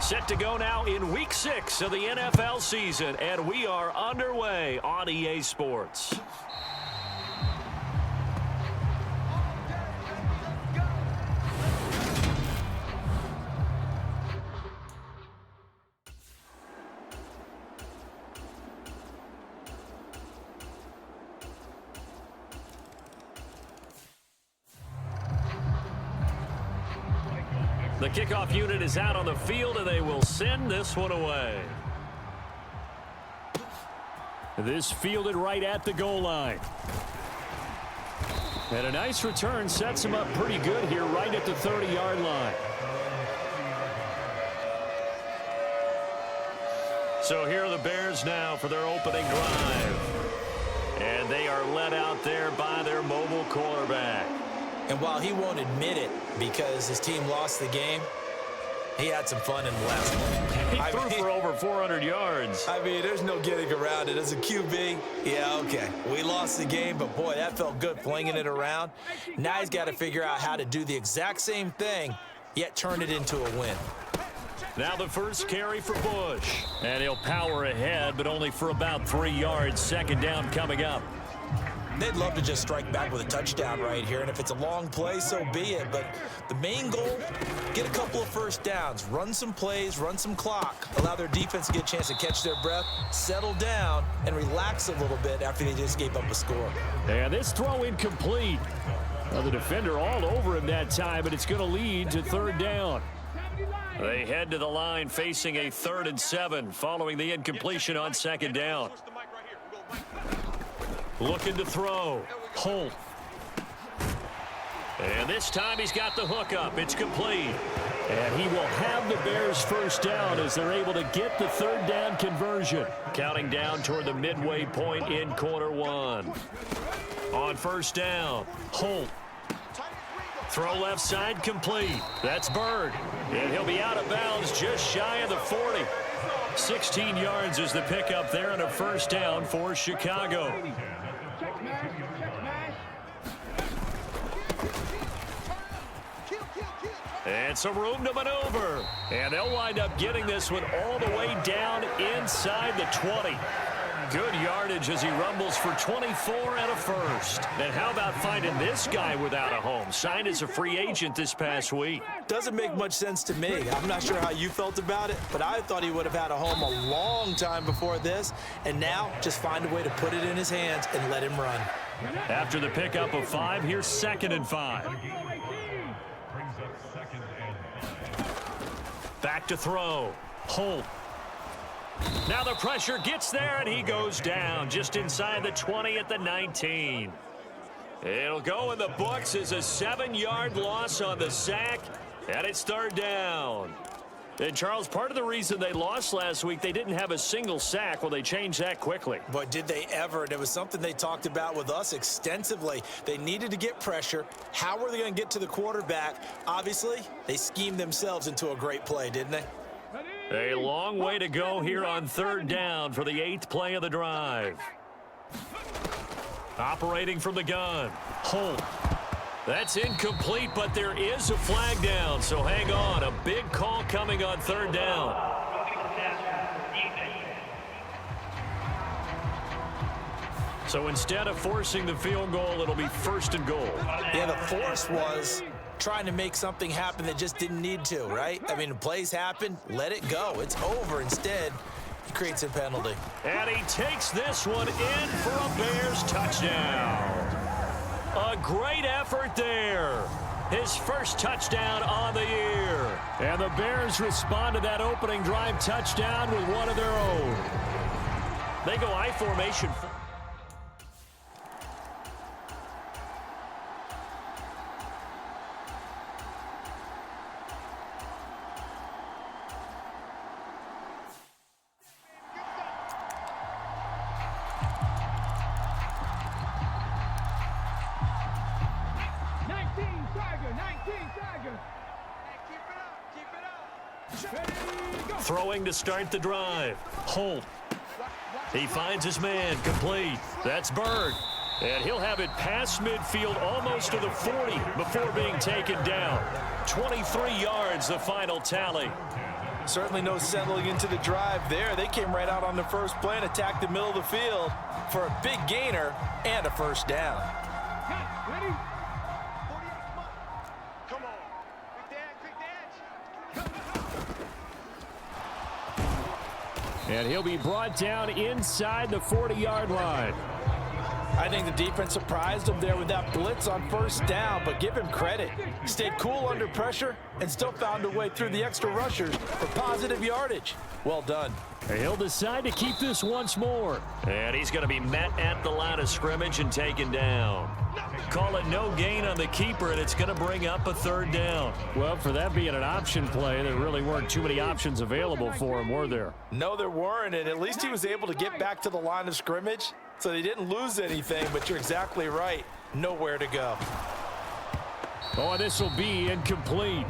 Set to go now in Week 6 of the NFL season, and we are underway on EA Sports. The kickoff unit is out on the field, and they will send this one away. This fielded right at the goal line. And a nice return sets him up pretty good here right at the 30-yard line. So here are the Bears now for their opening drive. And they are led out there by their mobile quarterback. And while he won't admit it because his team lost the game, he had some fun in the last one. He threw for over 400 yards. I mean, there's no getting around it. As a QB, yeah, okay. We lost the game, but boy, that felt good flinging it around. Now he's got to figure out how to do the exact same thing, yet turn it into a win. Now the first carry for Bush. And he'll power ahead, but only for about 3 yards. Second down coming up. They'd love to just strike back with a touchdown right here, and if it's a long play, so be it. But the main goal, get a couple of first downs, run some plays, run some clock, allow their defense to get a chance to catch their breath, settle down, and relax a little bit after they just gave up a score. And this throw incomplete. Well, the defender all over him that time, but it's going to lead to third down. They head to the line facing a 3rd and 7 following the incompletion on second down. Looking to throw. Holt. And this time he's got the hook up. It's complete. And he will have the Bears first down as they're able to get the third down conversion. Counting down toward the midway point in quarter one. On first down, Holt. Throw left side complete. That's Bird. And he'll be out of bounds just shy of the 40. 16 yards is the pickup there and a first down for Chicago. And some room to maneuver. And they'll wind up getting this one all the way down inside the 20. Good yardage as he rumbles for 24 and a first. And how about finding this guy without a home? Signed as a free agent this past week. Doesn't make much sense to me. I'm not sure how you felt about it, but I thought he would have had a home a long time before this. And now just find a way to put it in his hands and let him run. After the pickup of 5, here's 2nd and 5. Back to throw. Holt. Now the pressure gets there, and he goes down just inside the 20 at the 19. It'll go in the books as a 7-yard loss on the sack, and it's third down. And, Charles, part of the reason they lost last week, they didn't have a single sack. Well, they changed that quickly. But did they ever? And it was something they talked about with us extensively. They needed to get pressure. How were they going to get to the quarterback? Obviously, they schemed themselves into a great play, didn't they? A long way to go here on third down for the 8th play of the drive. Operating from the gun, Holt. That's incomplete, but there is a flag down, so hang on. A big call coming on third down. So instead of forcing the field goal, it'll be 1st and goal. Yeah, the force was trying to make something happen that just didn't need to, right? I mean, plays happen, let it go. It's over. Instead, he creates a penalty. And he takes this one in for a Bears touchdown. A great effort there. His first touchdown on the year. And the Bears respond to that opening drive touchdown with one of their own. They go I formation. Throwing to start the drive. Holt. He finds his man. Complete. That's Bird. And he'll have it past midfield almost to the 40 before being taken down. 23 yards the final tally. Certainly no settling into the drive there. They came right out on the first play and attacked the middle of the field for a big gainer and a first down. Ready? Come on. Quick dance. And he'll be brought down inside the 40-yard line. I think the defense surprised him there with that blitz on first down, but give him credit. He stayed cool under pressure and still found a way through the extra rushers for positive yardage. Well done. He'll decide to keep this once more. And he's going to be met at the line of scrimmage and taken down. Call it no gain on the keeper, and it's going to bring up a third down. Well, for that being an option play, there really weren't too many options available for him, were there? No, there weren't, and at least he was able to get back to the line of scrimmage, so they didn't lose anything, but you're exactly right. Nowhere to go. Oh, this will be incomplete.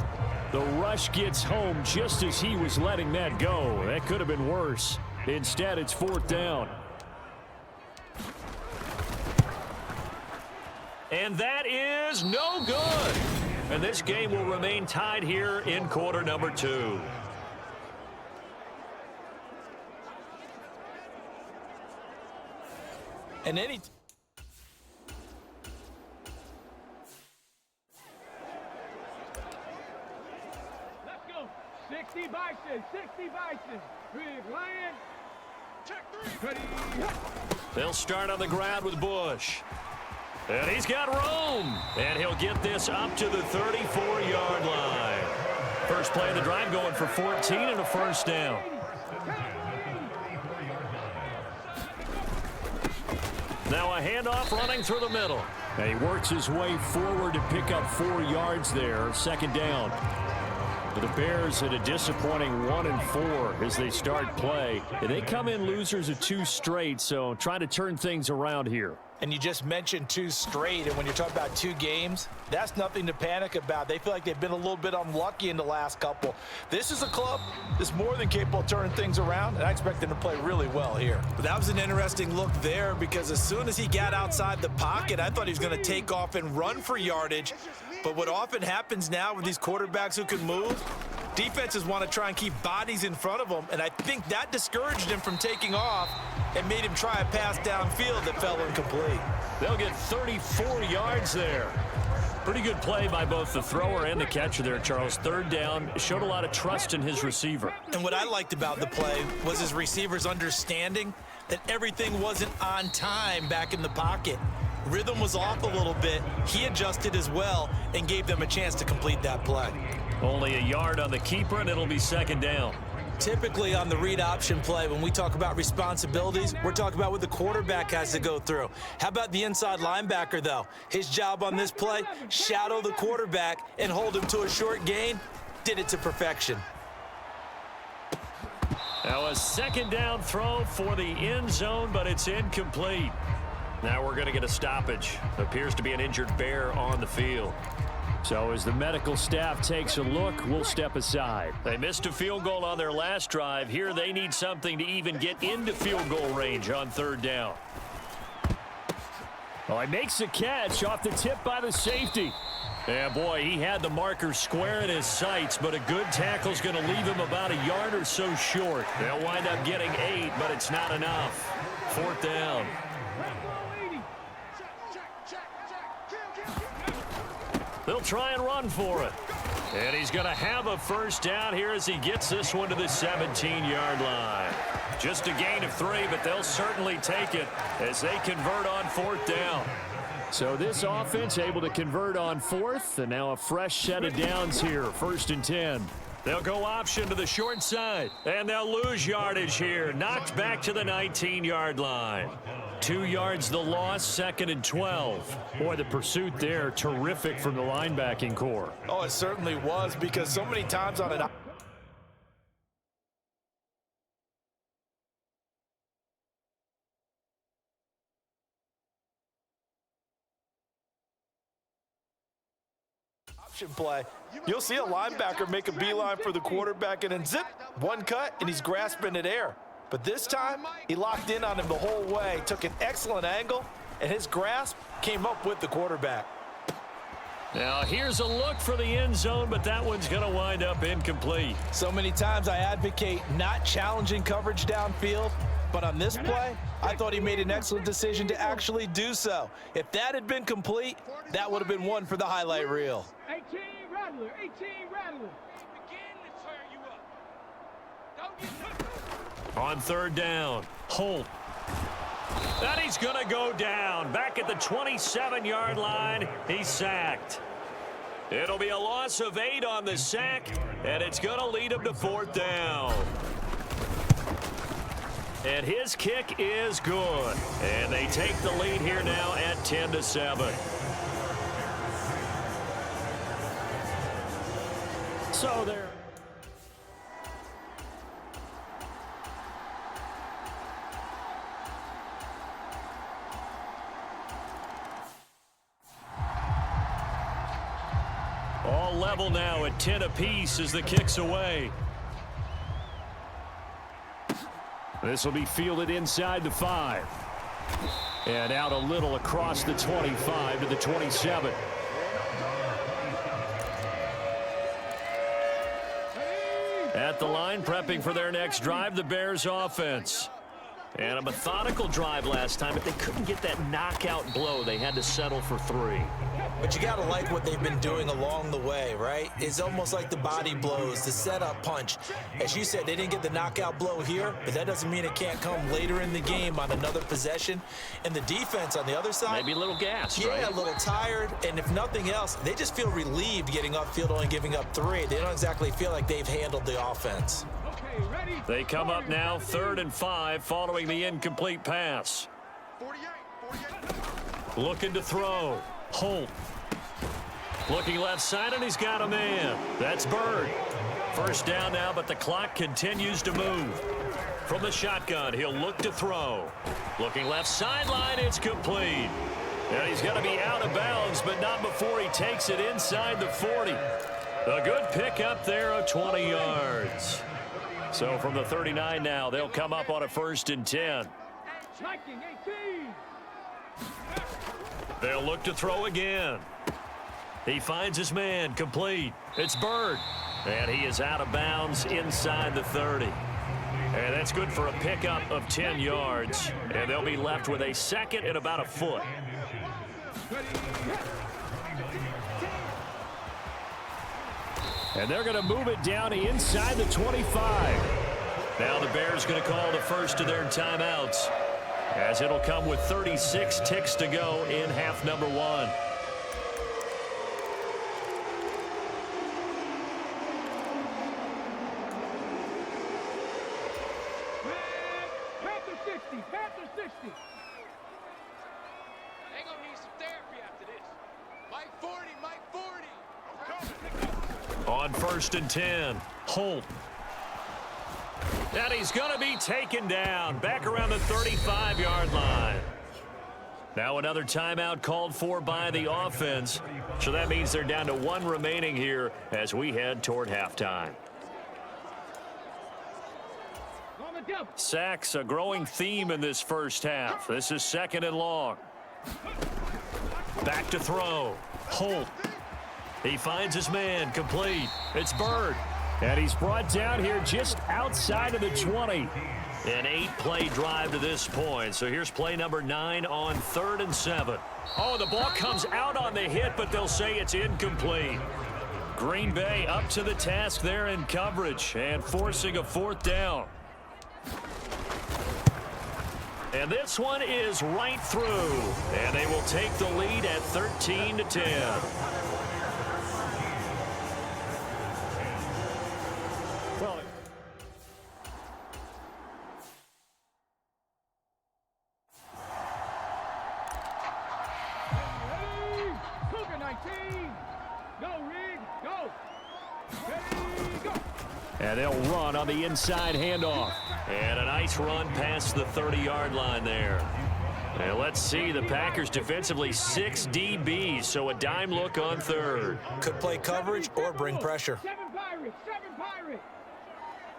The rush gets home just as he was letting that go. That could have been worse. Instead, it's fourth down. And that is no good. And this game will remain tied here in quarter number 2. And any... Let's go. 60 Bison. 60 Bison. Big Lion. Check 3. Ready? They'll start on the ground with Bush. And he's got room. And he'll get this up to the 34-yard line. First play of the drive going for 14 and a first down. Now a handoff running through the middle. And he works his way forward to pick up 4 yards there. Second down. The Bears at a disappointing 1-4 as they start play. And they come in losers of 2 straight, so trying to turn things around here. And you just mentioned 2 straight, and when you're talking about 2 games, that's nothing to panic about. They feel like they've been a little bit unlucky in the last couple. This is a club that's more than capable of turning things around, and I expect them to play really well here. But that was an interesting look there because as soon as he got outside the pocket, I thought he was going to take off and run for yardage. But what often happens now with these quarterbacks who can move, defenses want to try and keep bodies in front of them, and I think that discouraged him from taking off and made him try a pass downfield that fell incomplete. They'll get 34 yards there. Pretty good play by both the thrower and the catcher there, Charles. Third down, showed a lot of trust in his receiver. And what I liked about the play was his receivers understanding that everything wasn't on time back in the pocket. Rhythm was off a little bit. He adjusted as well and gave them a chance to complete that play. Only a yard on the keeper, and it'll be second down. Typically on the read option play, when we talk about responsibilities, we're talking about what the quarterback has to go through. How about the inside linebacker, though? His job on this play, shadow the quarterback and hold him to a short gain. Did it to perfection. Now a second down throw for the end zone, but it's incomplete. Now we're going to get a stoppage. Appears to be an injured Bear on the field. So as the medical staff takes a look, we'll step aside. They missed a field goal on their last drive. Here they need something to even get into field goal range on third down. Well, he makes the catch off the tip by the safety. Yeah, boy, he had the marker square in his sights, but a good tackle's going to leave him about a yard or so short. They'll wind up getting 8, but it's not enough. Fourth down. They'll try and run for it. And he's going to have a first down here as he gets this one to the 17-yard line. Just a gain of 3, but they'll certainly take it as they convert on fourth down. So this offense able to convert on fourth, and now a fresh set of downs here, 1st and 10. They'll go option to the short side, and they'll lose yardage here. Knocked back to the 19-yard line. 2 yards the loss, 2nd and 12. Boy, the pursuit there, terrific from the linebacking core. Oh, it certainly was, because so many times on an option play, you'll see a linebacker make a beeline for the quarterback and then zip, one cut, and he's grasping at air. But this time, he locked in on him the whole way, took an excellent angle, and his grasp came up with the quarterback. Now here's a look for the end zone, but that one's going to wind up incomplete. So many times I advocate not challenging coverage downfield, but on this play, I thought he made an excellent decision to actually do so. If that had been complete, that would have been one for the highlight reel. 18 Rattler, 18 Rattler. On third down, Holt. And he's going to go down. Back at the 27-yard line, he's sacked. It'll be a loss of 8 on the sack, and it's going to lead him to fourth down. And his kick is good. And they take the lead here now at 10-7. So there. All level now at 10 apiece as the kick's away. This will be fielded inside the 5. And out a little across the 25 to the 27. At the line, prepping for their next drive, the Bears offense. And a methodical drive last time, but they couldn't get that knockout blow. They had to settle for 3. But you got to like what they've been doing along the way, right? It's almost like the body blows, the setup punch. As you said, they didn't get the knockout blow here, but that doesn't mean it can't come later in the game on another possession. And the defense on the other side, maybe a little gassed, yeah, right? A little tired. And if nothing else, they just feel relieved getting upfield, only giving up 3. They don't exactly feel like they've handled the offense. Okay, ready? They come up now 3rd and 5 following the incomplete pass. 48. Looking to throw. Holt. Looking left side, and he's got a man. That's Bird. First down now, but the clock continues to move. From the shotgun, he'll look to throw. Looking left sideline, it's complete. And he's going to be out of bounds, but not before he takes it inside the 40. A good pick up there of 20 yards. So from the 39 now, they'll come up on a 1st and 10. Striking 18. They'll look to throw again. He finds his man, complete. It's Bird. And he is out of bounds inside the 30. And that's good for a pickup of 10 yards. And they'll be left with a 2nd and about a foot. And they're going to move it down inside the 25. Now the Bears going to call the first of their timeouts, as it'll come with 36 ticks to go in half number 1. Panther 60, Panther 60. They gonna need some therapy after this. Mike 40, Mike 40. On 1st and 10, Holt. And he's going to be taken down back around the 35-yard line. Now another timeout called for by the offense. So that means they're down to 1 remaining here as we head toward halftime. Sacks, a growing theme in this first half. This is 2nd and long. Back to throw. Holt. He finds his man, complete. It's Bird. And he's brought down here just outside of the 20. An 8-play drive to this point. So here's play number 9 on 3rd and 7. Oh, the ball comes out on the hit, but they'll say it's incomplete. Green Bay up to the task there in coverage and forcing a 4th down. And this one is right through. And they will take the lead at 13-10. Well, Ready? Cougar 19. Go, Rig. Go. Ready, go. and they'll run on the inside handoff. And a nice run past the 30-yard line there. And let's see, the Packers defensively 6 DBs, so a dime look on 3rd. Could play coverage or bring pressure. 7 Pirates, 7 Pirates.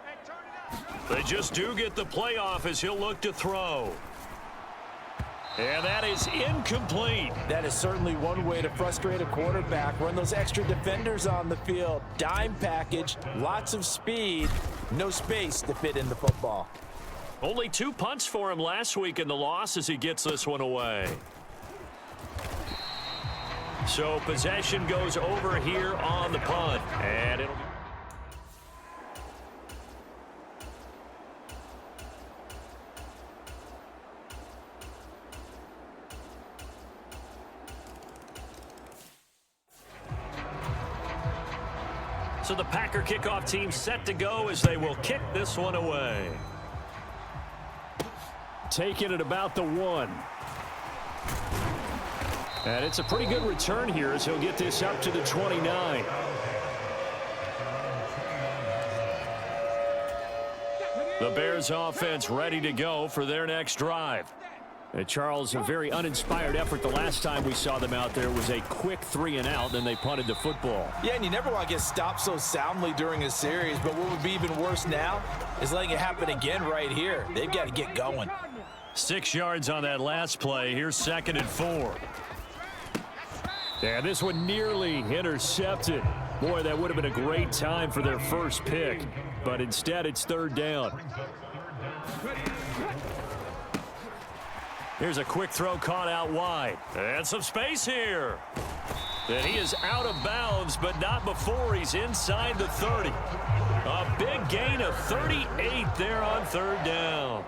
Hey, turn it out. They just do get the playoff as he'll look to throw. And that is incomplete. That is certainly one way to frustrate a quarterback. Run those extra defenders on the field. Dime package, lots of speed, no space to fit in the football. Only 2 punts for him last week in the loss as he gets this one away. So possession goes over here on the punt. And it'll be... So the Packer kickoff team set to go as they will kick this one away. Taking it about the 1. And it's a pretty good return here as he'll get this up to the 29. The Bears offense ready to go for their next drive. And Charles, a very uninspired effort the last time we saw them out there was a quick 3-and-out, then they punted the football. Yeah, and you never want to get stopped so soundly during a series, but what would be even worse now is letting it happen again right here. They've got to get going. 6 yards on that last play. Here's 2nd and 4. Yeah, this one nearly intercepted. Boy, that would have been a great time for their first pick, but instead it's 3rd down. Here's a quick throw caught out wide. And some space here. And he is out of bounds, but not before he's inside the 30. A big gain of 38 there on 3rd down.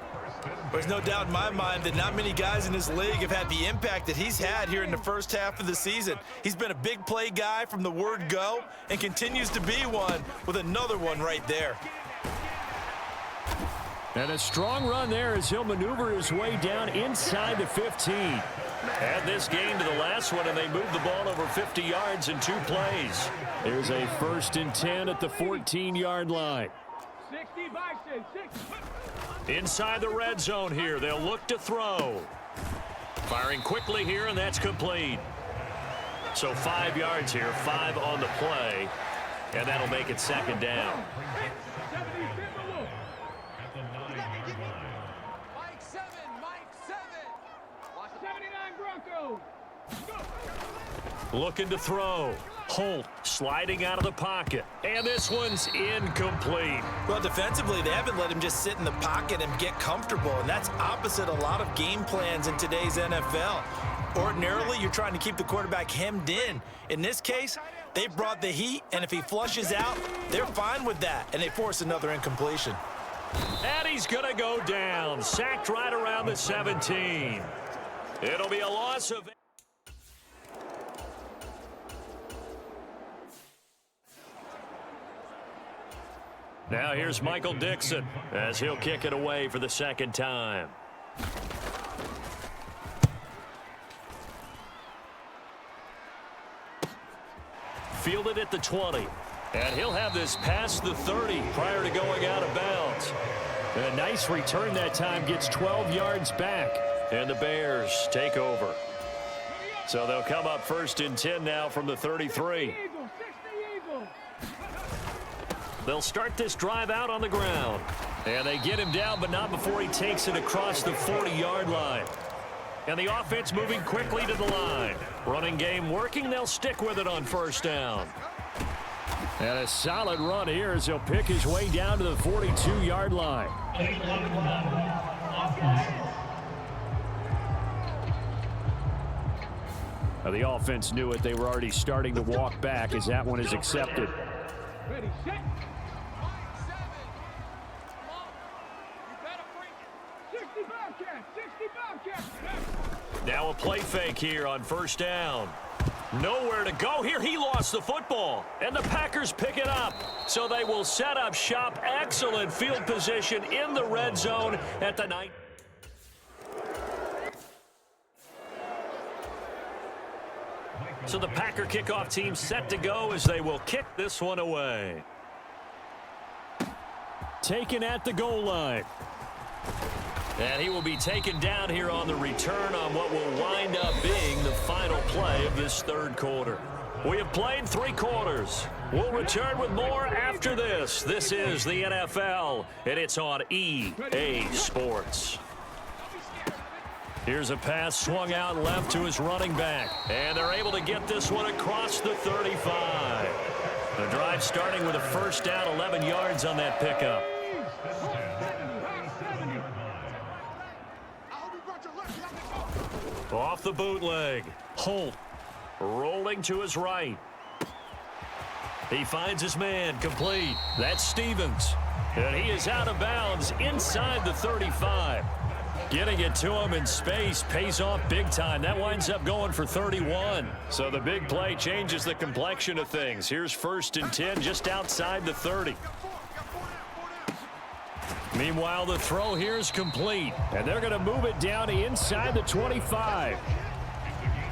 There's no doubt in my mind that not many guys in this league have had the impact that he's had here in the first half of the season. He's been a big play guy from the word go and continues to be one with another one right there. And a strong run there as he'll maneuver his way down inside the 15. Add this game to the last one, and they moved the ball over 50 yards in 2 plays. There's a 1st and 10 at the 14-yard line. 60 Bison, 60. Inside the red zone here, they'll look to throw. Firing quickly here, and that's complete. So 5 yards here, 5 on the play, and that'll make it 2nd down. Mike 7, Mike 7. 79 Broncos. Looking to throw. Holt sliding out of the pocket. And this one's incomplete. Well, defensively, they haven't let him just sit in the pocket and get comfortable, and that's opposite a lot of game plans in today's NFL. Ordinarily, you're trying to keep the quarterback hemmed in. In this case, they brought the heat, and if he flushes out, they're fine with that, and they force another incompletion. And he's going to go down. Sacked right around the 17. It'll be a loss of... Now here's Michael Dixon as he'll kick it away for the 2nd time. Fielded at the 20. And he'll have this past the 30 prior to going out of bounds. And a nice return that time, gets 12 yards back. And the Bears take over. So they'll come up 1st and 10 now from the 33. They'll start this drive out on the ground. And they get him down, but not before he takes it across the 40-yard line. And the offense moving quickly to the line. Running game working, they'll stick with it on 1st down. And a solid run here as he'll pick his way down to the 42-yard line. Now the offense knew it. They were already starting to walk back as that one is accepted. Ready, set. Mike 7. Come on. You better bring it. 60 Bobcats, 60 Bobcats. Now a play fake here on 1st down. Nowhere to go here. He lost the football, and the Packers pick it up. So they will set up shop. Excellent field position in the red zone at the 9. So the Packer kickoff team set to go as they will kick this one away. Taken at the goal line. And he will be taken down here on the return on what will wind up being the final play of this 3rd quarter. We have played 3 quarters. We'll return with more after this. This is the NFL, and it's on EA Sports. Here's a pass swung out left to his running back. And they're able to get this one across the 35. The drive starting with a first down, 11 yards on that pickup. Off the bootleg. Holt rolling to his right. He finds his man, complete. That's Stevens. And he is out of bounds inside the 35. Getting it to him in space pays off big time. That winds up going for 31. So the big play changes the complexion of things. Here's 1st and 10 just outside the 30. Meanwhile, the throw here is complete. And they're going to move it down to inside the 25.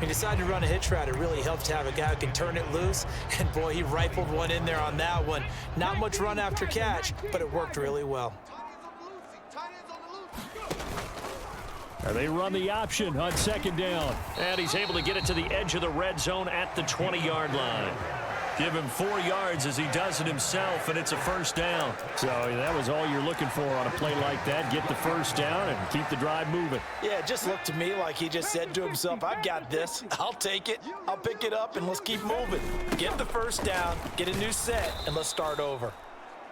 He decided to run a hitch route. It really helps to have a guy who can turn it loose. And, boy, he rifled one in there on that one. Not much run after catch, but it worked really well. And they run the option on 2nd down. And he's able to get it to the edge of the red zone at the 20-yard line. Give him 4 yards as he does it himself, and it's a first down. So that was all you're looking for on a play like that. Get the first down and keep the drive moving. Yeah, it just looked to me like he just said to himself, I've got this. I'll take it. I'll pick it up, and let's keep moving. Get the first down, get a new set, and let's start over.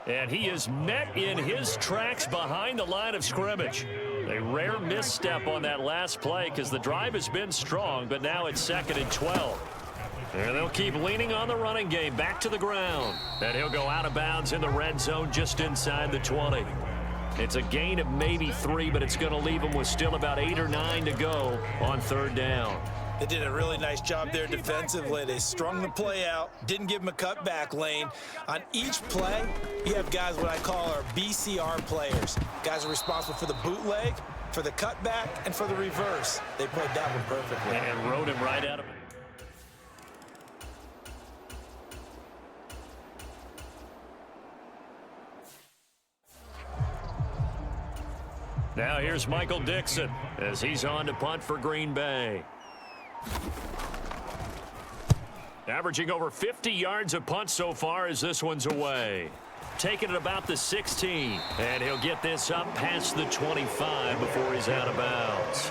And he is met in his tracks behind the line of scrimmage. A rare misstep on that last play because the drive has been strong, but now it's 2nd and 12. And they'll keep leaning on the running game back to the ground. And he'll go out of bounds in the red zone just inside the 20. It's a gain of maybe 3, but it's going to leave him with still about 8 or 9 to go on 3rd down. They did a really nice job there defensively. They strung the play out, didn't give him a cutback lane. On each play, you have guys what I call our BCR players. Guys are responsible for the bootleg, for the cutback, and for the reverse. They played that one perfectly. And rode him right out of it. Now here's Michael Dixon as he's on to punt for Green Bay. Averaging over 50 yards a punt so far as this one's away. Taking it about the 16. And he'll get this up past the 25 before he's out of bounds.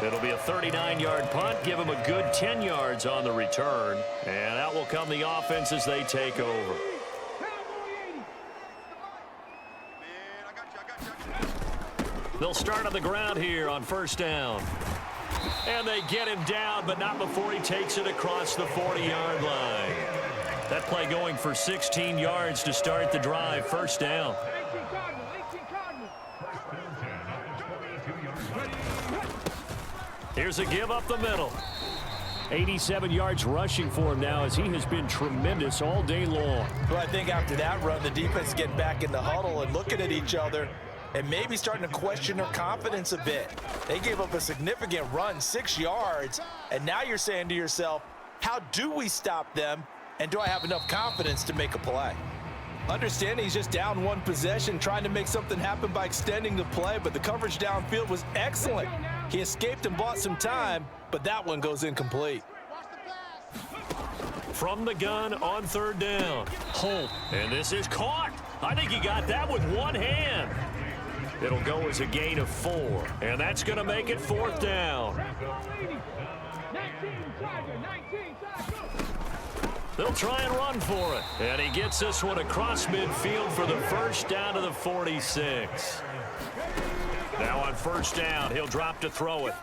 It'll be a 39-yard punt. Give him a good 10 yards on the return. And out will come the offense as they take over. They'll start on the ground here on 1st down. And they get him down, but not before he takes it across the 40-yard line. That play going for 16 yards to start the drive. 1st down. Here's a give up the middle. 87 yards rushing for him now as he has been tremendous all day long. Well, I think after that run, the defense is getting back in the huddle and looking at each other and maybe starting to question their confidence a bit. They gave up a significant run, 6 yards, and now you're saying to yourself, how do we stop them, and do I have enough confidence to make a play? Understanding he's just down one possession, trying to make something happen by extending the play, but the coverage downfield was excellent. He escaped and bought some time, but that one goes incomplete. From the gun on 3rd down. Holt, and this is caught. I think he got that with one hand. It'll go as a gain of 4, and that's going to make it 4th down. They'll try and run for it, and he gets this one across midfield for the first down to the 46. Now on 1st down, he'll drop to throw it.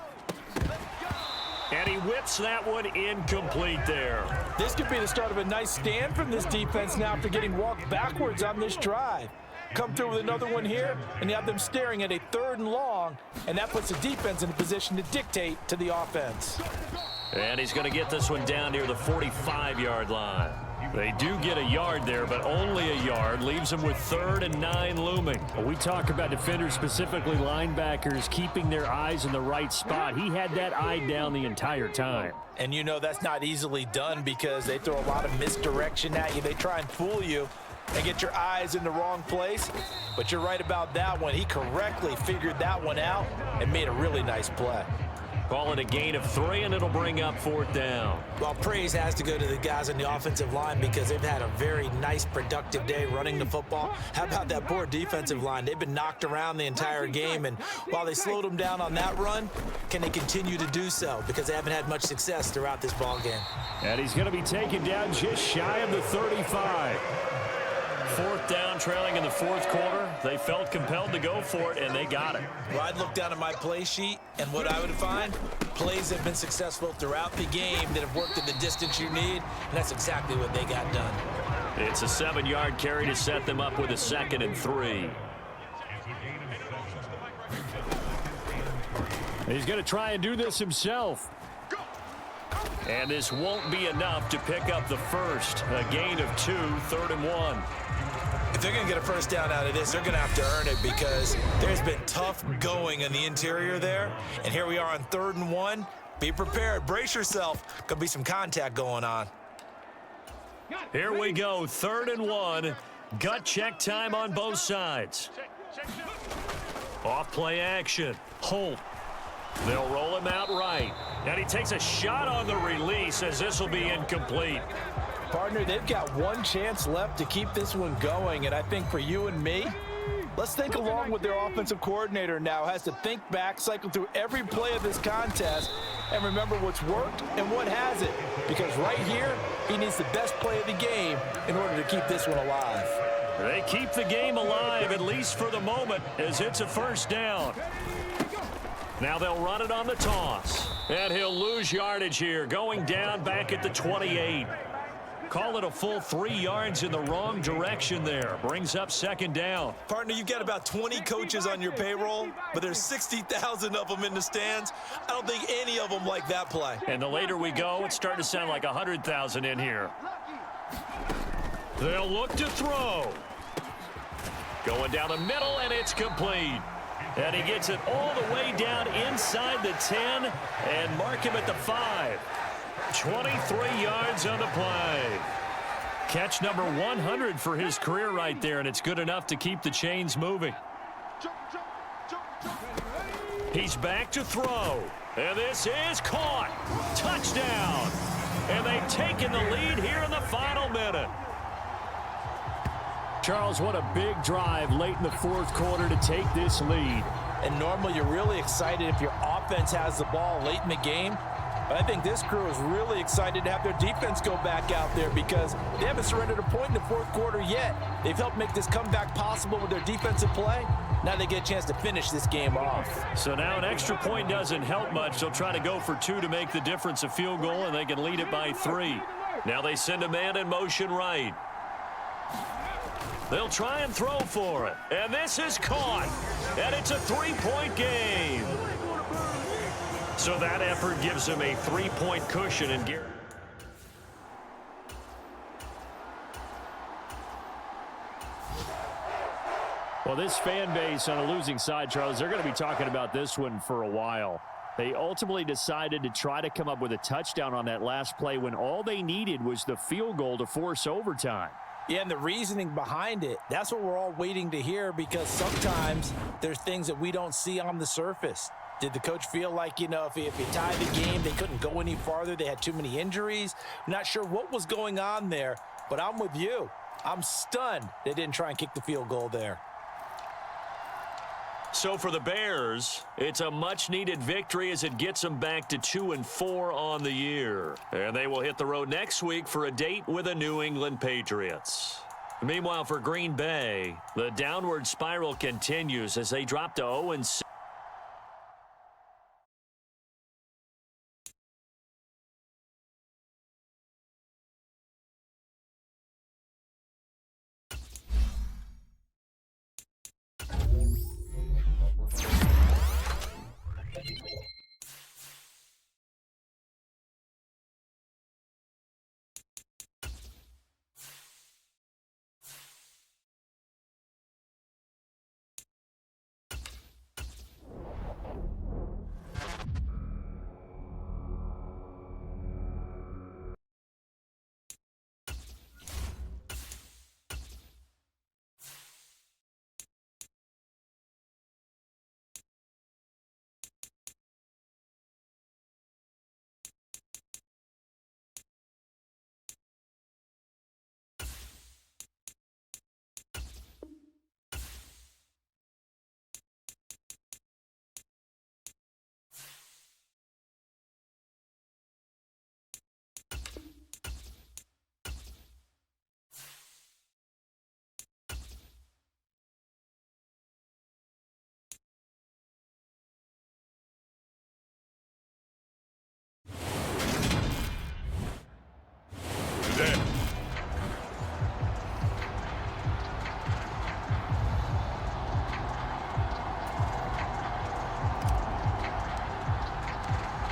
And he whips that one incomplete there. This could be the start of a nice stand from this defense now after getting walked backwards on this drive. Come through with another one here, and you have them staring at a 3rd and long, and that puts the defense in a position to dictate to the offense. And he's going to get this one down near the 45-yard line. They do get a yard there, but only a yard. Leaves them with 3rd and 9 looming. We talk about defenders, specifically linebackers, keeping their eyes in the right spot. He had that eye down the entire time. And you know that's not easily done because they throw a lot of misdirection at you. They try and fool you and get your eyes in the wrong place. But you're right about that one. He correctly figured that one out and made a really nice play. Call it a gain of 3, and it'll bring up 4th down. Well, praise has to go to the guys on the offensive line because they've had a very nice, productive day running the football. How about that poor defensive line? They've been knocked around the entire game, and while they slowed them down on that run, can they continue to do so? Because they haven't had much success throughout this ball game. And he's going to be taken down just shy of the 35. 4th down, trailing in the 4th quarter. They felt compelled to go for it, and they got it. Well, I'd look down at my play sheet, and what I would find, plays have been successful throughout the game that have worked at the distance you need, and that's exactly what they got done. It's a 7-yard carry to set them up with a 2nd and 3. He's going to try and do this himself. And this won't be enough to pick up the first. A gain of 2, 3rd and 1. If they're going to get a first down out of this, they're going to have to earn it because there's been tough going in the interior there. And here we are on 3rd and 1. Be prepared. Brace yourself. Could be some contact going on. Here we go. 3rd and 1. Gut check time on both sides. Off play action. Holt. They'll roll him out right. And he takes a shot on the release as this will be incomplete. Partner, they've got one chance left to keep this one going, and I think for you and me, let's think along with their offensive coordinator now. Has to think back, cycle through every play of this contest, and remember what's worked and what hasn't. Because right here, he needs the best play of the game in order to keep this one alive. They keep the game alive, at least for the moment, as it's a 1st down. Now they'll run it on the toss. And he'll lose yardage here, going down back at the 28. Call it a full 3 yards in the wrong direction there. Brings up 2nd down. Partner, you've got about 20 coaches on your payroll, but there's 60,000 of them in the stands. I don't think any of them like that play. And the later we go, it's starting to sound like 100,000 in here. They'll look to throw. Going down the middle, and it's complete. And he gets it all the way down inside the 10 and mark him at the 5. 23 yards on the play. Catch number 100 for his career right there, and it's good enough to keep the chains moving. He's back to throw. And this is caught. Touchdown. And they've taken the lead here in the final minute. Charles, what a big drive late in the 4th quarter to take this lead. And normally you're really excited if your offense has the ball late in the game. But I think this crew is really excited to have their defense go back out there because they haven't surrendered a point in the 4th quarter yet. They've helped make this comeback possible with their defensive play. Now they get a chance to finish this game off. So now an extra point doesn't help much. They'll try to go for 2 to make the difference a field goal, and they can lead it by 3. Now they send a man in motion right. They'll try and throw for it. And this is caught. And it's a 3-point game. So that effort gives him a 3-point cushion. And Well, this fan base on a losing side, Charles, they're going to be talking about this one for a while. They ultimately decided to try to come up with a touchdown on that last play when all they needed was the field goal to force overtime. Yeah, and the reasoning behind it, that's what we're all waiting to hear because sometimes there's things that we don't see on the surface. Did the coach feel like, you know, if you tie the game, they couldn't go any farther, they had too many injuries? I'm not sure what was going on there, but I'm with you. I'm stunned they didn't try and kick the field goal there. So for the Bears, it's a much-needed victory as it gets them back to 2-4 on the year. And they will hit the road next week for a date with the New England Patriots. Meanwhile, for Green Bay, the downward spiral continues as they drop to 0-6.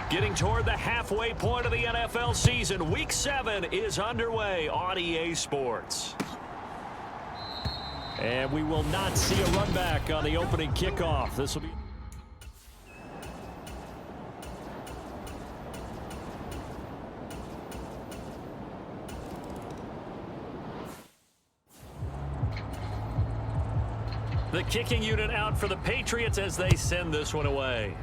Getting toward the halfway point of the NFL season. Week 7 is underway on EA Sports. And we will not see a run back on the opening kickoff. This will be... The kicking unit out for the Patriots as they send this one away.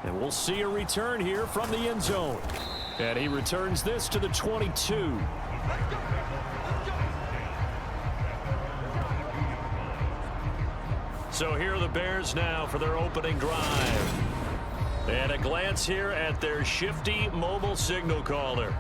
And we'll see a return here from the end zone. And he returns this to the 22. So here are the Bears now for their opening drive. And a glance here at their shifty mobile signal caller.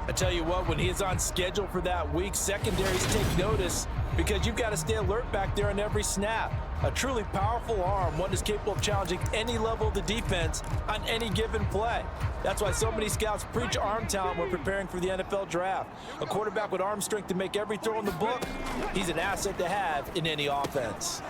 I tell you what, when he's on schedule for that week, secondaries take notice because you've got to stay alert back there on every snap. A truly powerful arm, one that's capable of challenging any level of the defense on any given play. That's why so many scouts preach arm talent when preparing for the NFL draft. A quarterback with arm strength to make every throw in the book, he's an asset to have in any offense.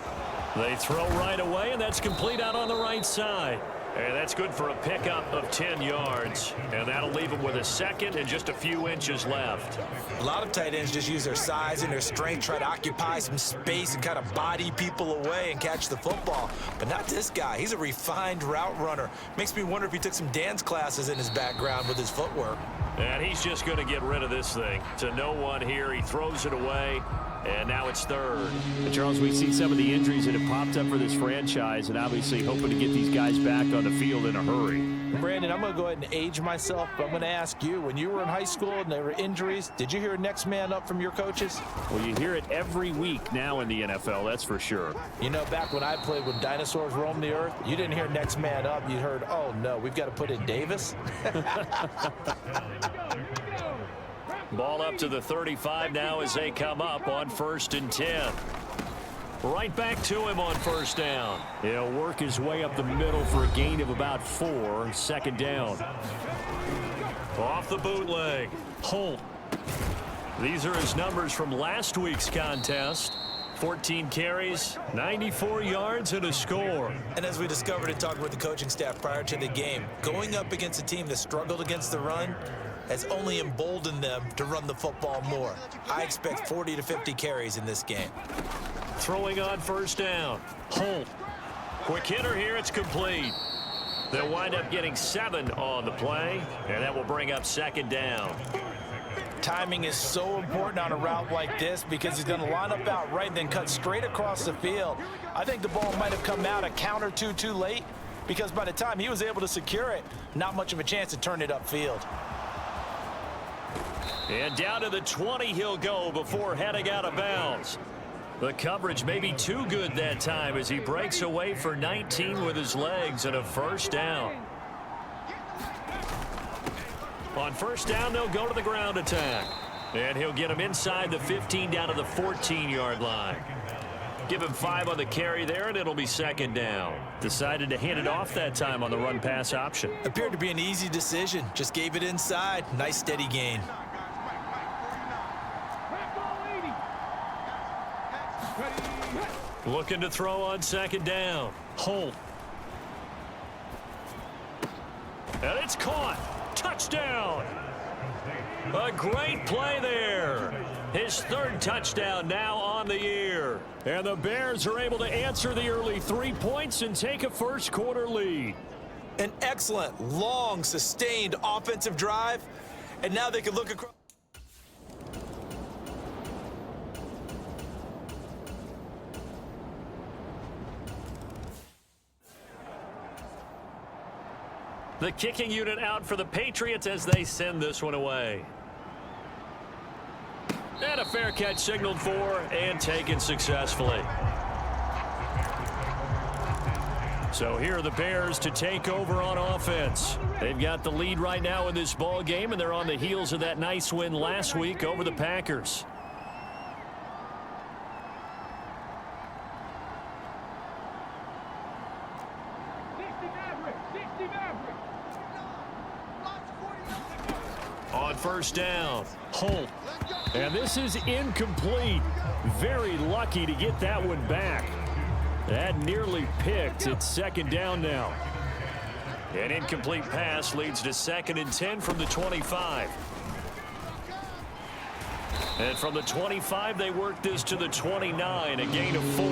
They throw right away, and that's complete out on the right side. And that's good for a pickup of 10 yards. And that'll leave them with a second and just a few inches left. A lot of tight ends just use their size and their strength, try to occupy some space and kind of body people away and catch the football. But not this guy. He's a refined route runner. Makes me wonder if he took some dance classes in his background with his footwork. And he's just going to get rid of this thing. To no one here. He throws it away. And now it's third. And Charles, we see some of the injuries that have popped up for this franchise, and obviously hoping to get these guys back on the field in a hurry. Brandon, I'm going to go ahead and age myself, but I'm going to ask you, when you were in high school and there were injuries, did you hear next man up from your coaches? Well, you hear it every week now in the NFL, that's for sure. You know, back when I played, when dinosaurs roamed the earth, you didn't hear next man up. You heard, oh, no, we've got to put in Davis. Ball up to the 35 now as they come up on 1st and 10. Right back to him on 1st down. He'll work his way up the middle for a gain of about 4. 2nd down. Off the bootleg. Holt. These are his numbers from last week's contest. 14 carries, 94 yards, and a score. And as we discovered in talking with the coaching staff prior to the game, going up against a team that struggled against the run has only emboldened them to run the football more. I expect 40 to 50 carries in this game. Throwing on 1st down. Holt. Quick hitter here. It's complete. They'll wind up getting 7 on the play, and that will bring up 2nd down. Timing is so important on a route like this because he's going to line up out right and then cut straight across the field. I think the ball might have come out a count or two too late because by the time he was able to secure it, not much of a chance to turn it upfield. And down to the 20 he'll go before heading out of bounds. The coverage may be too good that time as he breaks away for 19 with his legs and a 1st down. On 1st down, they'll go to the ground attack. And he'll get him inside the 15 down to the 14-yard line. Give him 5 on the carry there, and it'll be 2nd down. Decided to hand it off that time on the run-pass option. Appeared to be an easy decision. Just gave it inside. Nice steady gain. Looking to throw on 2nd down. Holt. And it's caught. Touchdown. A great play there. His 3rd touchdown now on the year. And the Bears are able to answer the early 3 points and take a first-quarter lead. An excellent, long, sustained offensive drive. And now they can look across. The kicking unit out for the Patriots as they send this one away. And a fair catch signaled for and taken successfully. So here are the Bears to take over on offense. They've got the lead right now in this ball game, and they're on the heels of that nice win last week over the Packers. On 1st down, Holt. And this is incomplete. Very lucky to get that one back. That nearly picked. It's second down now. An incomplete pass leads to 2nd and 10 from the 25. And from the 25, they work this to the 29, a gain of 4.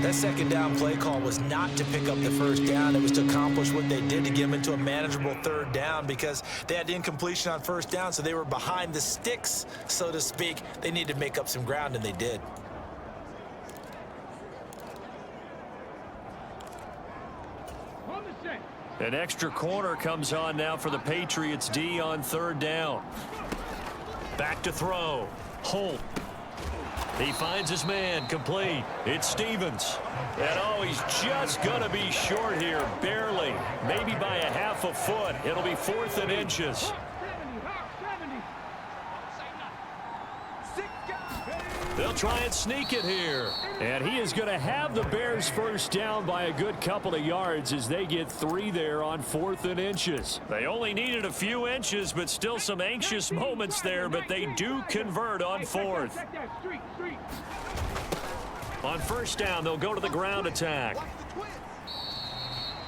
That second down play call was not to pick up the first down. It was to accomplish what they did to get them into a manageable third down because they had the incompletion on first down, so they were behind the sticks, so to speak. They needed to make up some ground, and they did. An extra corner comes on now for the Patriots D on 3rd down. Back to throw. Holt. He finds his man, complete. It's Stevens. And oh, he's just going to be short here, barely. Maybe by a half a foot. It'll be 4th and inches. They'll try and sneak it here. And he is going to have the Bears first down by a good couple of yards as they get 3 there on 4th and inches. They only needed a few inches, but still some anxious moments there, but they do convert on 4th. On first down, they'll go to the ground attack.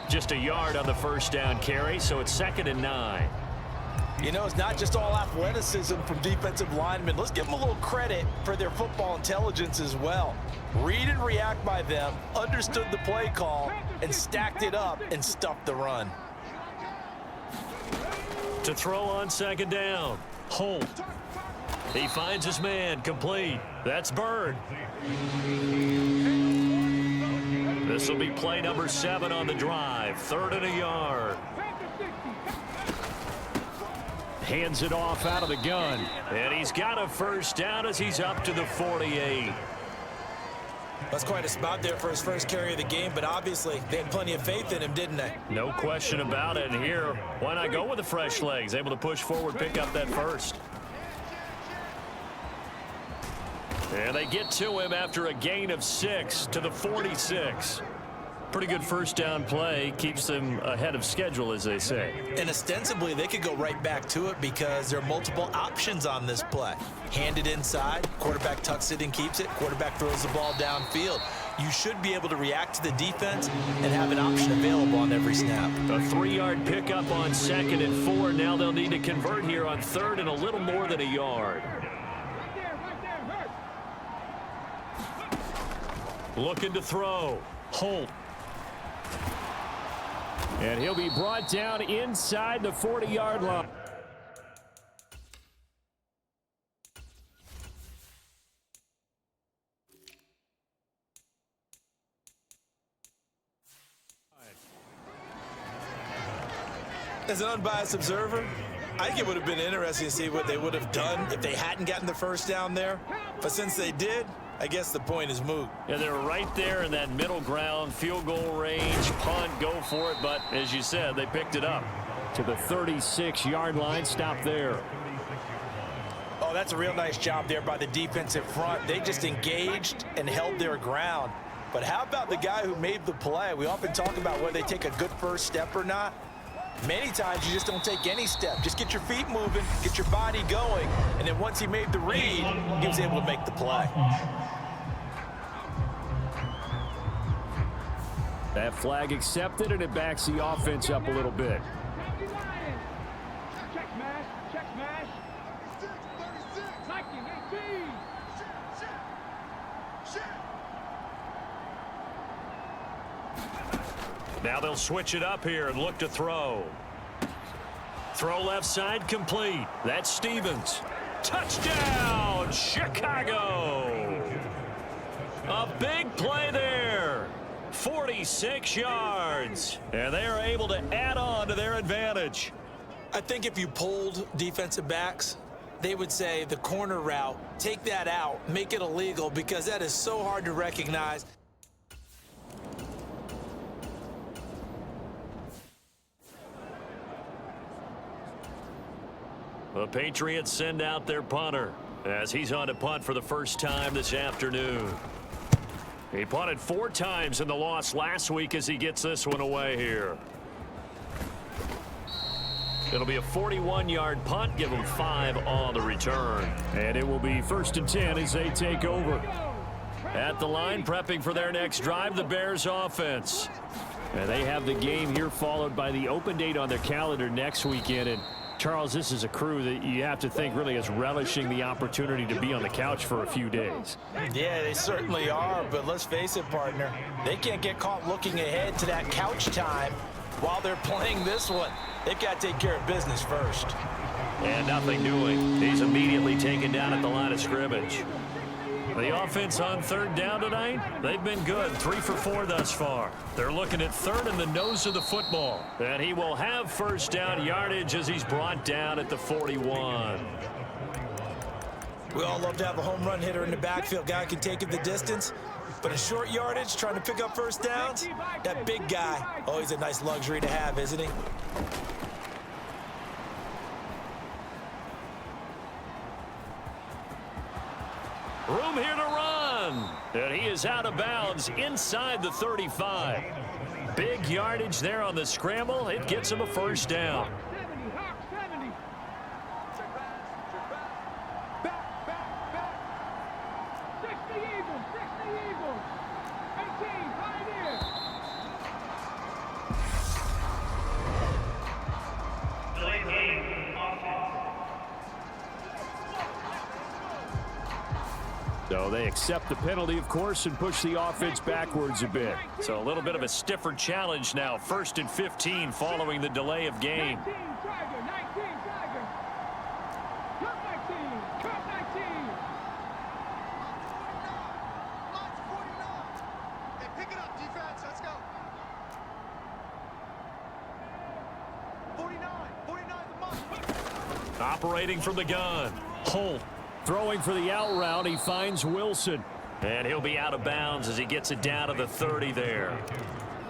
Just a yard on the first down carry, so it's 2nd and 9. You know, it's not just all athleticism from defensive linemen. Let's give them a little credit for their football intelligence as well. Read and react by them, understood the play call, and stacked it up and stuffed the run. To throw on 2nd down, Holt. He finds his man, complete. That's Bird. This will be play number 7 on the drive, 3rd and a yard. Hands it off out of the gun. And he's got a first down as he's up to the 48. That's quite a spot there for his first carry of the game, but obviously they had plenty of faith in him, didn't they? No question about it. And here, why not go with the fresh legs? Able to push forward, pick up that first. And they get to him after a gain of 6 to the 46. Pretty good first down play. Keeps them ahead of schedule, as they say. And ostensibly, they could go right back to it because there are multiple options on this play. Hand it inside, quarterback tucks it and keeps it, quarterback throws the ball downfield. You should be able to react to the defense and have an option available on every snap. A 3-yard pickup on 2nd and 4. Now they'll need to convert here on 3rd and a little more than a yard. Looking to throw. Holt. And he'll be brought down inside the 40-yard line. As an unbiased observer, I think it would have been interesting to see what they would have done if they hadn't gotten the first down there. But since they did, I guess the point is moot. Yeah, they're right there in that middle ground, field goal range, punt, go for it. But as you said, they picked it up to the 36-yard line. Stop there. Oh, that's a real nice job there by the defensive front. They just engaged and held their ground. But how about the guy who made the play? We often talk about whether they take a good first step or not. Many times you just don't take any step. Just get your feet moving, get your body going, and then once he made the read, he was able to make the play. That flag accepted, and it backs the offense up a little bit. Check smash, check smash. 19, 18. Now they'll switch it up here and look to throw. Throw left side, complete. That's Stevens. Touchdown, Chicago! A big play there. 46 yards. And they are able to add on to their advantage. I think if you polled defensive backs, they would say the corner route, take that out, make it illegal, because that is so hard to recognize. The Patriots send out their punter as he's on to punt for the first time this afternoon. He punted 4 times in the loss last week as he gets this one away here. It'll be a 41-yard punt, give them 5 on the return. And it will be 1st and 10 as they take over. At the line, prepping for their next drive, the Bears offense. And they have the game here followed by the open date on their calendar next weekend. And Charles, this is a crew that you have to think really is relishing the opportunity to be on the couch for a few days. Yeah, they certainly are, but let's face it, partner. They can't get caught looking ahead to that couch time while they're playing this one. They've got to take care of business first. And nothing doing. He's immediately taken down at the line of scrimmage. The offense on third down tonight, they've been good. 3 for 4 thus far. They're looking at third in the nose of the football. And he will have first down yardage as he's brought down at the 41. We all love to have a home run hitter in the backfield. Guy can take it the distance. But in short yardage, trying to pick up first downs, that big guy, always a nice luxury to have, isn't he? Room here to run. And he is out of bounds inside the 35. Big yardage there on the scramble. It gets him a first down. 70, Hawk 70. Back. 60 Eagles, 18, Pioneers. So they accept the penalty, of course, and push the offense backwards a bit. So a little bit of a stiffer challenge now. 1st and 15 following the delay of game. 19 Tiger, 19 Tiger. Cut 19, cut 19. March 49. Hey, pick it up, defense. Let's go. 49 the mark. Operating from the gun. Holt. Throwing for the out route, he finds Wilson. And he'll be out of bounds as he gets it down to the 30 there.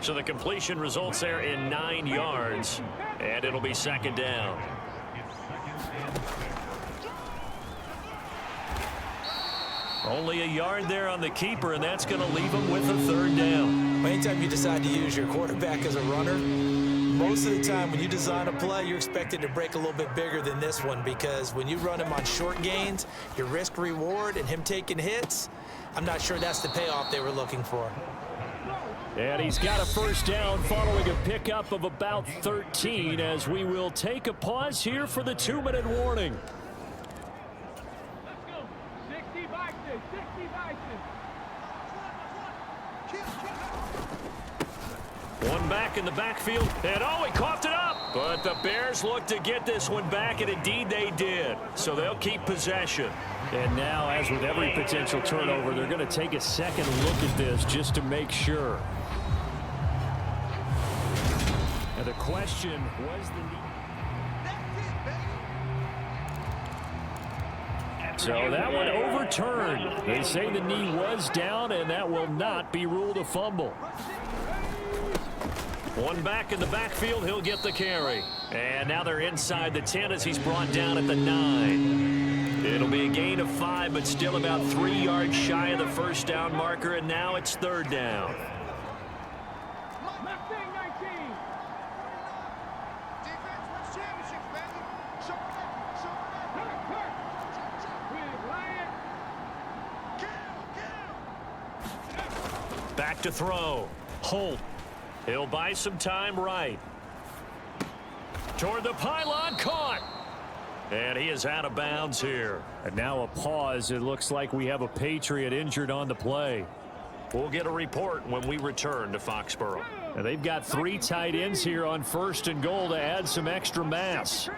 So the completion results there in 9 yards. And it'll be second down. Only a yard there on the keeper, and that's going to leave him with a third down. Anytime you decide to use your quarterback as a runner, most of the time when you design a play, you're expected to break a little bit bigger than this one, because when you run him on short gains, your risk reward and him taking hits, I'm not sure that's the payoff they were looking for. And he's got a first down following a pickup of about 13 as we will take a pause here for the 2-minute warning. Let's go. 60 Bison, 60 Bison. One back in the backfield, and oh, he coughed it up. But the Bears look to get this one back, and indeed they did. So they'll keep possession. And now, as with every potential turnover, they're going to take a second look at this just to make sure. And the question was the knee. So that one overturned. They say the knee was down, and that will not be ruled a fumble. One back in the backfield, he'll get the carry. And now they're inside the 10 as he's brought down at the 9. It'll be a gain of 5, but still about 3 yards shy of the first down marker, and now it's third down. Mustang 19. Defense wins championships, baby. Show it up, show it up. Hurt. With Lion. Back to throw. Holt. He'll buy some time right. Toward the pylon, caught. And he is out of bounds here. And now a pause. It looks like we have a Patriot injured on the play. We'll get a report when we return to Foxborough. And they've got 3 tight ends here on 1st and goal to add some extra mass.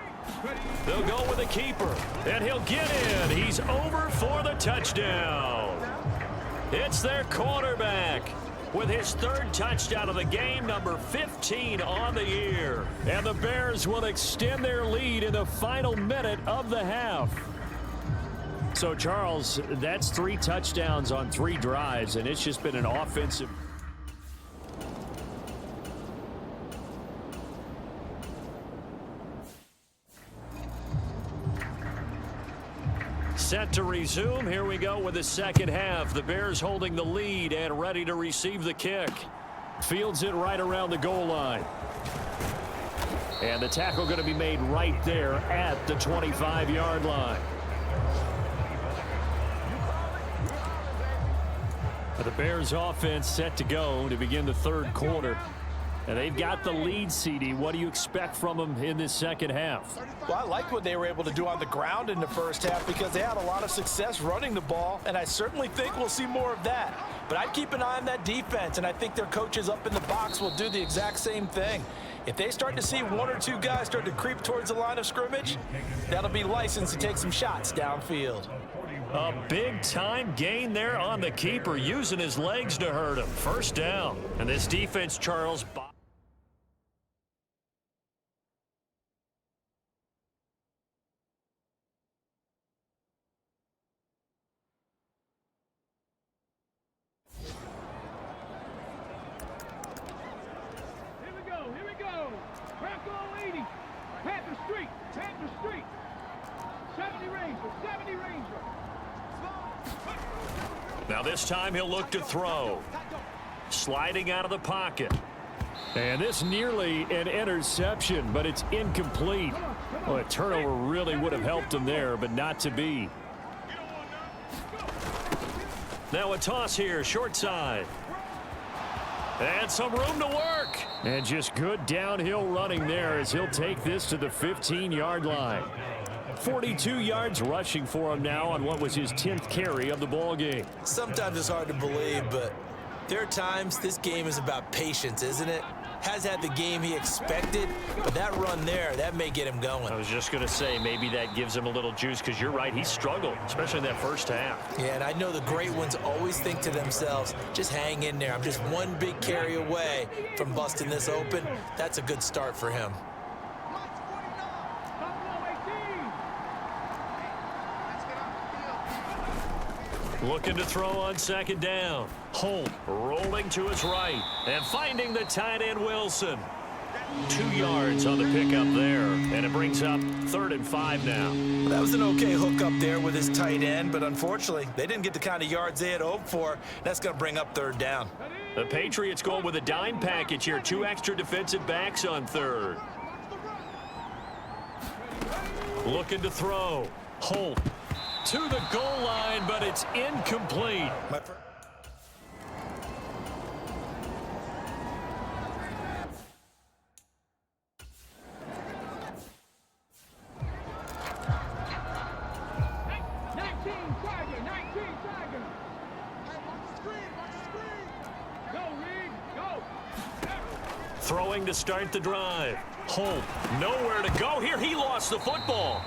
They'll go with a keeper, and he'll get in. He's over for the touchdown. It's their quarterback with his 3rd touchdown of the game, number 15 on the year. And the Bears will extend their lead in the final minute of the half. So, Charles, that's 3 touchdowns on 3 drives, and it's just been an offensive. Set to resume. Here we go with the second half. The Bears holding the lead and ready to receive the kick. Fields it right around the goal line. And the tackle going to be made right there at the 25-yard line. The Bears offense set to go to begin the third quarter. And they've got the lead, CD. What do you expect from them in this second half? Well, I like what they were able to do on the ground in the first half because they had a lot of success running the ball, and I certainly think we'll see more of that. But I'd keep an eye on that defense, and I think their coaches up in the box will do the exact same thing. If they start to see one or two guys start to creep towards the line of scrimmage, that'll be licensed to take some shots downfield. A big-time gain there on the keeper, using his legs to hurt him. First down. And this defense, Charles... Here we go. Bronco 80. Panther Street. 70 Ranger. Now this time he'll look to throw. Sliding out of the pocket. And this nearly an interception, but it's incomplete. Well, a turnover really would have helped him there, but not to be. Now a toss here, short side. And some room to work. And just good downhill running there as he'll take this to the 15-yard line. 42 yards rushing for him now on what was his 10th carry of the ball game. Sometimes it's hard to believe, but there are times this game is about patience, isn't it? Has had the game he expected, but that run there, that may get him going. I was just going to say, maybe that gives him a little juice, because you're right, he struggled, especially in that first half. Yeah, and I know the great ones always think to themselves, just hang in there. I'm just one big carry away from busting this open. That's a good start for him. Looking to throw on second down. Holt rolling to his right and finding the tight end Wilson. 2 yards on the pickup there, and it brings up 3rd and 5 now. That was an okay hook up there with his tight end, but unfortunately, they didn't get the kind of yards they had hoped for. That's going to bring up 3rd down. The Patriots going with a dime package here. 2 extra defensive backs on 3rd. Looking to throw. Holt to the goal line, but it's incomplete. Throwing to start the drive. Holt nowhere to go here. He lost the football.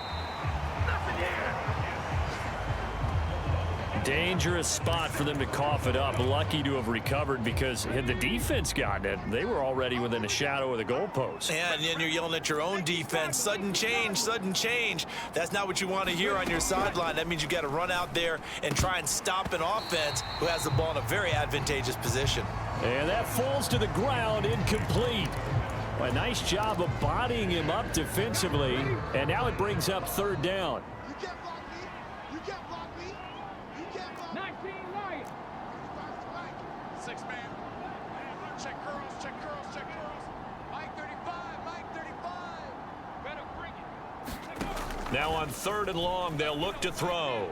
Dangerous spot for them to cough it up. Lucky to have recovered, because had the defense gotten it, they were already within a shadow of the goalpost. Yeah, and then you're yelling at your own defense. Sudden change, sudden change. That's not what you want to hear on your sideline. That means you got to run out there and try and stop an offense who has the ball in a very advantageous position. And that falls to the ground, incomplete. A nice job of bodying him up defensively, and now it brings up 3rd down. Now on 3rd and long, they'll look to throw.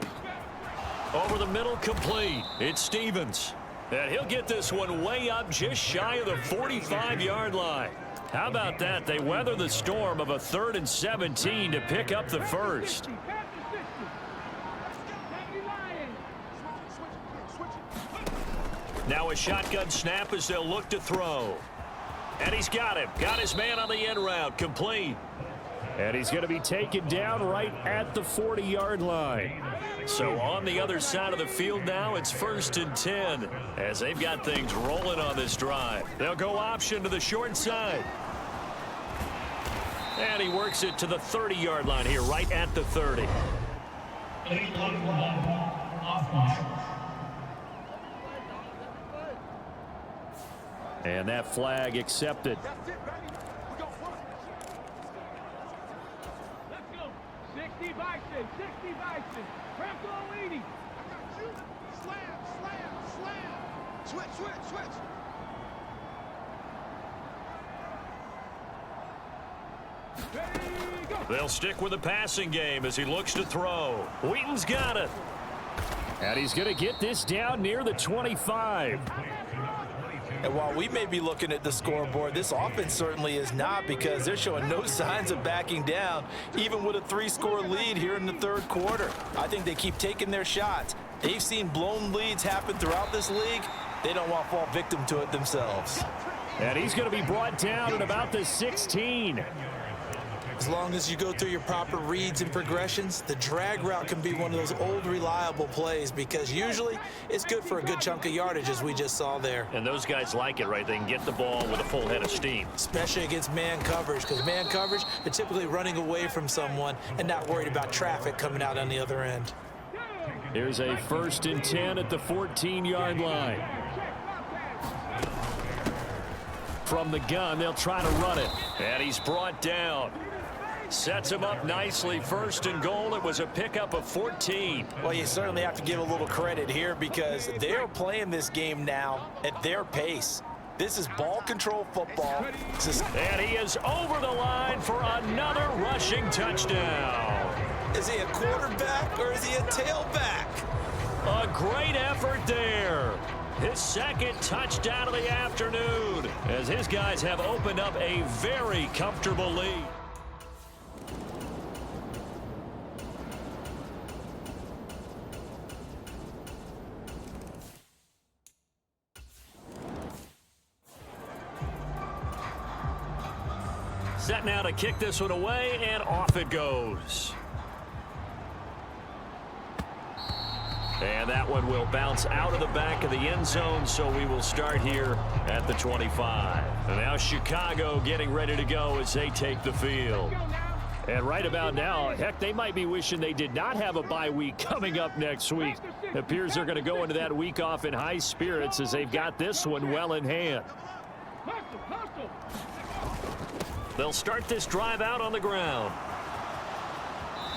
Over the middle, complete. It's Stevens. And he'll get this one way up just shy of the 45-yard line. How about that? They weather the storm of a 3rd and 17 to pick up the first. Now a shotgun snap as they'll look to throw. And he's got him. Got his man on the end route. Complete. And he's going to be taken down right at the 40-yard line. So on the other side of the field now, it's 1st and 10 as they've got things rolling on this drive. They'll go option to the short side. And he works it to the 30-yard line here, right at the 30. And that flag accepted. 60 Bison. Bronco 80. Slam. Switch. They'll stick with the passing game as he looks to throw. Wheaton's got it. And he's going to get this down near the 25. And while we may be looking at the scoreboard, this offense certainly is not, because they're showing no signs of backing down, even with a 3-score lead here in the third quarter. I think they keep taking their shots. They've seen blown leads happen throughout this league. They don't want to fall victim to it themselves. And he's going to be brought down at about the 16. As long as you go through your proper reads and progressions, the drag route can be one of those old reliable plays, because usually it's good for a good chunk of yardage, as we just saw there. And those guys like it, right? They can get the ball with a full head of steam. Especially against man coverage, because man coverage, they're typically running away from someone and not worried about traffic coming out on the other end. Here's a 1st and 10 at the 14-yard line. From the gun, they'll try to run it. And he's brought down. Sets him up nicely. 1st and goal. It was a pickup of 14. Well, you certainly have to give a little credit here, because they're playing this game now at their pace. This is ball control football. And he is over the line for another rushing touchdown. Is he a quarterback or is he a tailback? A great effort there. His 2nd touchdown of the afternoon, as his guys have opened up a very comfortable lead. Set now to kick this one away, and off it goes. And that one will bounce out of the back of the end zone, so we will start here at the 25. And now Chicago getting ready to go as they take the field. And right about now, heck, they might be wishing they did not have a bye week coming up next week. It appears they're going to go into that week off in high spirits, as they've got this one well in hand. They'll start this drive out on the ground.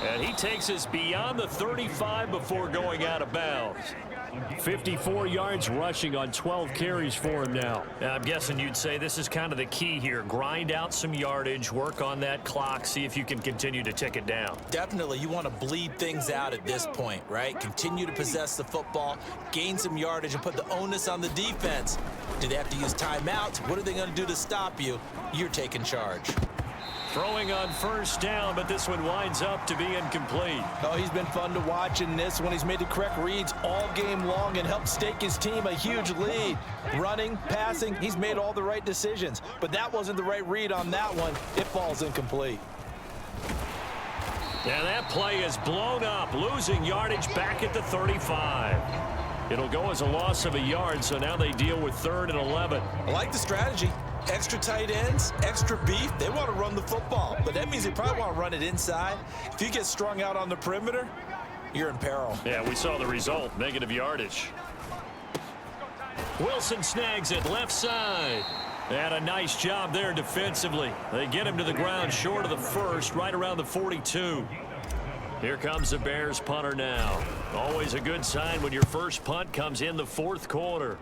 And he takes us beyond the 35 before going out of bounds. 54 yards rushing on 12 carries for him now. I'm guessing you'd say this is kind of the key here. Grind out some yardage, work on that clock, see if you can continue to tick it down. Definitely, you want to bleed things out at this point, right? Continue to possess the football, gain some yardage, and put the onus on the defense. Do they have to use timeouts? What are they going to do to stop you? You're taking charge. Throwing on 1st down, but this one winds up to be incomplete. Oh, he's been fun to watch in this one. He's made the correct reads all game long and helped stake his team a huge lead. Running, passing, he's made all the right decisions. But that wasn't the right read on that one. It falls incomplete. And that play is blown up, losing yardage back at the 35. It'll go as a loss of a yard, so now they deal with 3rd and 11. I like the strategy. Extra tight ends, extra beef. They want to run the football, but that means they probably want to run it inside. If you get strung out on the perimeter, you're in peril. Yeah, we saw the result, negative yardage. Wilson snags it left side. And a nice job there defensively. They get him to the ground short of the 1st, right around the 42. Here comes the Bears punter now. Always a good sign when your first punt comes in the 4th quarter.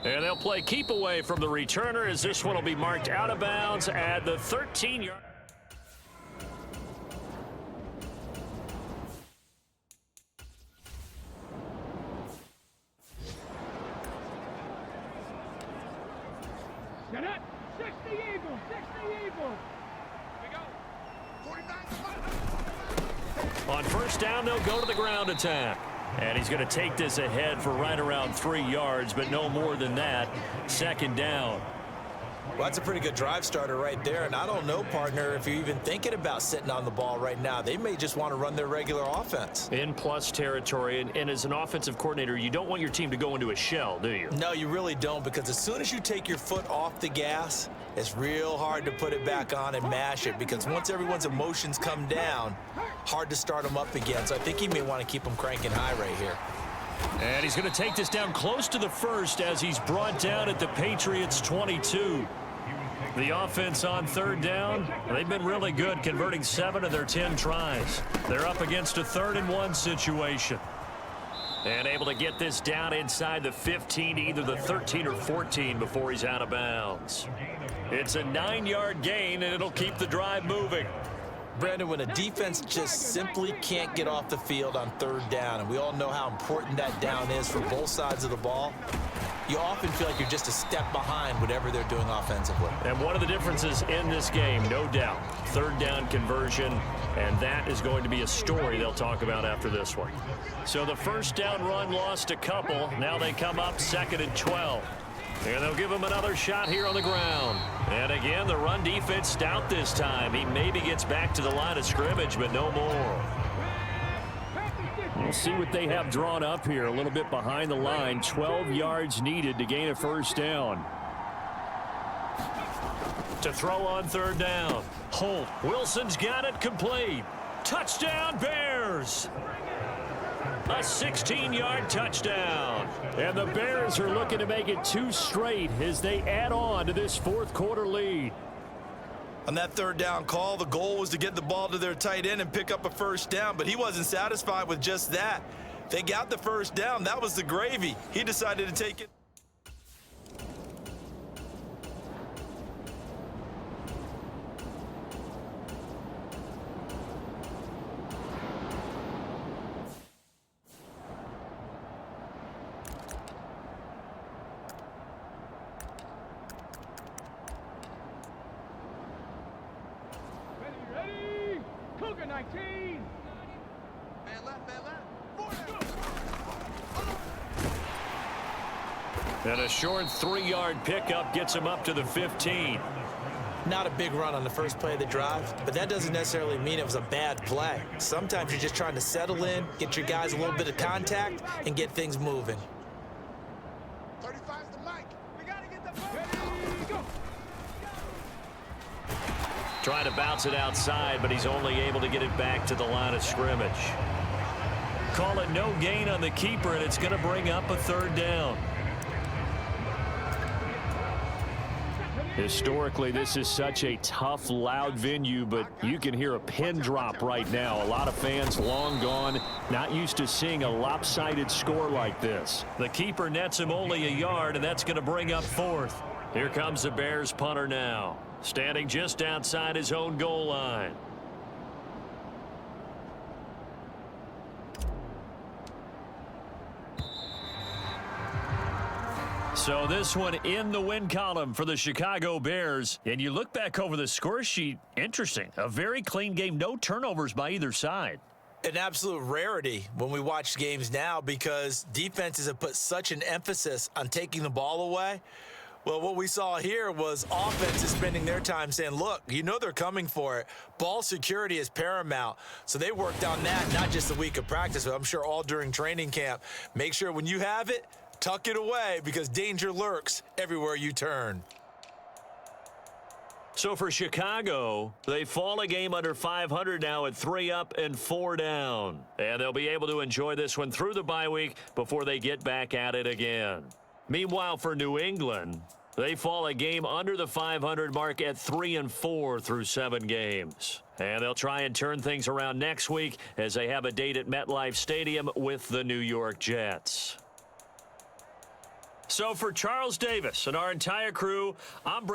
And they'll play keep away from the returner, as this one will be marked out of bounds at the 13-yard. Set up. 60 Eagles. 60 Eagles. We go. 49. On 1st down, they'll go to the ground attack. And he's going to take this ahead for right around 3 yards, but no more than that. 2nd down. Well, that's a pretty good drive starter right there, and I don't know, partner, if you're even thinking about sitting on the ball right now. They may just want to run their regular offense. In plus territory, and as an offensive coordinator, you don't want your team to go into a shell, do you? No, you really don't, because as soon as you take your foot off the gas, it's real hard to put it back on and mash it, because once everyone's emotions come down, hard to start them up again. So I think he may want to keep them cranking high right here. And he's going to take this down close to the 1st as he's brought down at the Patriots' 22. The offense on 3rd down, they've been really good, converting 7 of their 10 tries. They're up against a 3rd and 1 situation. And able to get this down inside the 15, either the 13 or 14 before he's out of bounds. It's a 9-yard gain, and it'll keep the drive moving. Brandon, when a defense just simply can't get off the field on third down, and we all know how important that down is for both sides of the ball, you often feel like you're just a step behind whatever they're doing offensively. And one of the differences in this game, no doubt, third down conversion, and that is going to be a story they'll talk about after this one. So the first down run lost a couple. Now they come up 2nd and 12. And they'll give him another shot here on the ground. And again, the run defense stout this time. He maybe gets back to the line of scrimmage, but no more. We'll see what they have drawn up here. A little bit behind the line. 12 yards needed to gain a first down. To throw on third down. Holt. Wilson's got it complete. Touchdown, Bears. A 16-yard touchdown. And the Bears are looking to make it 2 straight as they add on to this fourth quarter lead. On that third down call, the goal was to get the ball to their tight end and pick up a first down, but he wasn't satisfied with just that. They got the first down. That was the gravy. He decided to take it. Ready? Cougar 19. Man left, man left. And a short 3-yard pickup gets him up to the 15. Not a big run on the first play of the drive, but that doesn't necessarily mean it was a bad play. Sometimes you're just trying to settle in, get your guys a little bit of contact, and get things moving. 35's the mic. We got to get the ball. Ready? Go. Trying to bounce it outside, but he's only able to get it back to the line of scrimmage. Call it no gain on the keeper, and it's going to bring up a third down. Historically, this is such a tough, loud venue, but you can hear a pin drop right now. A lot of fans long gone, not used to seeing a lopsided score like this. The keeper nets him only a yard, and that's going to bring up 4th. Here comes the Bears punter now, standing just outside his own goal line. So this one in the win column for the Chicago Bears. And you look back over the score sheet, interesting. A very clean game, no turnovers by either side. An absolute rarity when we watch games now because defenses have put such an emphasis on taking the ball away. Well, what we saw here was offenses spending their time saying, look, you know they're coming for it. Ball security is paramount. So they worked on that, not just a week of practice, but I'm sure all during training camp. Make sure when you have it, tuck it away because danger lurks everywhere you turn. So for Chicago, they fall a game under 500 now at 3 up and 4 down. And they'll be able to enjoy this one through the bye week before they get back at it again. Meanwhile, for New England, they fall a game under the 500 mark at 3 and 4 through 7 games. And they'll try and turn things around next week as they have a date at MetLife Stadium with the New York Jets. So for Charles Davis and our entire crew, I'm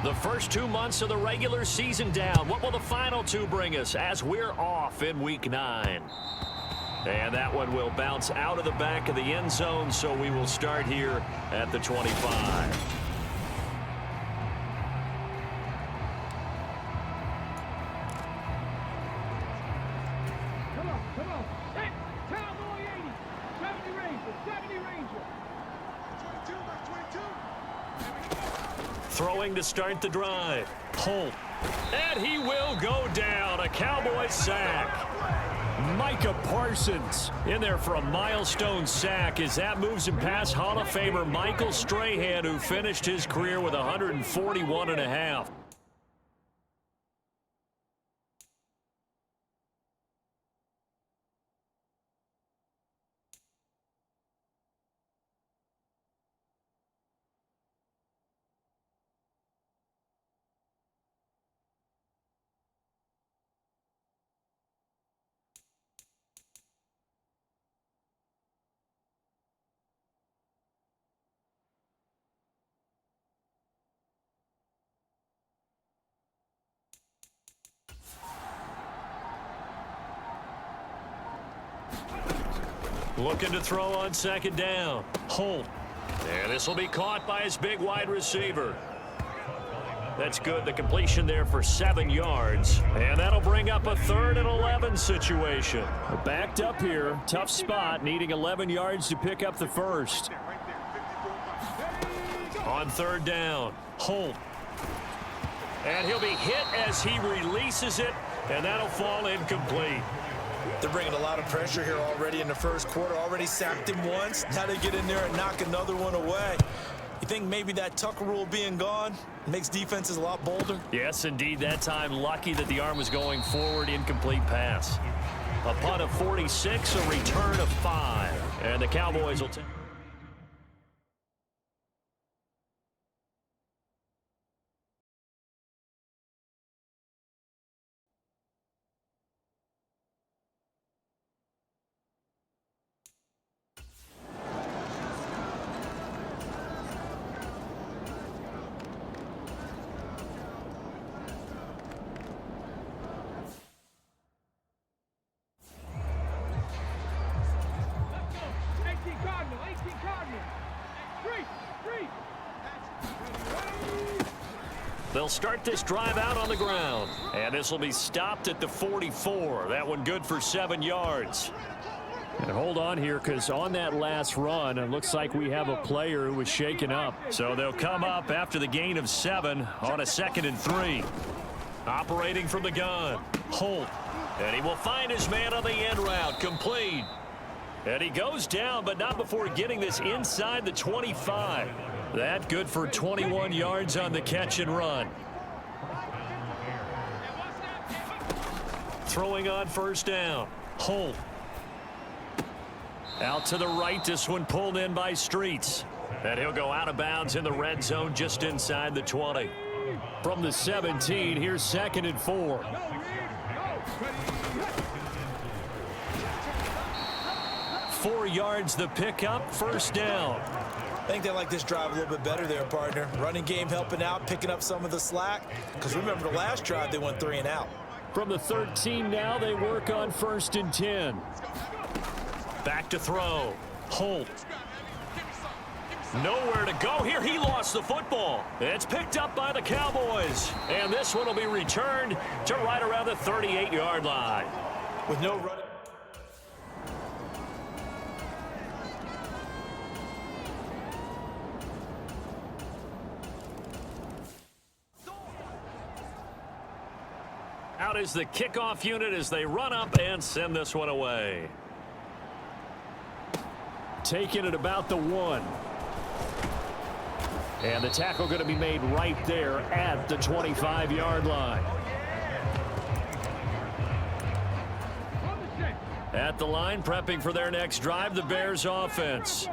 The first 2 months of the regular season down. What will the final 2 bring us as we're off in Week 9? And that one will bounce out of the back of the end zone, so we will start here at the 25. Come on. Set. Cowboy 80. 70 Ranger. 70 Ranger. 22 by 22. Throwing to start the drive. Holt. And he will go down. A Cowboy sack. Micah Parsons in there for a milestone sack as that moves him past Hall of Famer Michael Strahan, who finished his career with 141.5. Looking to throw on second down. Holt. And this will be caught by his big wide receiver. That's good. The completion there for 7 yards. And that'll bring up a 3rd and 11 situation. Backed up here. Tough spot. Needing 11 yards to pick up the first. On 3rd down. Holt. And he'll be hit as he releases it. And that'll fall incomplete. They're bringing a lot of pressure here already in the first quarter. Already sacked him once. Now they get in there and knock another one away. You think maybe that Tucker rule being gone makes defenses a lot bolder? Yes, indeed. That time, lucky that the arm was going forward. Incomplete pass. A punt of 46, a return of 5. And the Cowboys will take. They'll start this drive out on the ground. And this will be stopped at the 44. That one good for 7 yards. And hold on here, because on that last run, it looks like we have a player who was shaken up. So they'll come up after the gain of 7 on a 2nd and 3. Operating from the gun. Holt. And he will find his man on the end route. Complete. And he goes down, but not before getting this inside the 25. That good for 21 yards on the catch and run. Throwing on 1st down. Holt. Out to the right. This one pulled in by Streets. And he'll go out of bounds in the red zone just inside the 20. From the 17, here's 2nd and 4. 4 yards the pickup, 1st down. I think they like this drive a little bit better there, partner. Running game helping out, picking up some of the slack. Because remember the last drive, they went 3 and out. From the 13 now, they work on 1st and 10. Back to throw. Holt. Nowhere to go here. He lost the football. It's picked up by the Cowboys. And this one will be returned to right around the 38-yard line. With no running. Out is the kickoff unit as they run up and send this one away. Taking it about the 1. And the tackle going to be made right there at the 25-yard line. At the line, prepping for their next drive, the Bears offense.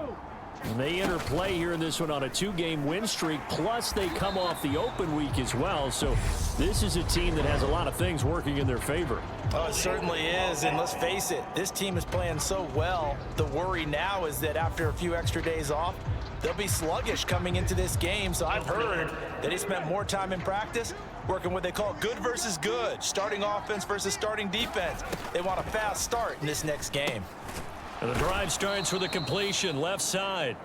And they enter play here in this one on a 2-game win streak, plus they come off the open week as well. So this is a team that has a lot of things working in their favor. Oh, it certainly is, and let's face it, this team is playing so well. The worry now is that after a few extra days off, they'll be sluggish coming into this game. So I've heard that they spent more time in practice working what they call good versus good, starting offense versus starting defense. They want a fast start in this next game. And the drive starts with a completion left side.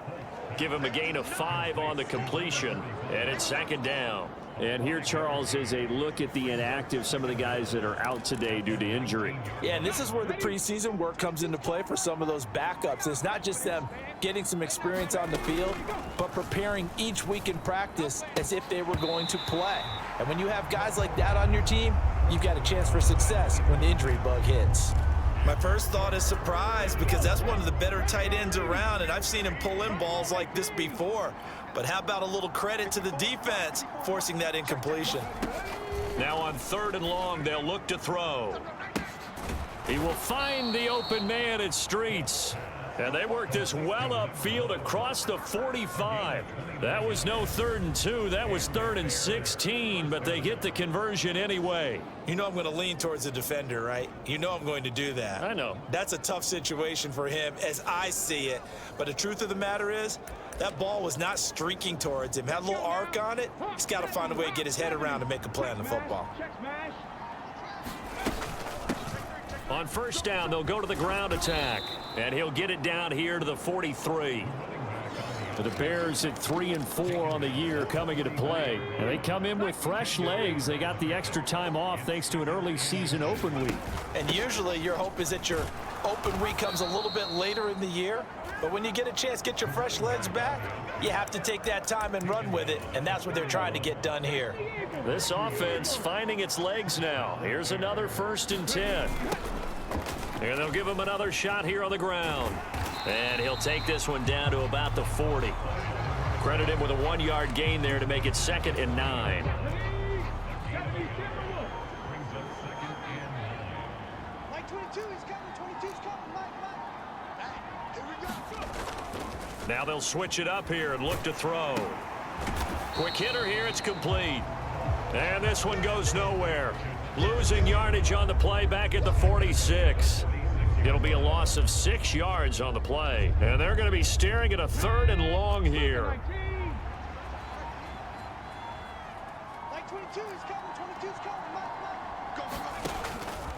Give him a gain of 5 on the completion, and it's 2nd down. And here, Charles, is a look at the inactive, some of the guys that are out today due to injury. Yeah, and this is where the preseason work comes into play for some of those backups. It's not just them getting some experience on the field, but preparing each week in practice as if they were going to play. And when you have guys like that on your team, you've got a chance for success when the injury bug hits. My first thought is surprise, because that's one of the better tight ends around, and I've seen him pull in balls like this before. But how about a little credit to the defense forcing that incompletion? Now on 3rd and long, they'll look to throw. He will find the open man at Streets. And they work this well upfield across the 45. That was no 3rd and 2. That was 3rd and 16, but they get the conversion anyway. You know I'm going to lean towards the defender, right? You know I'm going to do that. I know. That's a tough situation for him as I see it. But the truth of the matter is, that ball was not streaking towards him. Had a little arc on it. He's got to find a way to get his head around and make a play on the football. On 1st down, they'll go to the ground attack. And he'll get it down here to the 43. The Bears at 3 and 4 on the year coming into play. And they come in with fresh legs. They got the extra time off thanks to an early season open week. And usually your hope is that your open week comes a little bit later in the year. But when you get a chance to get your fresh legs back, you have to take that time and run with it. And that's what they're trying to get done here. This offense finding its legs now. Here's another 1st and 10. And they'll give him another shot here on the ground. And he'll take this one down to about the 40. Credit him with a 1-yard gain there to make it 2nd and 9. Now they'll switch it up here and look to throw. Quick hitter here, it's complete. And this one goes nowhere. Losing yardage on the play back at the 46. It'll be a loss of 6 yards on the play. And they're going to be staring at a 3rd and long here.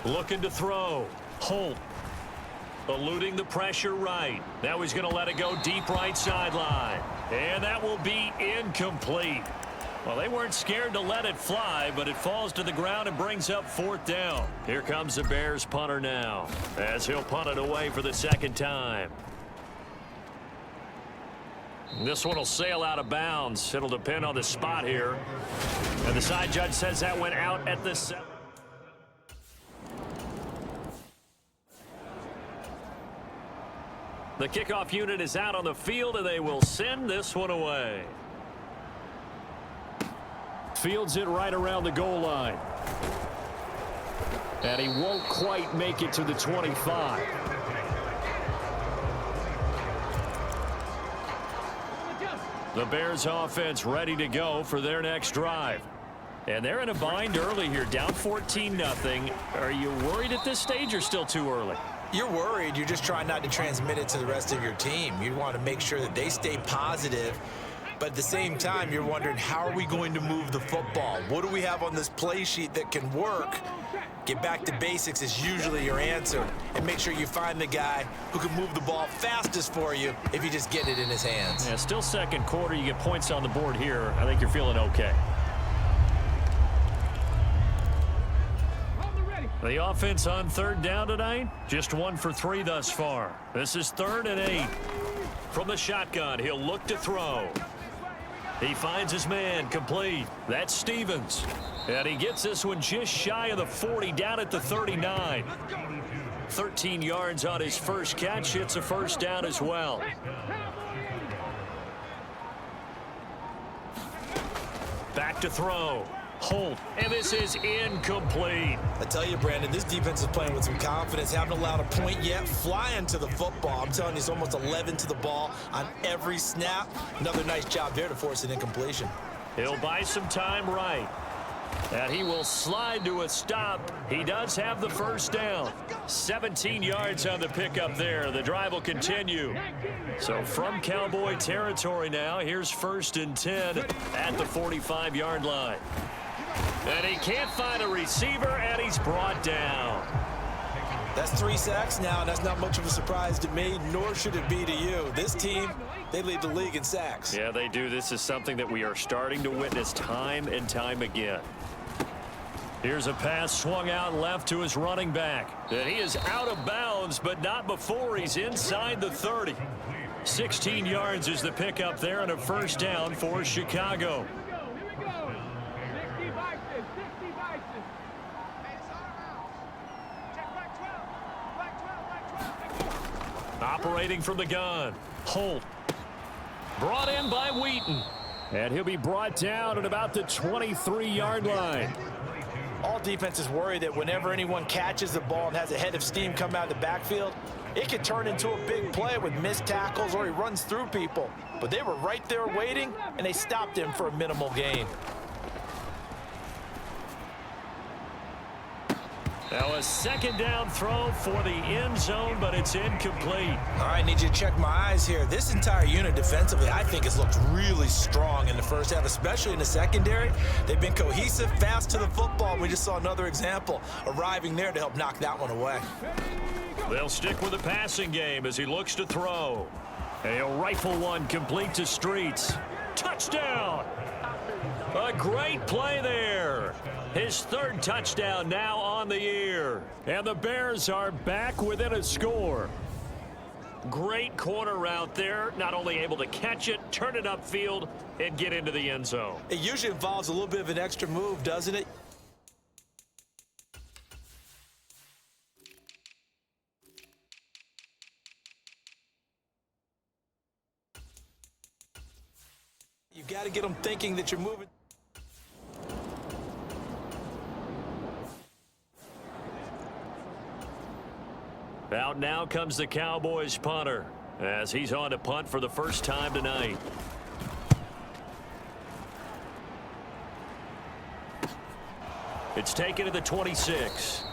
Looking to throw. Holt. Eluding the pressure right. Now he's going to let it go deep right sideline. And that will be incomplete. Well, they weren't scared to let it fly, but it falls to the ground and brings up 4th down. Here comes the Bears punter now, as he'll punt it away for the 2nd time. This one will sail out of bounds. It'll depend on the spot here. And the side judge says that went out at the 7. The kickoff unit is out on the field, and they will send this one away. Fields it right around the goal line. And he won't quite make it to the 25. The Bears offense ready to go for their next drive. And they're in a bind early here, down 14-0. Are you worried at this stage or still too early? You're worried. You're just trying not to transmit it to the rest of your team. You want to make sure that they stay positive. But at the same time, you're wondering, how are we going to move the football? What do we have on this play sheet that can work? Get back to basics is usually your answer. And make sure you find the guy who can move the ball fastest for you if you just get it in his hands. Yeah, still 2nd quarter. You get points on the board here. I think you're feeling okay. The offense on 3rd down tonight, just 1 for 3 thus far. This is 3rd and 8. From the shotgun, he'll look to throw. He finds his man, complete. That's Stevens. And he gets this one just shy of the 40, down at the 39. 13 yards on his first catch. It's a 1st down as well. Back to throw. Hold, and this is incomplete. I tell you, Brandon, this defense is playing with some confidence. Haven't allowed a point yet. Flying to the football. I'm telling you, it's almost 11 to the ball on every snap. Another nice job there to force an incompletion. He'll buy some time right. And he will slide to a stop. He does have the first down. 17 yards on the pickup there. The drive will continue. So from Cowboy territory now, here's 1st and 10 at the 45-yard line. And he can't find a receiver, and he's brought down. That's 3 sacks now, and that's not much of a surprise to me, nor should it be to you. This team, they lead the league in sacks. Yeah, they do. This is something that we are starting to witness time and time again. Here's a pass swung out left to his running back. And he is out of bounds, but not before he's inside the 30. 16 yards is the pickup there, and a first down for Chicago. Here we go. 60 Bison, 60 Bison. Check back 12. Back 12. Operating from the gun. Holt. Brought in by Wheaton. And he'll be brought down at about the 23-yard line. All defenses worry that whenever anyone catches the ball and has a head of steam come out of the backfield, it could turn into a big play with missed tackles or he runs through people. But they were right there waiting, and they stopped him for a minimal gain. Now a second down throw for the end zone, but it's incomplete. All right, need you to check my eyes here. This entire unit defensively, I think, has looked really strong in the first half, especially in the secondary. They've been cohesive, fast to the football. We just saw another example arriving there to help knock that one away. They'll stick with the passing game as he looks to throw. And he'll rifle one complete to Streets. Touchdown! A great play there. His 3rd touchdown now on the year. And the Bears are back within a score. Great corner route there. Not only able to catch it, turn it upfield, and get into the end zone. It usually involves a little bit of an extra move, doesn't it? You've got to get them thinking that you're moving. Out now comes the Cowboys punter as he's on to punt for the first time tonight. It's taken to the 26.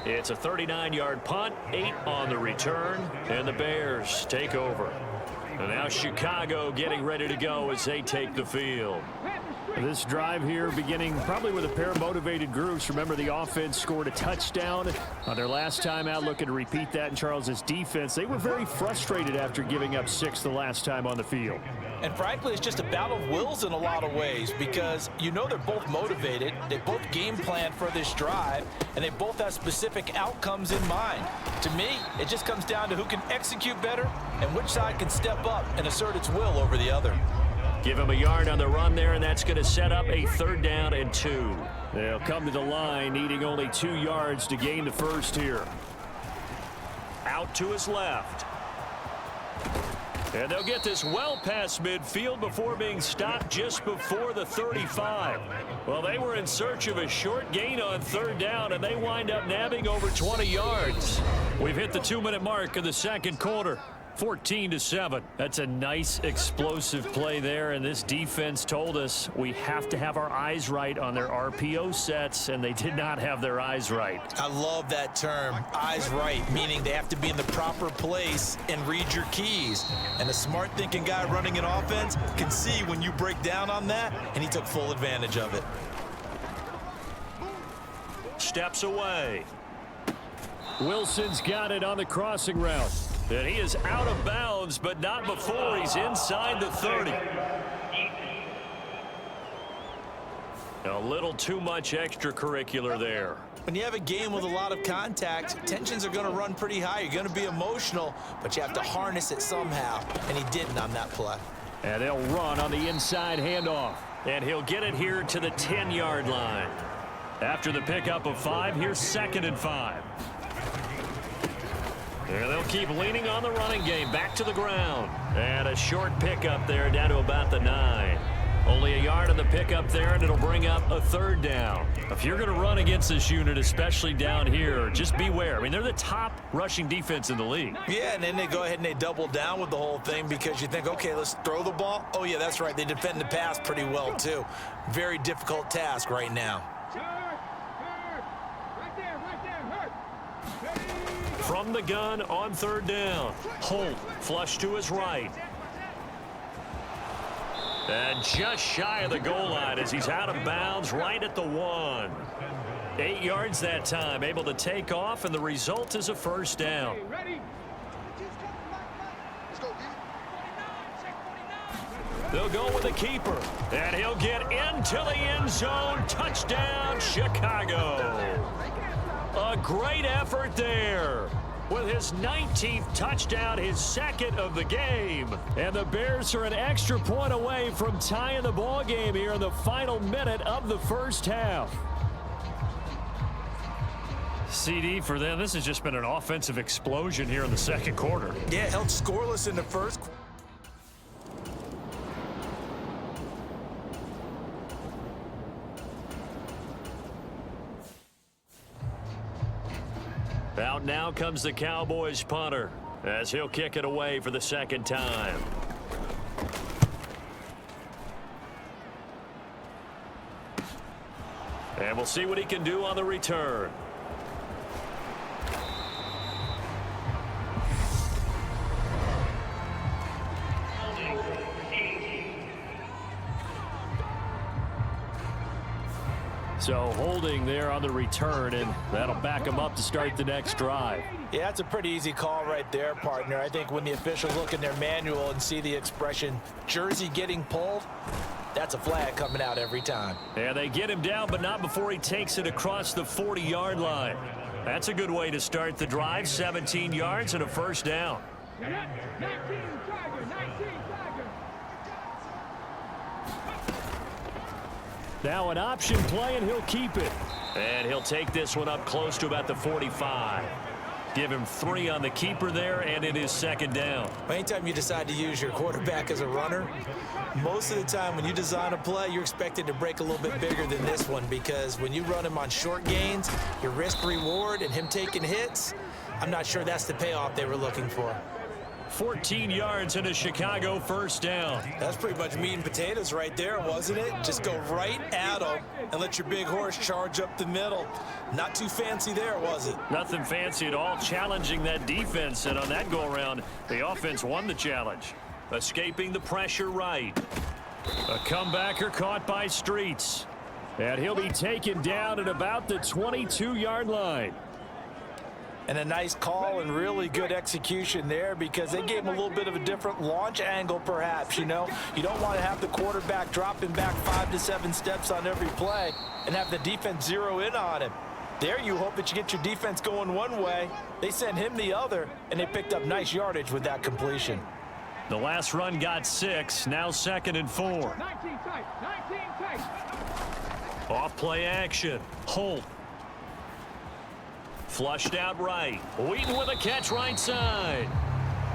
It's a 39-yard punt, 8 on the return, and the Bears take over. And now Chicago getting ready to go as they take the field. This drive here beginning probably with a pair of motivated groups. Remember, the offense scored a touchdown on their last time out, looking to repeat that in Charles's defense. They were very frustrated after giving up 6 the last time on the field. And frankly, it's just a battle of wills in a lot of ways because you know they're both motivated, they both game plan for this drive, and they both have specific outcomes in mind. To me, it just comes down to who can execute better and which side can step up and assert its will over the other. Give him a yard on the run there, and that's going to set up a 3rd down and 2. They'll come to the line, needing only 2 yards to gain the first here. Out to his left. And they'll get this well past midfield before being stopped just before the 35. Well, they were in search of a short gain on 3rd down, and they wind up nabbing over 20 yards. We've hit the 2-minute mark of the second quarter. 14-7. That's a nice explosive play there, and this defense told us we have to have our eyes right on their RPO sets, and they did not have their eyes right. I love that term, eyes right, meaning they have to be in the proper place and read your keys. And a smart thinking guy running an offense can see when you break down on that, and he took full advantage of it. Steps away. Wilson's got it on the crossing route. And he is out of bounds, but not before he's inside the 30. A little too much extracurricular there. When you have a game with a lot of contact, tensions are going to run pretty high. You're going to be emotional, but you have to harness it somehow, and he didn't on that play. And they'll run on the inside handoff. And he'll get it here to the 10-yard line. After the pickup of 5, here's 2nd and 5. And they'll keep leaning on the running game back to the ground. And a short pickup there down to about the 9. Only a yard on the pickup there, and it'll bring up a third down. If you're going to run against this unit, especially down here, just beware. I mean, they're the top rushing defense in the league. Yeah, and then they go ahead and they double down with the whole thing because you think, okay, let's throw the ball. Oh, yeah, that's right. They defend the pass pretty well, too. Very difficult task right now. From the gun on third down. Holt flush to his right. And just shy of the goal line as he's out of bounds right at the 1. 8 yards that time, able to take off, and the result is a first down. They'll go with the keeper, and he'll get into the end zone. Touchdown, Chicago. A great effort there. With his 19th touchdown, his second of the game. And the Bears are an extra point away from tying the ball game here in the final minute of the first half. CD for them, this has just been an offensive explosion here in the second quarter. Yeah, held scoreless in the first. Out now comes the Cowboys punter as he'll kick it away for the second time. And we'll see what he can do on the return. So holding there on the return, and that'll back him up to start the next drive. Yeah, that's a pretty easy call right there, partner. I think when the officials look in their manual and see the expression jersey getting pulled, that's a flag coming out every time. Yeah, they get him down, but not before he takes it across the 40-yard line. That's a good way to start the drive. 17 yards and a first down. 19 Tiger. Now an option play, and he'll keep it. And he'll take this one up close to about the 45. Give him 3 on the keeper there, and it is second down. Anytime you decide to use your quarterback as a runner, most of the time when you design a play, you're expected to break a little bit bigger than this one, because when you run him on short gains, your risk reward and him taking hits, I'm not sure that's the payoff they were looking for. 14 yards and a Chicago first down. That's pretty much meat and potatoes right there, wasn't it? Just go right at them and let your big horse charge up the middle. Not too fancy there, was it? Nothing fancy at all, challenging that defense, and on that go-around, the offense won the challenge. Escaping the pressure right. A comebacker caught by Streets. And he'll be taken down at about the 22-yard line. And a nice call and really good execution there, because they gave him a little bit of a different launch angle, perhaps. You know, you don't want to have the quarterback dropping back 5 to 7 steps on every play and have the defense zero in on him. There you hope that you get your defense going one way. They sent him the other, and they picked up nice yardage with that completion. The last run got 6, now 2nd and 4. 19 tight. Off play action. Holt. Flushed out right. Wheaton with a catch right side.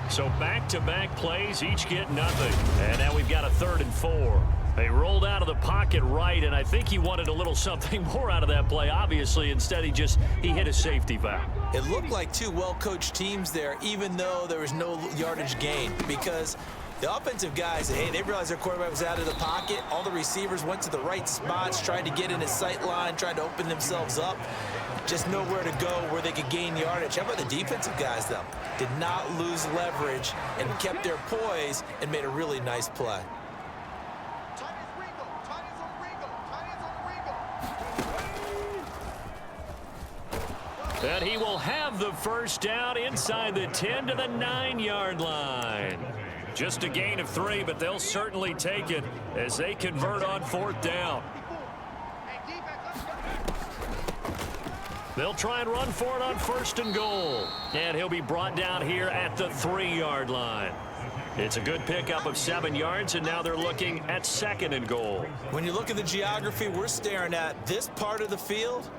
So back-to-back plays, each get nothing. And now we've got a 3rd and 4. They rolled out of the pocket right, and I think he wanted a little something more out of that play, obviously. Instead, he hit a safety valve. It looked like 2 well-coached teams there, even though there was no yardage gain, because the offensive guys, hey, they realized their quarterback was out of the pocket. All the receivers went to the right spots, tried to get in his sight line, tried to open themselves up. Just nowhere to go where they could gain yardage. How about the defensive guys, though? Did not lose leverage and kept their poise and made a really nice play. And he will have the first down inside the 10 to the 9-yard line. Just a gain of 3, but they'll certainly take it as they convert on 4th down. They'll try and run for it on 1st and goal. And he'll be brought down here at the 3-yard line. It's a good pickup of 7 yards, and now they're looking at 2nd and goal. When you look at the geography we're staring at, this part of the field,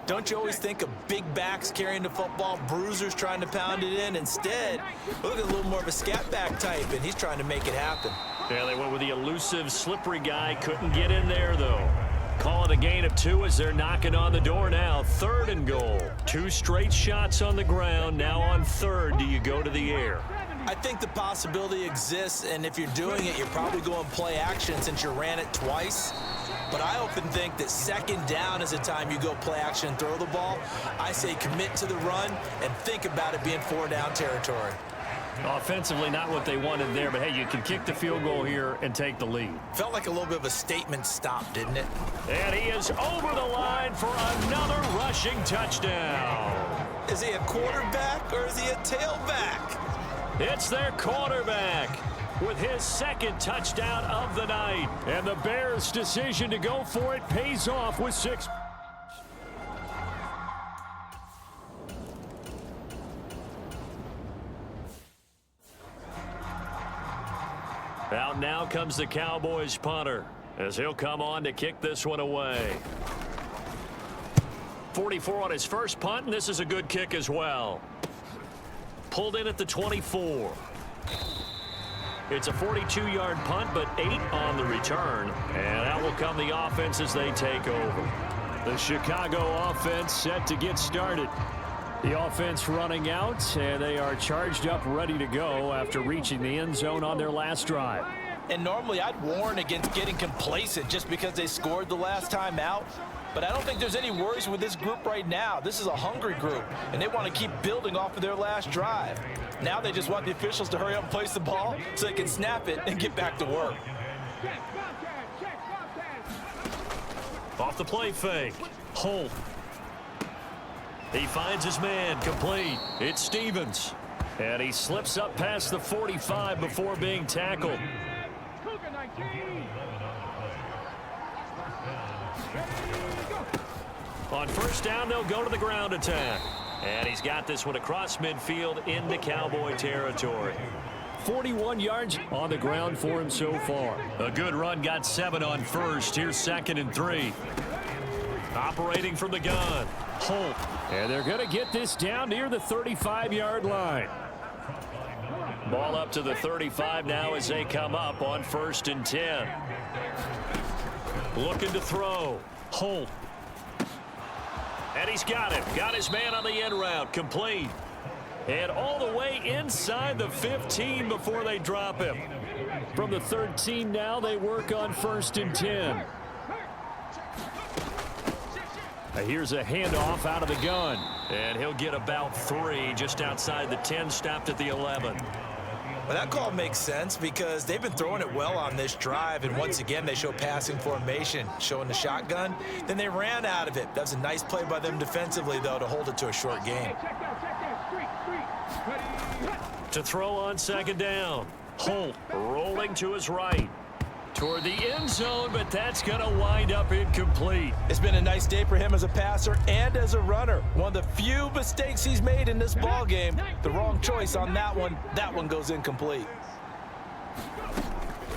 don't you always think of big backs carrying the football, bruisers trying to pound it in? Instead, look at a little more of a scat back type, and he's trying to make it happen. Yeah, they went with the elusive, slippery guy. Couldn't get in there, though. Call it a gain of 2 as they're knocking on the door now. 3rd and goal. 2 straight shots on the ground. Now on 3rd, do you go to the air? I think the possibility exists, and if you're doing it, you're probably going play action since you ran it twice. But I often think that 2nd down is the time you go play action and throw the ball. I say commit to the run and think about it being 4-down territory. Offensively, not what they wanted there, but hey, you can kick the field goal here and take the lead. Felt like a little bit of a statement stop, didn't it? And he is over the line for another rushing touchdown. Is he a quarterback or is he a tailback? It's their quarterback with his 2nd touchdown of the night. And the Bears' decision to go for it pays off with 6. Out now comes the Cowboys punter as he'll come on to kick this one away. 44 on his first punt, and this is a good kick as well. Pulled in at the 24. It's a 42-yard punt, but 8 on the return. And out will come the offense as they take over. The Chicago offense set to get started. The offense running out, and they are charged up, ready to go after reaching the end zone on their last drive. And normally I'd warn against getting complacent just because they scored the last time out. But I don't think there's any worries with this group right now. This is a hungry group, and they want to keep building off of their last drive. Now they just want the officials to hurry up and place the ball so they can snap it and get back to work. Off the play fake. Holt. He finds his man, complete. It's Stevens. And he slips up past the 45 before being tackled. On 1st down, they'll go to the ground attack. And he's got this one across midfield into Cowboy territory. 41 yards on the ground for him so far. A good run, got 7 on 1st. Here's 2nd and 3. Operating from the gun. Holt. And they're going to get this down near the 35-yard line. Ball up to the 35 now as they come up on 1st and 10. Looking to throw. Holt. And he's got him. Got his man on the end route. Complete. And all the way inside the 15 before they drop him. From the 13 now, they work on 1st and 10. Here's a handoff out of the gun. And he'll get about 3 just outside the 10, stopped at the 11. Well, that call makes sense because they've been throwing it well on this drive, and once again they show passing formation, showing the shotgun. Then they ran out of it. That was a nice play by them defensively, though, to hold it to a short game. To throw on 2nd down. Holt rolling to his right. Toward the end zone, but that's going to wind up incomplete. It's been a nice day for him as a passer and as a runner. One of the few mistakes he's made in this ball game. The wrong choice on that one. That one goes incomplete.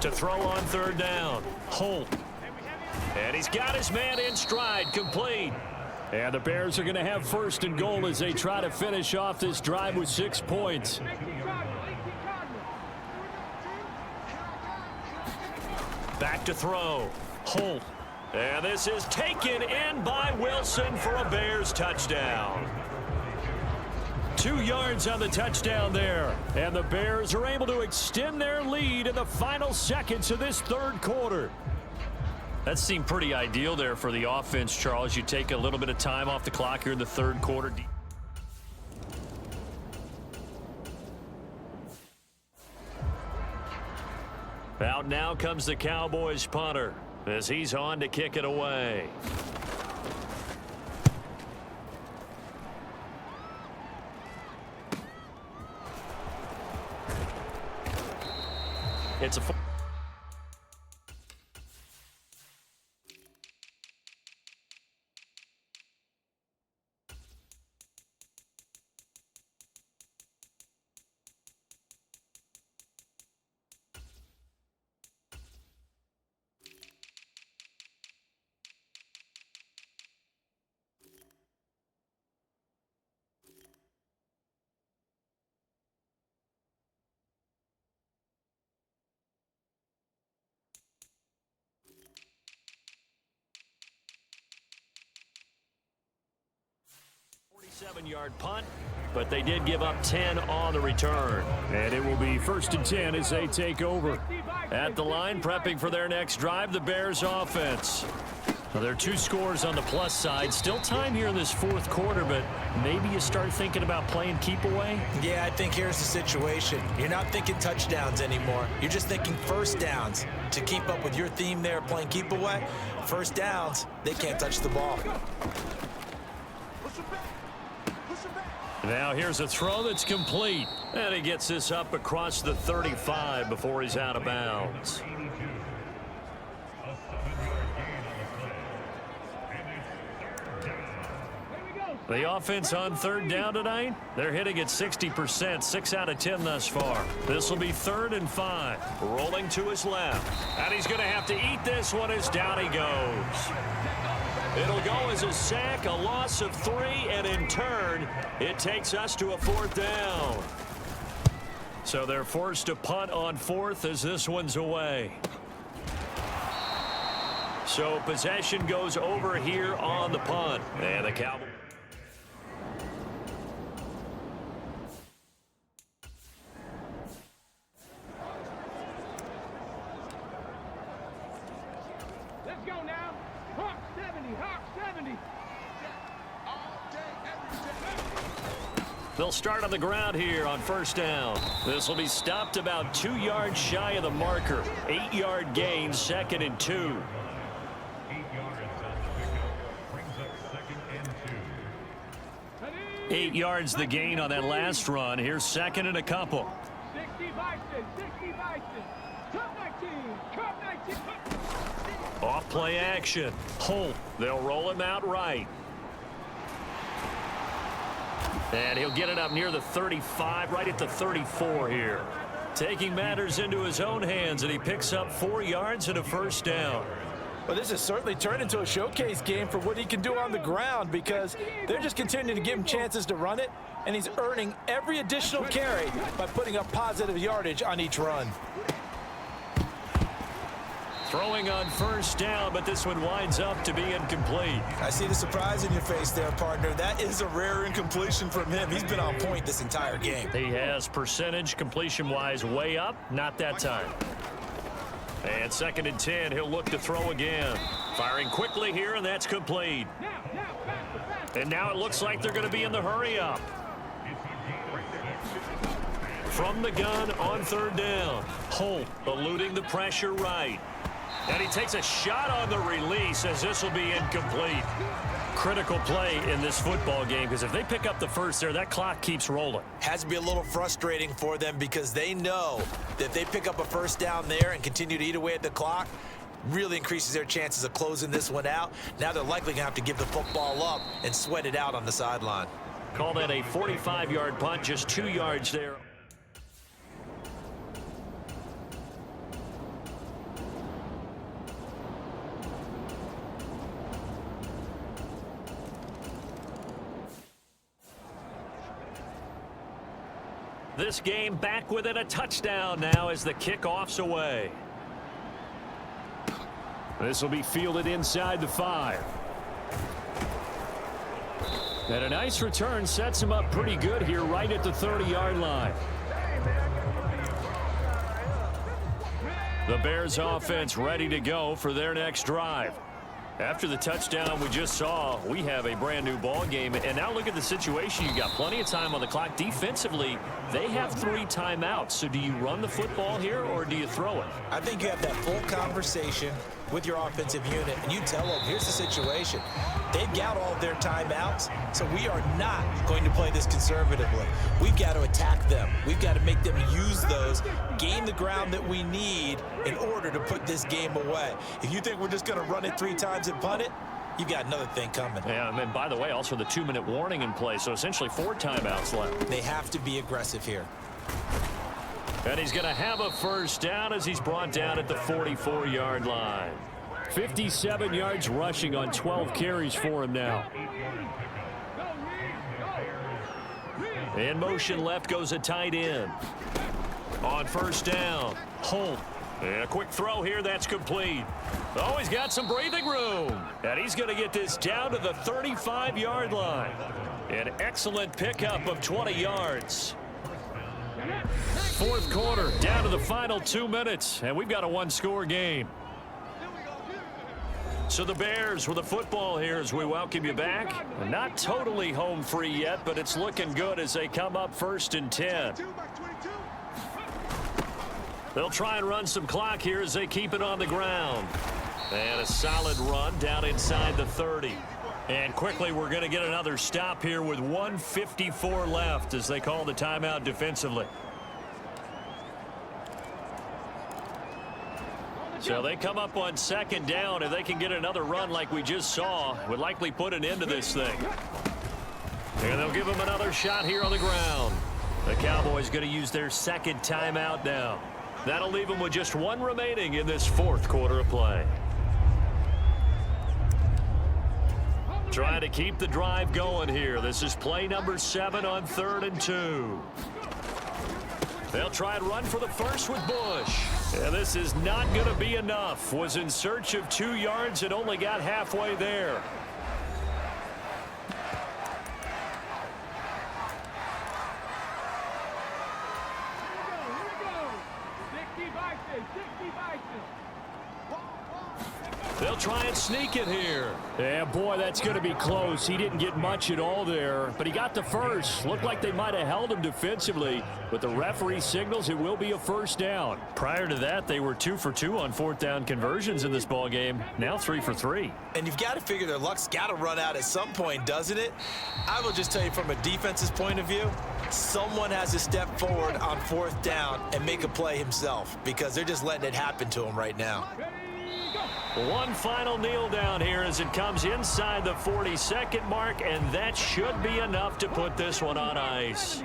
To throw on 3rd down. Holt. And he's got his man in stride. Complete. And the Bears are going to have 1st and goal as they try to finish off this drive with 6 points. Back to throw. Holt. And this is taken in by Wilson for a Bears touchdown. 2 yards on the touchdown there. And the Bears are able to extend their lead in the final seconds of this 3rd quarter. That seemed pretty ideal there for the offense, Charles. You take a little bit of time off the clock here in the 3rd quarter. Out now comes the Cowboys punter as he's on to kick it away. It's a 7-yard punt, but they did give up 10 on the return. And it will be 1st and 10 as they take over. At the line, prepping for their next drive, the Bears offense. Well, there are 2 scores on the plus side. Still time here in this 4th quarter, but maybe you start thinking about playing keep away? Yeah, I think here's the situation. You're not thinking touchdowns anymore. You're just thinking first downs. To keep up with your theme there, playing keep away, first downs, they can't touch the ball. Now here's a throw that's complete. And he gets this up across the 35 before he's out of bounds. The offense on 3rd down tonight, they're hitting at 60%, 6 out of 10 thus far. This will be 3rd and 5. Rolling to his left. And he's going to have to eat this one as down he goes. It'll go as a sack, a loss of 3, and in turn, it takes us to a 4th down. So they're forced to punt on 4th as this one's away. So possession goes over here on the punt. And the Cowboys. Let's go now. Hawk 70, Hawk 70. They'll start on the ground here on 1st down. This will be stopped about 2 yards shy of the marker. 8-yard gain, 2nd and 2. 8 yards the gain on that last run. Here's 2nd and a couple. 60 Bison, 60 Bison. Cup 19, Cup 19. Off play action. Holt. They'll roll him out right. And he'll get it up near the 35, right at the 34 here. Taking matters into his own hands, and he picks up 4 yards and a 1st down. Well, this has certainly turned into a showcase game for what he can do on the ground because they're just continuing to give him chances to run it, and he's earning every additional carry by putting up positive yardage on each run. Throwing on 1st down, but this one winds up to be incomplete. I see the surprise in your face there, partner. That is a rare incompletion from him. He's been on point this entire game. He has percentage completion-wise way up, not that time. And 2nd and 10, he'll look to throw again. Firing quickly here, and that's complete. And now it looks like they're going to be in the hurry-up. From the gun on 3rd down. Holt eluding the pressure right. And he takes a shot on the release as this will be incomplete. Critical play in this football game because if they pick up the 1st there, that clock keeps rolling. Has to be a little frustrating for them because they know that if they pick up a 1st down there and continue to eat away at the clock, really increases their chances of closing this one out. Now they're likely going to have to give the football up and sweat it out on the sideline. Call that a 45-yard punt, just 2 yards there. This game back within a touchdown now as the kickoff's away. This will be fielded inside the 5. And a nice return sets him up pretty good here right at the 30-yard line. The Bears offense ready to go for their next drive. After the touchdown we just saw, we have a brand new ball game. And now look at the situation. You got plenty of time on the clock. Defensively, they have 3 timeouts. So do you run the football here or do you throw it? I think you have that full conversation with your offensive unit, and you tell them, here's the situation. They've got all of their timeouts, so we are not going to play this conservatively. We've got to attack them. We've got to make them use those, gain the ground that we need in order to put this game away. If you think we're just going to run it 3 times and punt it, you've got another thing coming. Yeah, and then, by the way, also the 2-minute warning in play, so essentially 4 timeouts left. They have to be aggressive here. And he's going to have a 1st down as he's brought down at the 44-yard line. 57 yards rushing on 12 carries for him now. In motion left goes a tight end. On 1st down, Holt. And a quick throw here, that's complete. Oh, he's got some breathing room. And he's going to get this down to the 35-yard line. An excellent pickup of 20 yards. Fourth quarter, down to the final 2 minutes, and we've got a one-score game. So the Bears with the football here as we welcome you back. Not totally home free yet, but it's looking good as they come up 1st and 10. They'll try and run some clock here as they keep it on the ground. And a solid run down inside the 30. And quickly we're going to get another stop here with 1:54 left as they call the timeout defensively. So they come up on 2nd down. If they can get another run like we just saw, would likely put an end to this thing. And they'll give them another shot here on the ground. The Cowboys going to use their 2nd timeout now. That'll leave them with just 1 remaining in this 4th quarter of play. Trying to keep the drive going here. This is play number 7 on 3rd and 2. They'll try and run for the first with Bush. And this is not going to be enough. Was in search of 2 yards and only got halfway there. Here we go. 60 Bison. They'll try and sneak it here. Yeah, boy, that's going to be close. He didn't get much at all there, but he got the first. Looked like they might have held him defensively, but the referee signals it will be a 1st down. Prior to that, they were 2 for 2 on 4th down conversions in this ball game. Now 3 for 3. And you've got to figure their luck's got to run out at some point, doesn't it? I will just tell you from a defense's point of view, someone has to step forward on 4th down and make a play himself because they're just letting it happen to him right now. One final kneel down here as it comes inside the 40-second mark, and that should be enough to put this one on ice.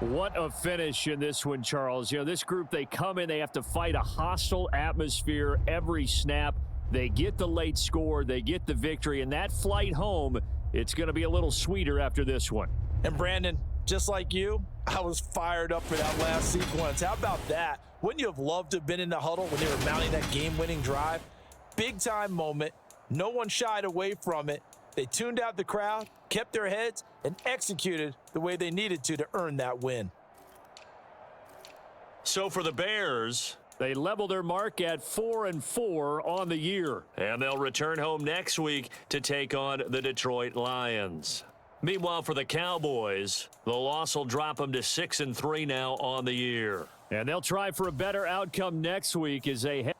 What a finish in this one, Charles. You know, this group, they come in, they have to fight a hostile atmosphere every snap. They get the late score, they get the victory, and that flight home, it's going to be a little sweeter after this one. And Brandon, just like you, I was fired up for that last sequence. How about that? Wouldn't you have loved to have been in the huddle when they were mounting that game-winning drive? Big-time moment. No one shied away from it. They tuned out the crowd, kept their heads, and executed the way they needed to earn that win. So for the Bears, they level their mark at 4-4 on the year. and they'll return home next week to take on the Detroit Lions. Meanwhile, for the Cowboys, the loss will drop them to 6-3 now on the year. And they'll try for a better outcome next week as they head.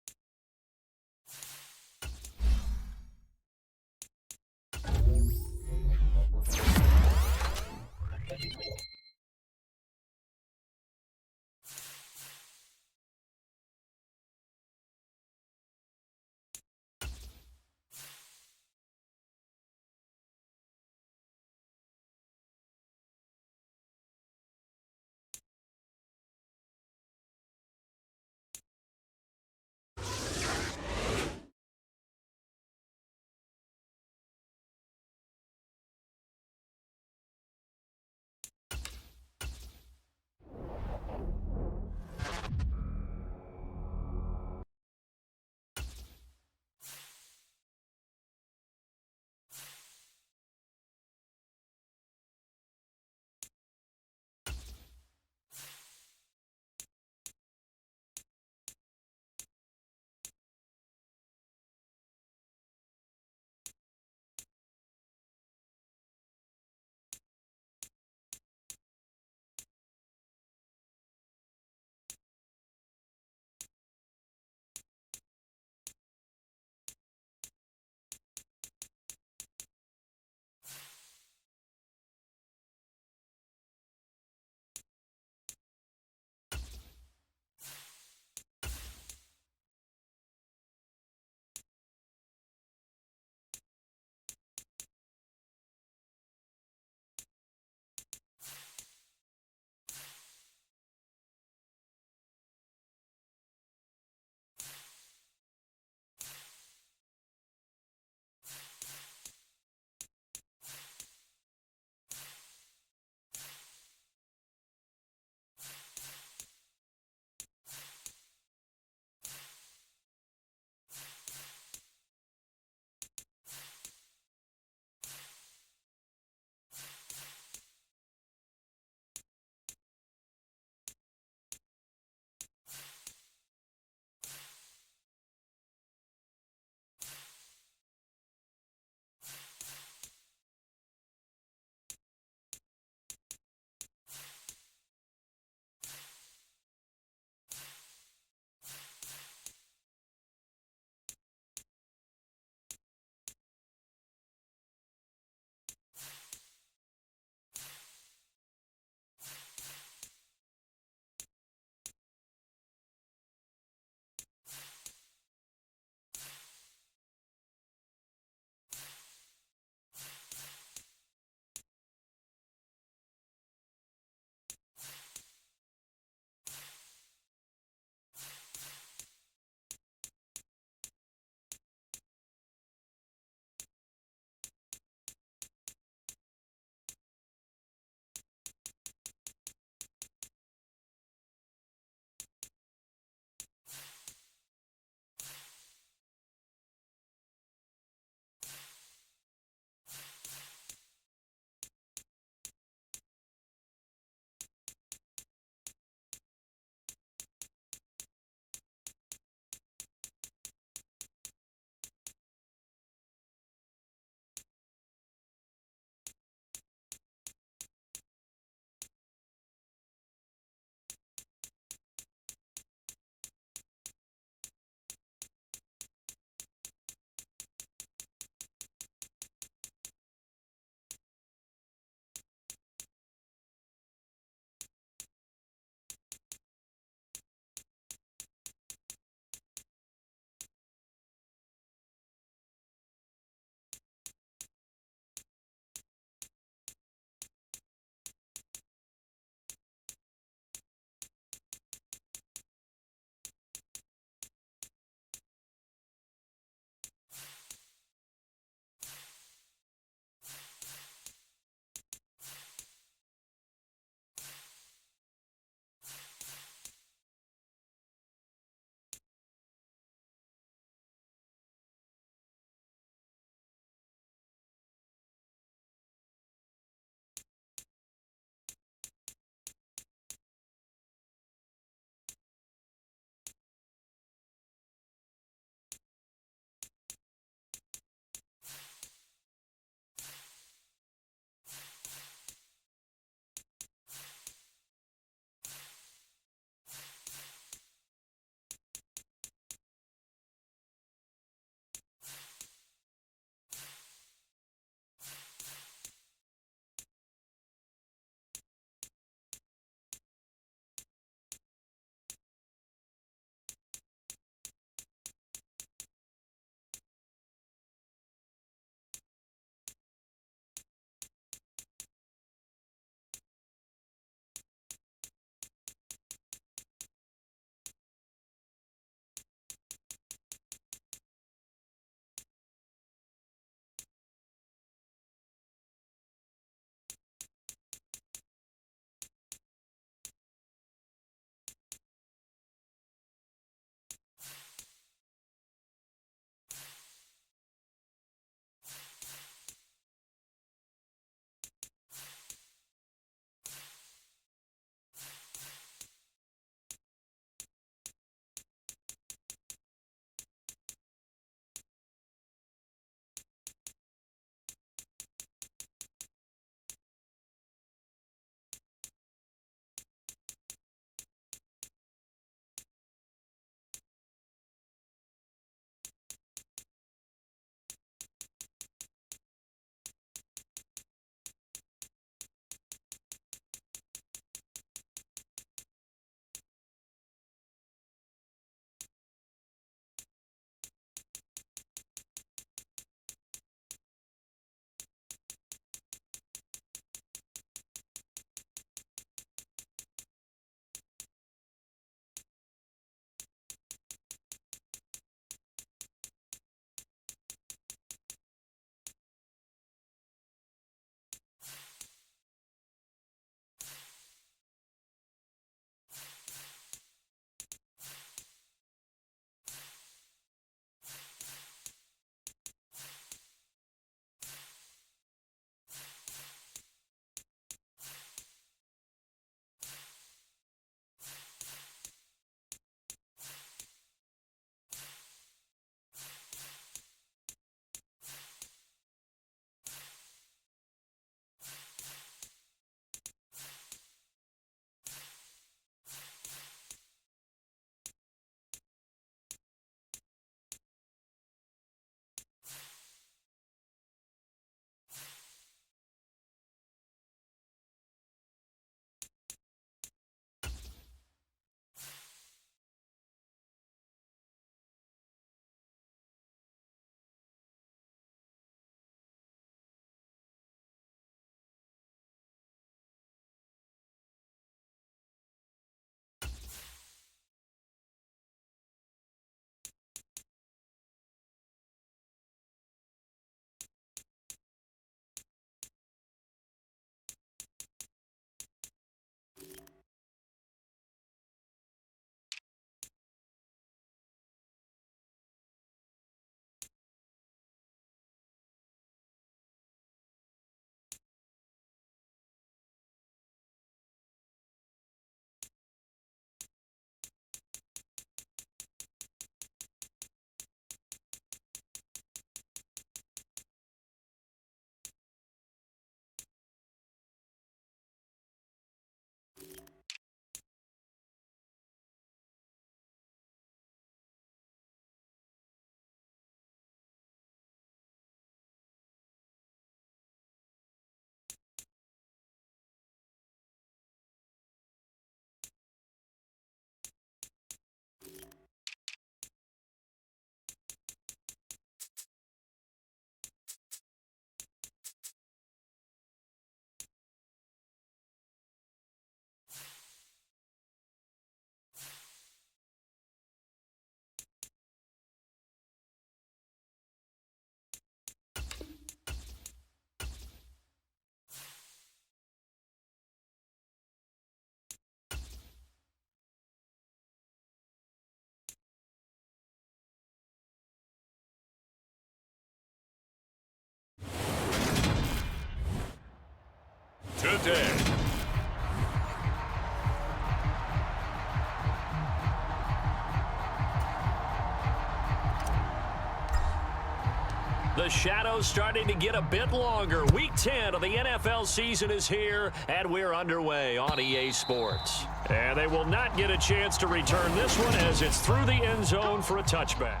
The shadows starting to get a bit longer. Week 10 of the NFL season is here, and we're underway on EA Sports. And they will not get a chance to return this one as it's through the end zone for a touchback.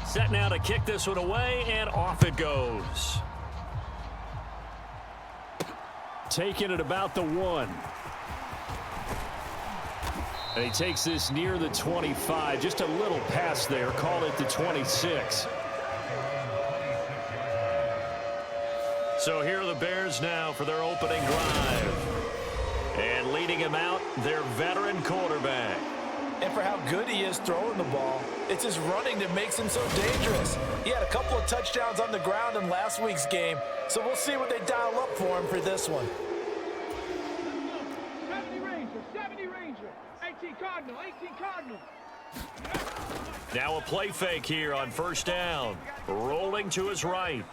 Set now to kick this one away, and off it goes. Taking it about the 1. And he takes this near the 25. Just a little pass there. Call it the 26. So here are the Bears now for their opening drive. And leading him out, their veteran quarterback. And for how good he is throwing the ball, it's his running that makes him so dangerous. He had a couple of touchdowns on the ground in last week's game, so we'll see what they dial up for him for this one. 70 Ranger, 18 Cardinal, 18 Cardinal. Now a play fake here on first down. Rolling to his right.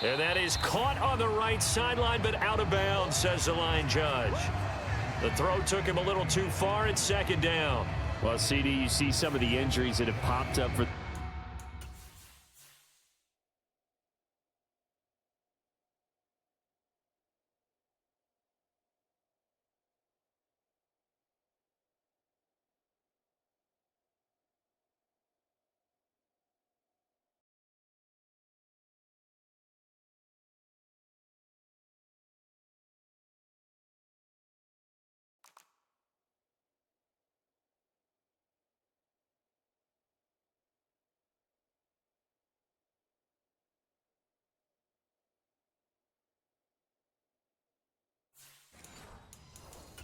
And that is caught on the right sideline, but out of bounds, says the line judge. The throw took him a little too far. It's second down. Well, CD, you see some of the injuries that have popped up for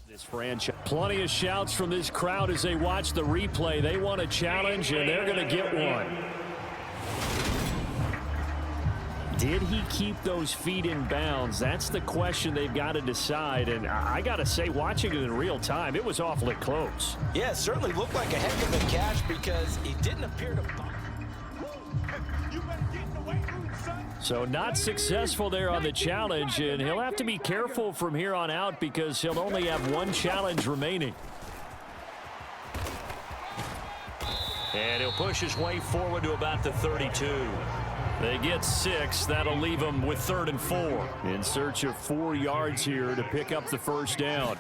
this franchise. Plenty of shouts from this crowd as they watch the replay. They want a challenge, and they're going to get one. Did he keep those feet in bounds? That's the question they've got to decide. And I got to say, watching it in real time, it was awfully close. Yeah, it certainly looked like a heck of a catch because he didn't appear to... So not successful there on the challenge, and he'll have to be careful from here on out because he'll only have one challenge remaining. And he'll push his way forward to about the 32. They get 6. That'll leave them with 3rd and 4. In search of 4 yards here to pick up the first down.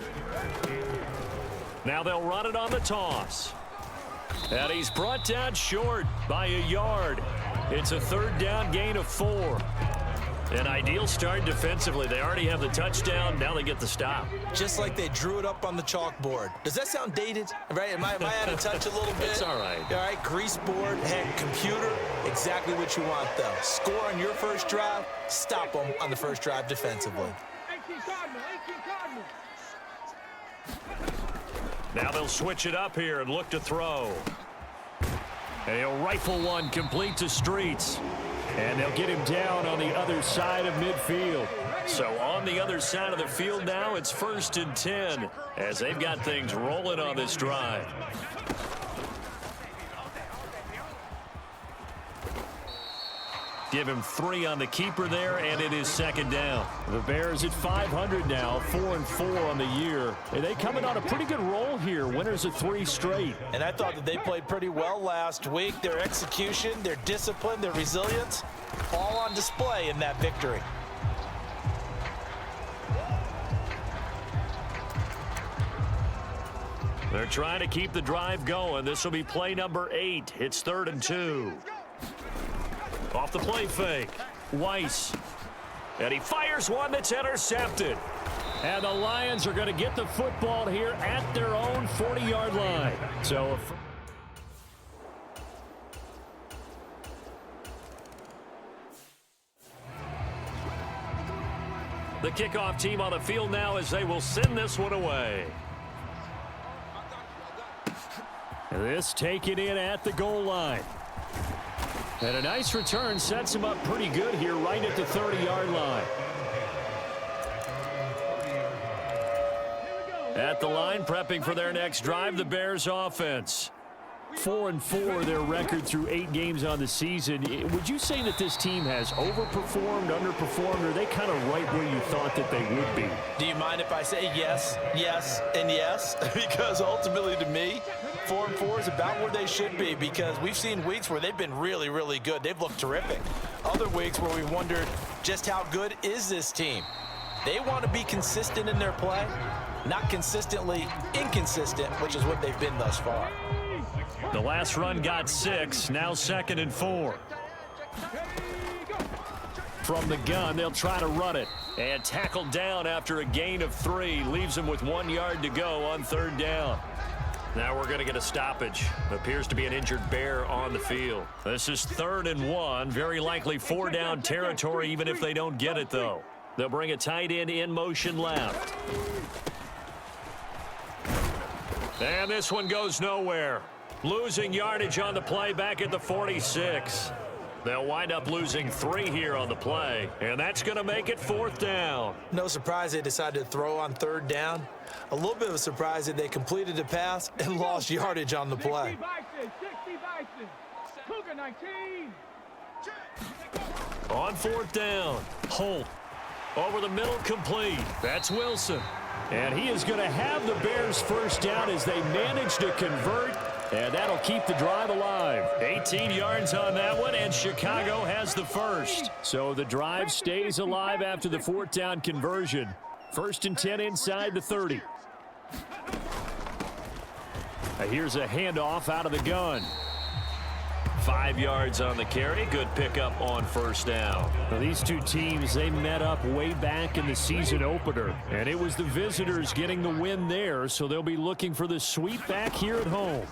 Now they'll run it on the toss. And he's brought down short by a yard. It's a 3rd down gain of 4. An ideal start defensively. They already have the touchdown. Now they get the stop. Just like they drew it up on the chalkboard. Does that sound dated? Right? Am I out of touch a little bit? It's all right. All right, grease board, heck, computer, exactly what you want, though. Score on your first drive, stop them on the first drive defensively. 18 Cardinal, 18 Cardinal. Now they'll switch it up here and look to throw. And he'll rifle one complete to Streets. And they'll get him down on the other side of midfield. So on the other side of the field now, it's 1st and 10 as they've got things rolling on this drive. Give him 3 on the keeper there, and it is 2nd down. The Bears at 500 now, 4-4 on the year. And they coming on a pretty good roll here, winners of 3 straight. And I thought that they played pretty well last week. Their execution, their discipline, their resilience, all on display in that victory. They're trying to keep the drive going. This will be play number 8. It's 3rd and 2. Off the play fake, Weiss. And he fires one that's intercepted. And the Lions are going to get the football here at their own 40-yard line. So the kickoff team on the field now as they will send this one away. This taken in at the goal line. And a nice return sets him up pretty good here right at the 30-yard line. At the line, prepping for their next drive, the Bears offense. 4-4 their record through 8 games on the season. Would you say that this team has overperformed, underperformed, or are they kind of right where you thought that they would be? Do you mind if I say yes, yes, and yes? Because ultimately to me, 4-4 is about where they should be, because we've seen weeks where they've been really, really good. They've looked terrific. Other weeks where we wondered just how good is this team. They want to be consistent in their play, not consistently inconsistent, which is what they've been thus far. The last run got 6, now 2nd and 4. From the gun, they'll try to run it. And tackled down after a gain of 3. Leaves them with 1 yard to go on 3rd down. Now we're going to get a stoppage. Appears to be an injured bear on the field. This is 3rd and 1. Very likely 4-down territory, even if they don't get it, though. They'll bring a tight end in motion left. And this one goes nowhere. Losing yardage on the play back at the 46. They'll wind up losing 3 here on the play, and that's going to make it 4th down. No surprise they decided to throw on 3rd down. A little bit of a surprise that they completed the pass and lost yardage on the play. 60 Bison. Cougar 19. On 4th down, Holt over the middle, complete. That's Wilson. And he is going to have the Bears first down as they manage to convert. And that'll keep the drive alive. 18 yards on that one, and Chicago has the first. So the drive stays alive after the 4th down conversion. 1st and 10 inside the 30. Here's a handoff out of the gun. 5 yards on the carry. Good pickup on 1st down. Now, these two teams, they met up way back in the season opener, and it was the visitors getting the win there, so they'll be looking for the sweep back here at home.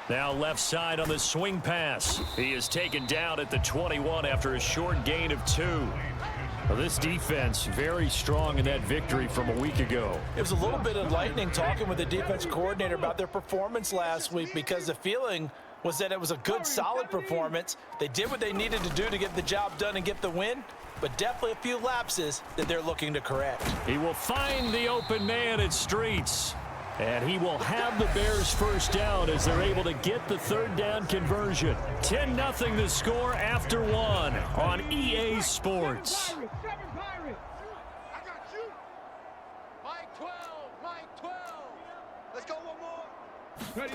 Now left side on the swing pass. He is taken down at the 21 after a short gain of 2. Well, this defense very strong in that victory from a week ago. It was a little bit enlightening talking with the defense coordinator about their performance last week, because the feeling was that it was a good, solid performance. They did what they needed to do to get the job done and get the win, but definitely a few lapses that they're looking to correct. He will find the open man at Streets. And he will have the Bears first down as they're able to get the 3rd down conversion. 10-0 the score after 1 on EA Sports. Seven Pirates. I got you. Mike 12, Mike 12. Let's go one more. Ready.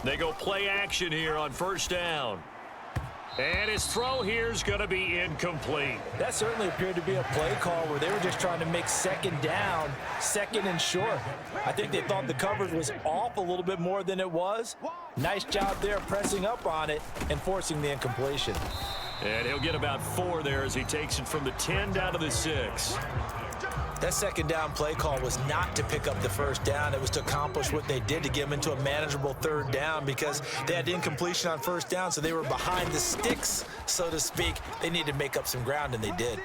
They go play action here on 1st down. And his throw here is going to be incomplete. That certainly appeared to be a play call where they were just trying to make 2nd down, 2nd and short. I think they thought the coverage was off a little bit more than it was. Nice job there pressing up on it and forcing the incompletion. And he'll get about 4 there as he takes it from the 10 down to the 6. That 2nd down play call was not to pick up the 1st down. It was to accomplish what they did, to get them into a manageable 3rd down, because they had incompletion on 1st down, so they were behind the sticks, so to speak. They needed to make up some ground, and they did.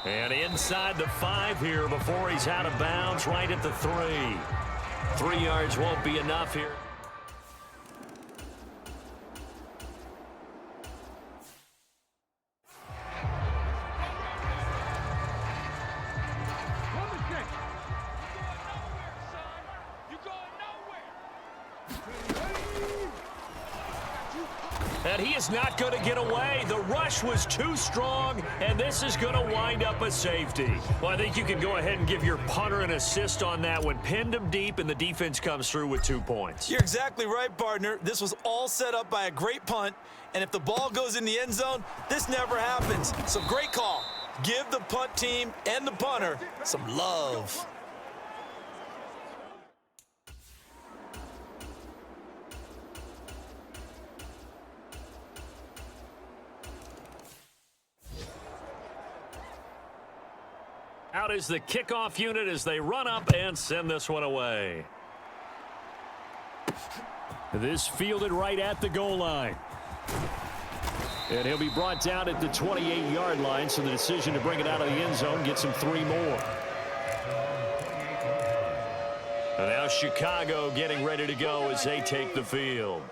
And inside the 5 here before he's out of bounds, right at the 3. 3 yards won't be enough here. And he is not going to get away. The rush was too strong, and this is going to wind up a safety. Well, I think you can go ahead and give your punter an assist on that one. Pinned him deep, and the defense comes through with 2 points. You're exactly right, partner. This was all set up by a great punt, and if the ball goes in the end zone, this never happens. So great call. Give the punt team and the punter some love. Out is the kickoff unit as they run up and send this one away. This fielded right at the goal line. And he'll be brought down at the 28-yard line, so the decision to bring it out of the end zone gets him 3 more. And now Chicago getting ready to go as they take the field.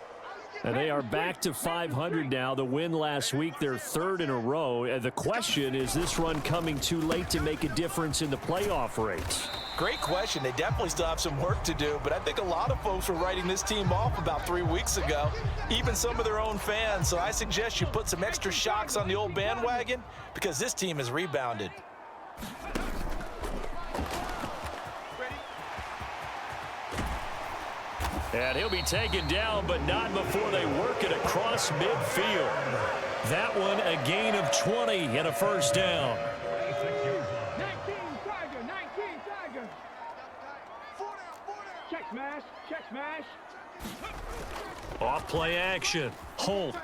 And they are back to 500 now. The win last week, their third in a row. And the question is this run coming too late to make a difference in the playoff race? Great question. They definitely still have some work to do, but I think a lot of folks were writing this team off about 3 weeks ago, even some of their own fans. So I suggest you put some extra shocks on the old bandwagon because this team has rebounded. And he'll be taken down, but not before they work it across midfield. That one a gain of 20 and a first down. 19 Tiger. Check smash. Off play action. Holt.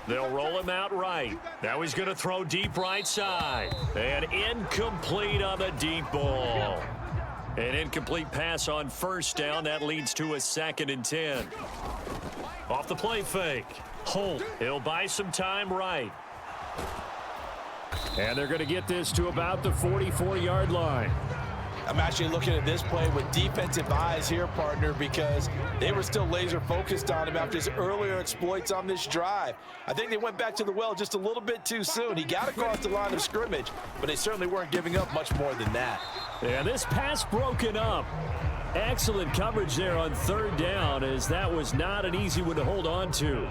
They'll roll him out right. Now he's going to throw deep right side. And incomplete on the deep ball. An incomplete pass on first down. That leads to a 2nd and 10. Off the play fake. Holt. He'll buy some time right. And they're going to get this to about the 44-yard line. I'm actually looking at this play with defensive eyes here, partner, because they were still laser focused on him after his earlier exploits on this drive. I think they went back to the well just a little bit too soon. He got across the line of scrimmage, but they certainly weren't giving up much more than that. And this pass broken up. Excellent coverage there on 3rd down, as that was not an easy one to hold on to.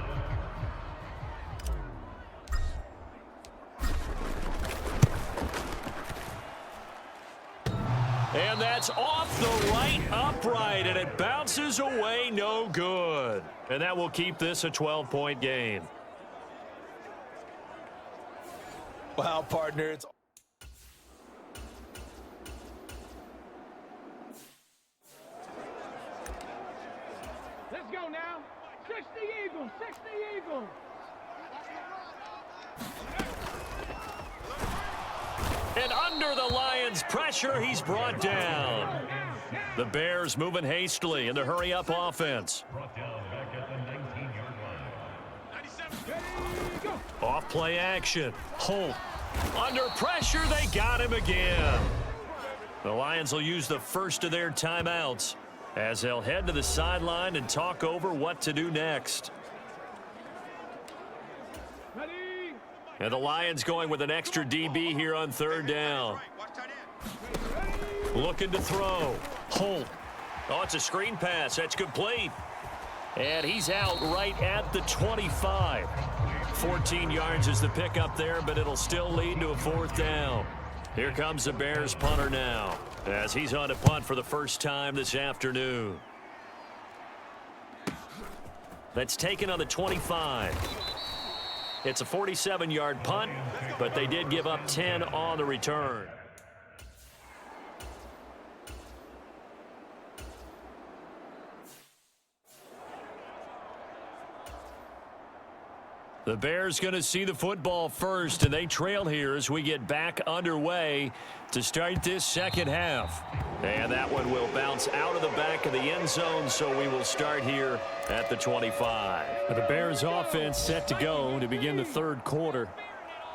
And that's off the right upright, and it bounces away, no good. And that will keep this a 12-point game. Well, partner, it's Let's go now. 60 Eagles. And under the Lions' pressure, he's brought down. The Bears moving hastily in the hurry-up offense. Off play action. Holt. Under pressure, they got him again. The Lions will use the first of their timeouts as they'll head to the sideline and talk over what to do next. And the Lions going with an extra DB here on 3rd down. Looking to throw. Holt. Oh, it's a screen pass. That's complete. And he's out right at the 25. 14 yards is the pickup there, but it'll still lead to a 4th down. Here comes the Bears punter now, as he's on to punt for the first time this afternoon. That's taken on the 25. It's a 47-yard punt, but they did give up 10 on the return. The Bears going to see the football first, and they trail here as we get back underway to start this second half. And that one will bounce out of the back of the end zone, so we will start here at the 25. The Bears offense set to go to begin the 3rd quarter.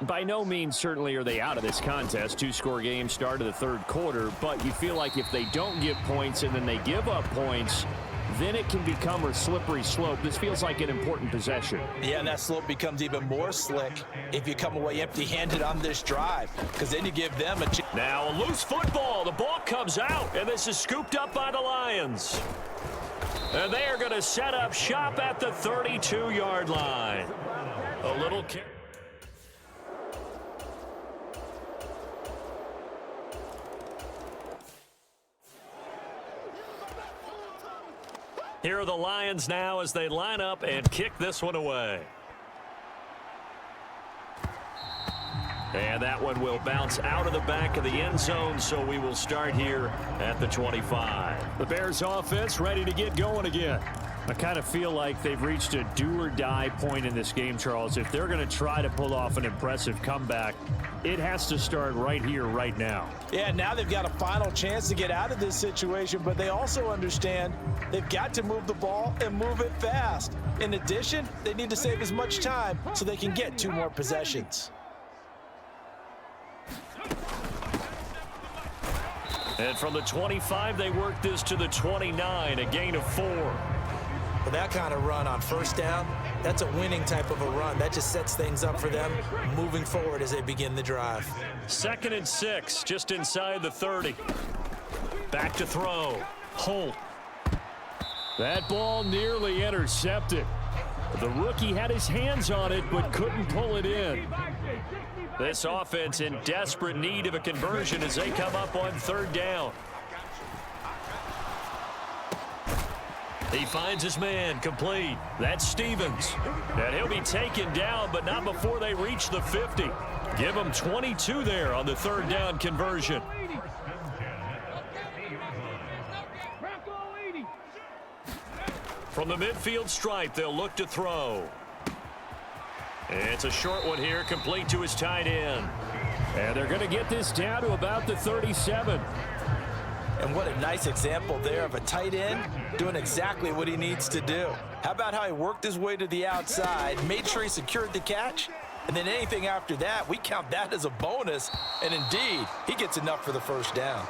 By no means certainly are they out of this contest. 2-score game start of the 3rd quarter, but you feel like if they don't get points and then they give up points, then it can become a slippery slope. This feels like an important possession. Yeah, and that slope becomes even more slick if you come away empty-handed on this drive, because then you give them a chance. Now a loose football. The ball comes out, and this is scooped up by the Lions. And they are going to set up shop at the 32-yard line. A little kick. Here are the Lions now as they line up and kick this one away. And that one will bounce out of the back of the end zone, so we will start here at the 25. The Bears offense ready to get going again. I kind of feel like they've reached a do-or-die point in this game, Charles. If they're going to try to pull off an impressive comeback, it has to start right here, right now. Yeah, now they've got a final chance to get out of this situation, but they also understand they've got to move the ball and move it fast. In addition, they need to save as much time so they can get 2 more possessions. And from the 25, they work this to the 29, a gain of 4. Well, that kind of run on first down, that's a winning type of a run. That just sets things up for them moving forward as they begin the drive. 2nd and 6, just inside the 30. Back to throw. Holt. That ball nearly intercepted. The rookie had his hands on it but couldn't pull it in. This offense in desperate need of a conversion as they come up on 3rd down. He finds his man, complete. That's Stevens. And he'll be taken down, but not before they reach the 50. Give him 22 there on the 3rd down conversion. From the midfield stripe, they'll look to throw. It's a short one here, complete to his tight end. And they're going to get this down to about the 37. And what a nice example there of a tight end doing exactly what he needs to do. How about how he worked his way to the outside, made sure he secured the catch, and then anything after that, we count that as a bonus. And indeed, he gets enough for the 1st down.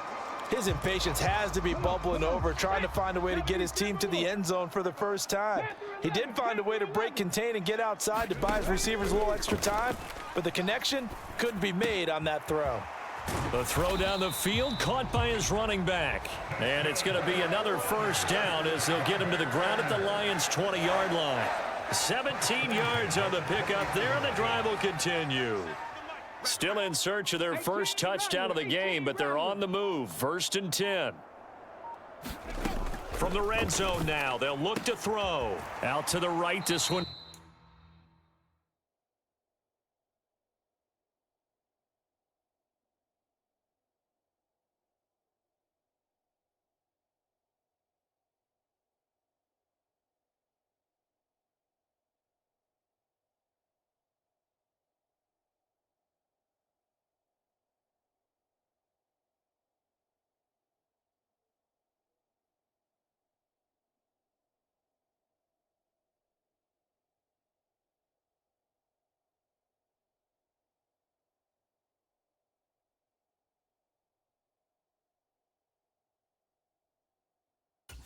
His impatience has to be bubbling over, trying to find a way to get his team to the end zone for the 1st time. He did find a way to break contain and get outside to buy his receivers a little extra time, but the connection couldn't be made on that throw. The throw down the field caught by his running back. And it's going to be another 1st down as they'll get him to the ground at the Lions' 20-yard line. 17 yards on the pickup there, and the drive will continue. Still in search of their first touchdown of the game, but they're on the move. 1st and 10. From the red zone now, they'll look to throw. Out to the right, this one.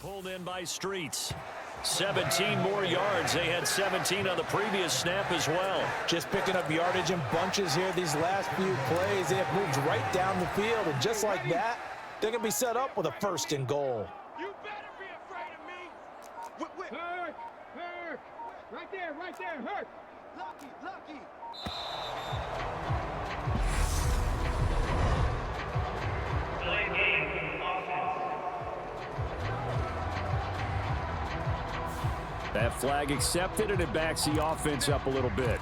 Pulled in by Streets. 17 more yards. They had 17 on the previous snap as well. Just picking up yardage in bunches here these last few plays. They have moved right down the field, and just like that, they're going to be set up with a 1st and goal. You better be afraid of me. Hurt! Hurt! Right there, hurt! Lucky! That flag accepted, and it backs the offense up a little bit.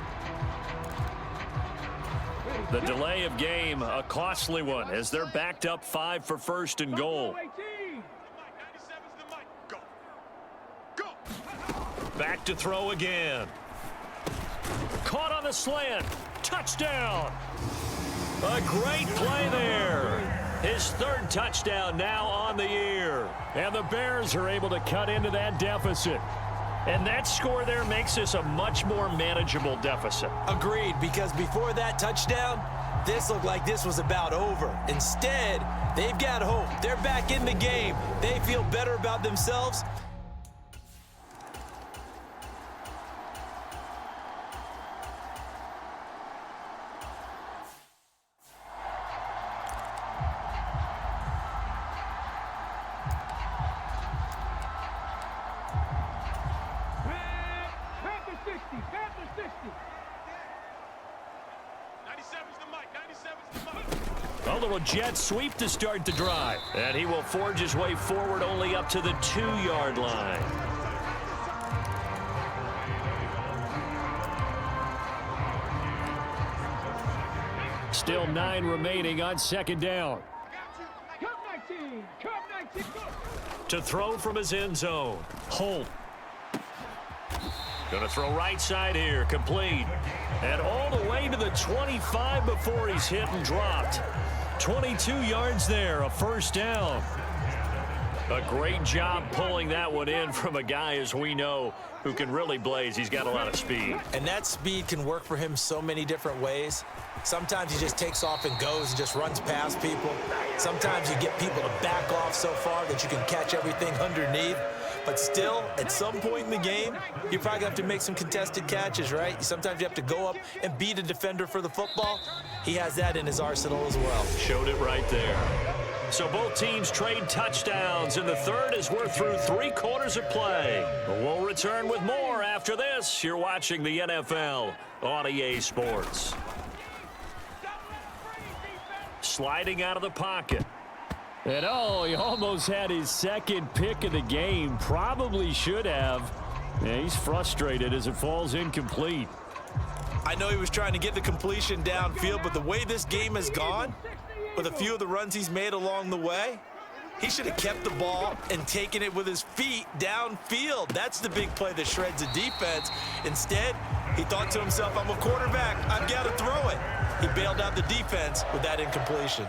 The delay of game, a costly one, as they're backed up 5 for 1st and goal. Back to throw again. Caught on the slant. Touchdown. A great play there. His 3rd touchdown now on the year. And the Bears are able to cut into that deficit. And that score there makes this a much more manageable deficit. Agreed, because before that touchdown, this looked like this was about over. Instead, they've got hope. They're back in the game. They feel better about themselves. A little jet sweep to start the drive. And he will forge his way forward only up to the 2-yard line. Still 9 remaining on 2nd down. Cup 19! Cup 19! To throw from his end zone. Holt. Going to throw right side here. Complete. And all the way to the 25 before he's hit and dropped. 22 yards there, a 1st down. A great job pulling that one in from a guy, as we know, who can really blaze. He's got a lot of speed. And that speed can work for him so many different ways. Sometimes he just takes off and goes and just runs past people. Sometimes you get people to back off so far that you can catch everything underneath. But still, at some point in the game, you're probably going to have to make some contested catches, right? Sometimes you have to go up and beat a defender for the football. He has that in his arsenal as well. Showed it right there. So both teams trade touchdowns in the third as we're through 3 quarters of play. We'll return with more after this. You're watching the NFL on EA Sports. Sliding out of the pocket. And oh, he almost had his second pick of the game. Probably should have. Yeah, he's frustrated as it falls incomplete. I know he was trying to get the completion downfield, but the way this game has gone, with a few of the runs he's made along the way, he should have kept the ball and taken it with his feet downfield. That's the big play that shreds a defense. Instead, he thought to himself, I'm a quarterback. I've got to throw it. He bailed out the defense with that incompletion.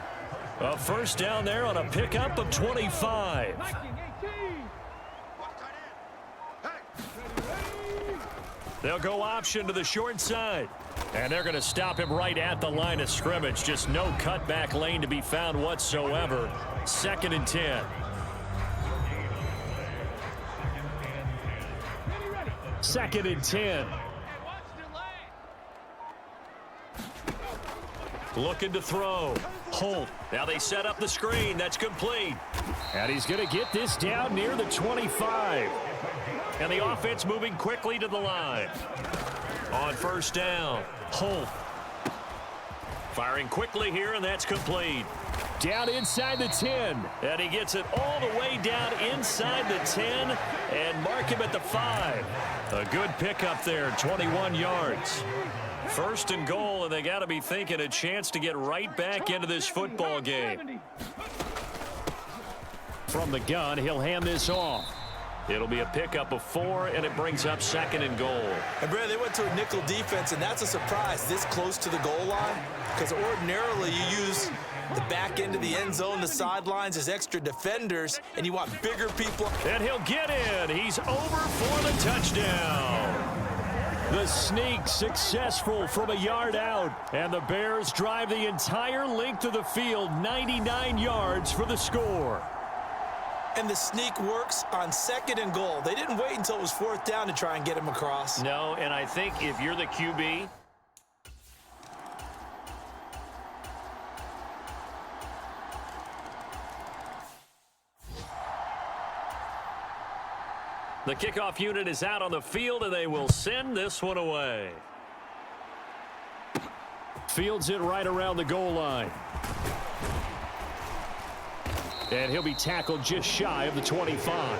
A first down there on a pickup of 25. They'll go option to the short side. And they're going to stop him right at the line of scrimmage. Just no cutback lane to be found whatsoever. 2nd and 10. Second and 10. Looking to throw. Holt. Now they set up the screen. That's complete. And he's going to get this down near the 25. And the offense moving quickly to the line. On first down, Holt. Firing quickly here, and that's complete. Down inside the 10. And he gets it all the way down inside the 10 and mark him at the 5. A good pickup there, 21 yards. 1st and goal, and they got to be thinking a chance to get right back into this football game. From the gun, he'll hand this off. It'll be a pickup of 4, and it brings up 2nd and goal. And, Brad, they went to a nickel defense, and that's a surprise this close to the goal line, because ordinarily you use the back end of the end zone, the sidelines as extra defenders, and you want bigger people. And he'll get in. He's over for the touchdown. The sneak successful from a yard out. And the Bears drive the entire length of the field, 99 yards for the score. And the sneak works on 2nd and goal. They didn't wait until it was 4th down to try and get him across. No, and I think if you're the QB, the kickoff unit is out on the field, and they will send this one away. Fields it right around the goal line. And he'll be tackled just shy of the 25.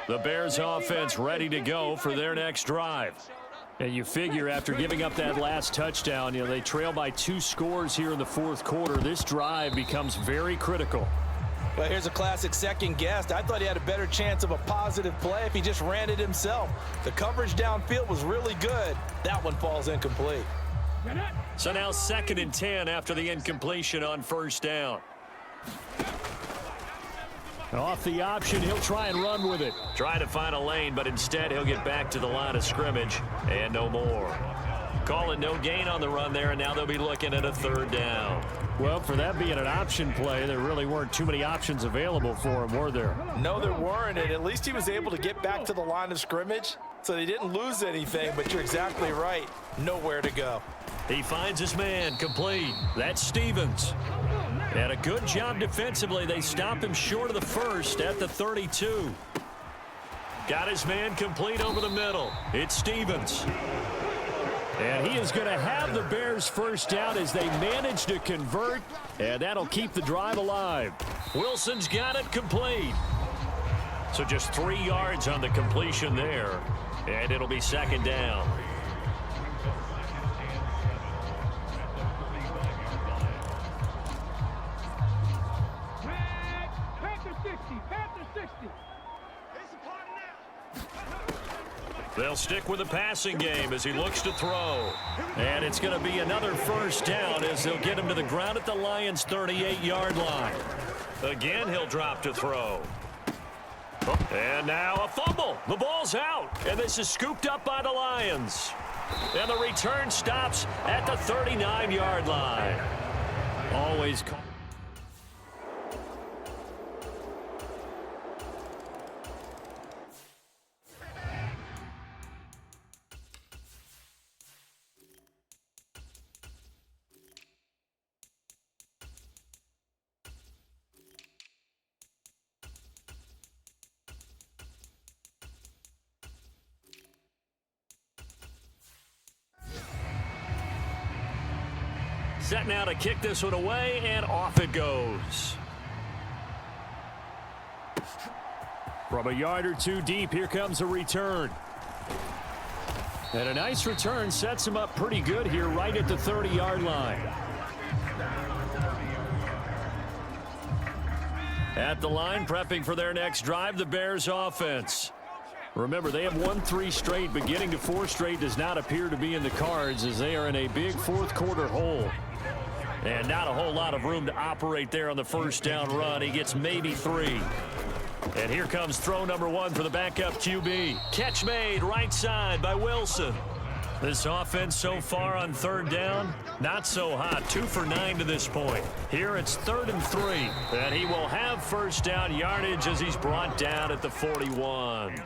The Bears offense ready to go for their next drive. And you figure after giving up that last touchdown, they trail by 2 scores here in the 4th quarter. This drive becomes very critical. Well, here's a classic second guess. I thought he had a better chance of a positive play if he just ran it himself. The coverage downfield was really good. That one falls incomplete. So now 2nd and 10 after the incompletion on first down. Off the option, he'll try and run with it. Try to find a lane, but instead he'll get back to the line of scrimmage and no more. Calling no gain on the run there, and now they'll be looking at a 3rd down. Well, for that being an option play, there really weren't too many options available for him, were there? No, there weren't, and at least he was able to get back to the line of scrimmage, so they didn't lose anything, but you're exactly right. Nowhere to go. He finds his man complete. That's Stevens. And a good job defensively. They stop him short of the 1st at the 32. Got his man complete over the middle. It's Stevens. And he is going to have the Bears first down as they manage to convert, and that'll keep the drive alive. Wilson's got it complete. So just 3 yards on the completion there, and it'll be 2nd down. They'll stick with the passing game as he looks to throw. And it's going to be another first down as they'll get him to the ground at the Lions' 38-yard line. Again, he'll drop to throw. And now a fumble. The ball's out. And this is scooped up by the Lions. And the return stops at the 39-yard line. Always. Set now to kick this one away, and off it goes. From a yard or two deep, here comes a return. And a nice return sets him up pretty good here right at the 30-yard line. At the line, prepping for their next drive, the Bears offense. Remember, they have won 3 straight, but getting to 4 straight does not appear to be in the cards as they are in a big fourth-quarter hole. And not a whole lot of room to operate there on the first down run. He gets maybe 3. And here comes throw number 1 for the backup QB. Catch made right side by Wilson. This offense so far on third down, not so hot. 2 for 9 to this point. Here it's 3rd and 3. And he will have first down yardage as he's brought down at the 41.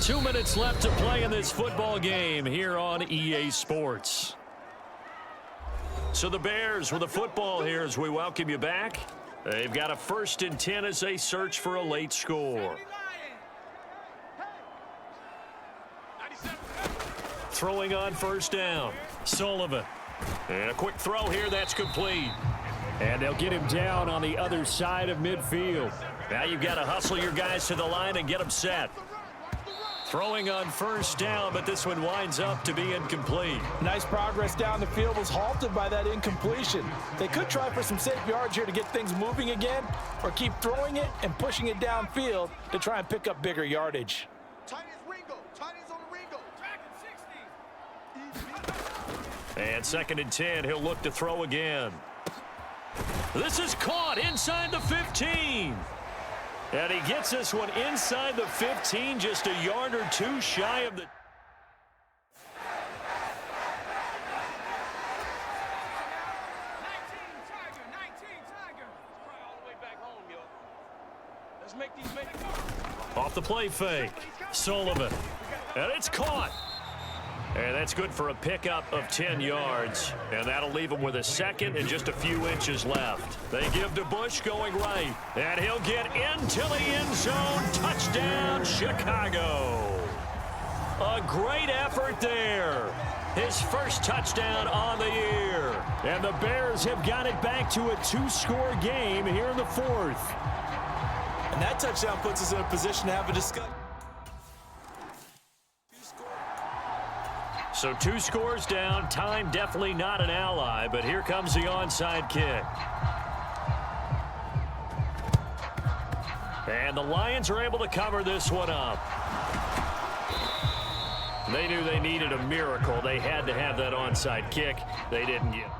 2 minutes left to play in this football game here on EA Sports. So the Bears with the football here as we welcome you back. They've got a 1st and 10 as they search for a late score. Throwing on first down. Sullivan. And a quick throw here. That's complete. And they'll get him down on the other side of midfield. Now you've got to hustle your guys to the line and get them set. Throwing on first down, but this one winds up to be incomplete. Nice progress down the field was halted by that incompletion. They could try for some safe yards here to get things moving again, or keep throwing it and pushing it downfield to try and pick up bigger yardage. And 2nd and 10, he'll look to throw again. This is caught inside the 15. And he gets this one inside the 15, just a yard or 2 shy of the... 19 Tiger. Cry all the way back home, yo. Let's make these make it. Off the play fake. Sullivan. And it's caught. And that's good for a pickup of 10 yards. And that'll leave him with a 2nd and just a few inches left. They give to Bush going right. And he'll get into the end zone. Touchdown, Chicago. A great effort there. His first touchdown on the year. And the Bears have got it back to a 2-score game here in the 4th. And that touchdown puts us in a position to have a discussion. So 2 scores down. Time definitely not an ally, but here comes the onside kick. And the Lions are able to cover this one up. They knew they needed a miracle. They had to have that onside kick. They didn't get it.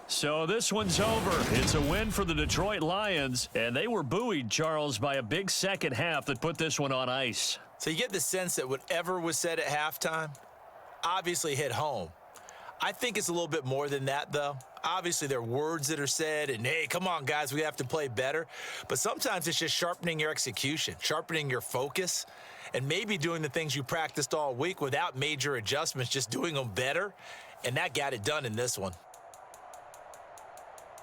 So this one's over. It's a win for the Detroit Lions, and they were buoyed, Charles, by a big second half that put this one on ice. So you get the sense that whatever was said at halftime obviously hit home. I think it's a little bit more than that, though. Obviously, there are words that are said, and, hey, come on, guys, we have to play better. But sometimes it's just sharpening your execution, sharpening your focus, and maybe doing the things you practiced all week without major adjustments, just doing them better. And that got it done in this one.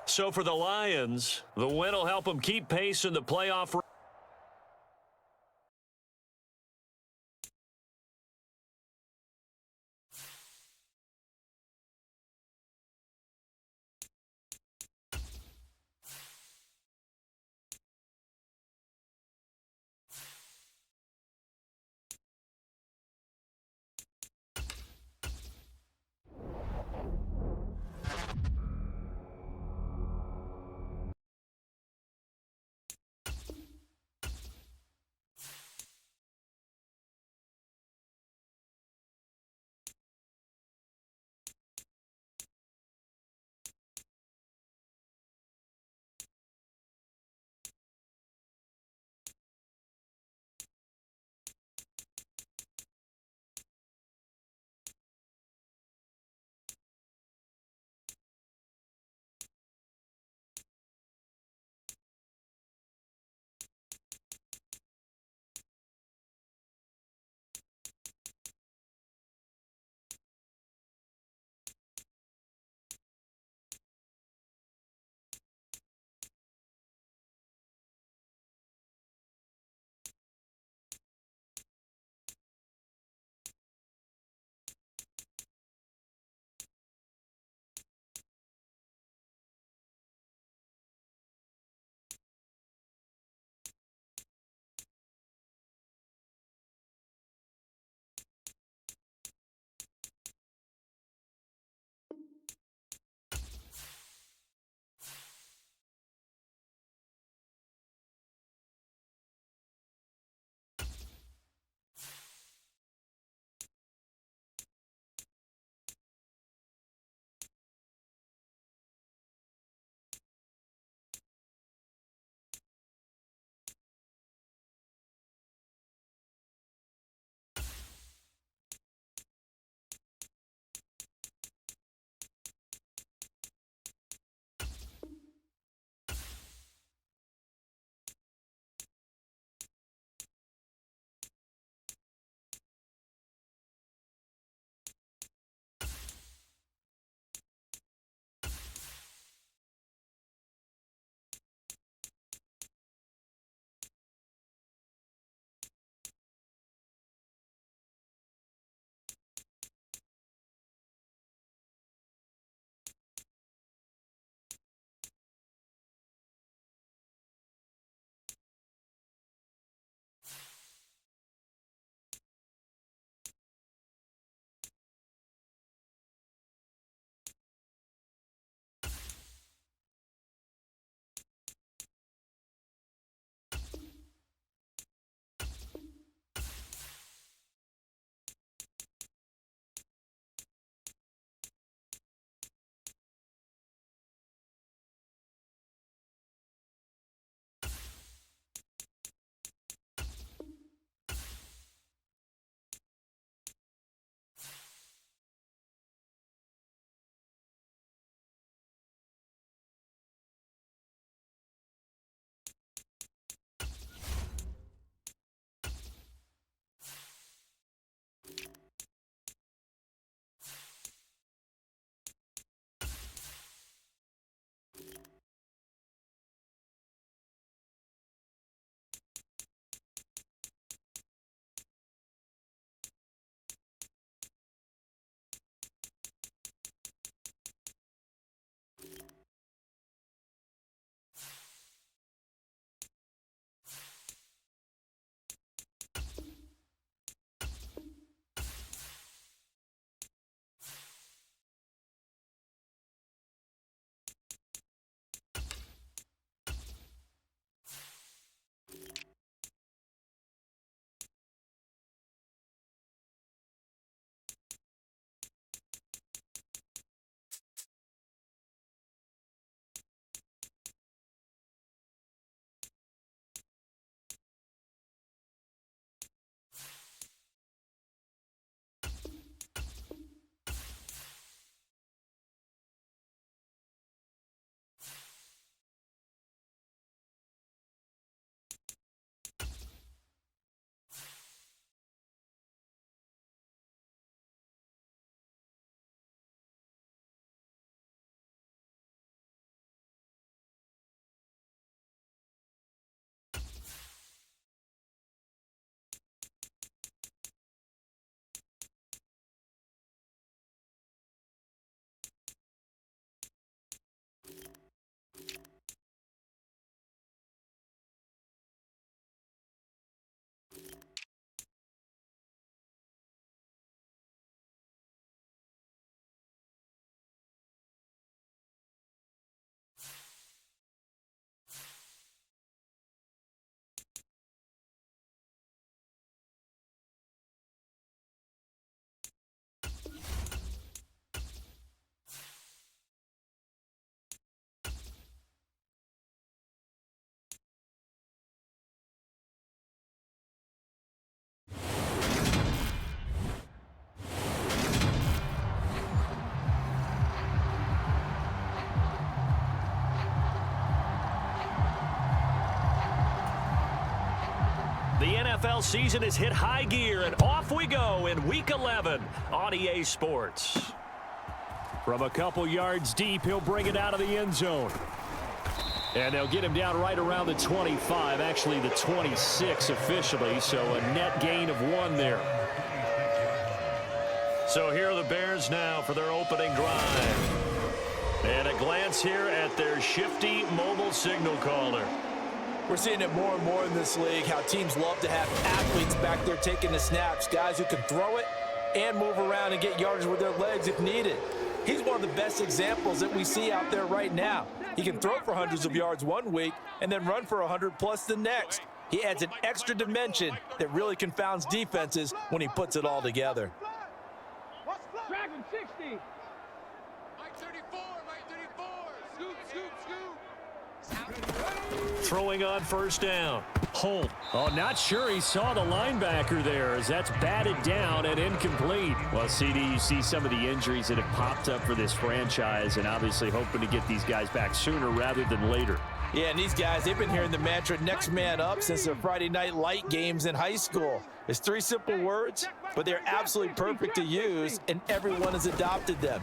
So for the Lions, the win will help them keep pace in the playoff. The NFL season has hit high gear, and off we go in Week 11 on EA Sports. From a couple yards deep, he'll bring it out of the end zone. And they'll get him down right around the 25, actually the 26 officially, so a net gain of 1 there. So here are the Bears now for their opening drive. And a glance here at their shifty mobile signal caller. We're seeing it more and more in this league, how teams love to have athletes back there taking the snaps, guys who can throw it and move around and get yardage with their legs if needed. He's one of the best examples that we see out there right now. He can throw for hundreds of yards one week and then run for 100+ the next. He adds an extra dimension that really confounds defenses when he puts it all together. Dragon 60. Mike 34, Mike 34. Scoop, scoop, scoop. Throwing on first down. Holt. Oh, not sure he saw the linebacker there as that's batted down and incomplete. Well, CD, you see some of the injuries that have popped up for this franchise and obviously hoping to get these guys back sooner rather than later. Yeah, and these guys, they've been hearing the mantra next man up since their Friday night light games in high school. It's 3 simple words, but they're absolutely perfect to use, and everyone has adopted them.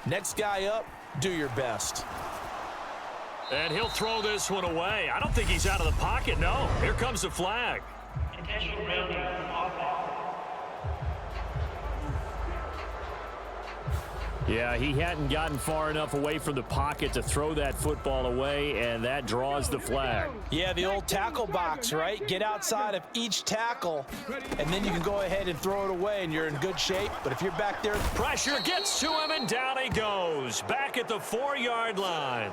Next guy up, do your best. And he'll throw this one away. I don't think he's out of the pocket, no. Here comes the flag. Intentional grounding off. Yeah, he hadn't gotten far enough away from the pocket to throw that football away, and that draws the flag. Yeah, the old tackle box, right? Get outside of each tackle, and then you can go ahead and throw it away, and you're in good shape. But if you're back there... Pressure gets to him, and down he goes. Back at the 4-yard line.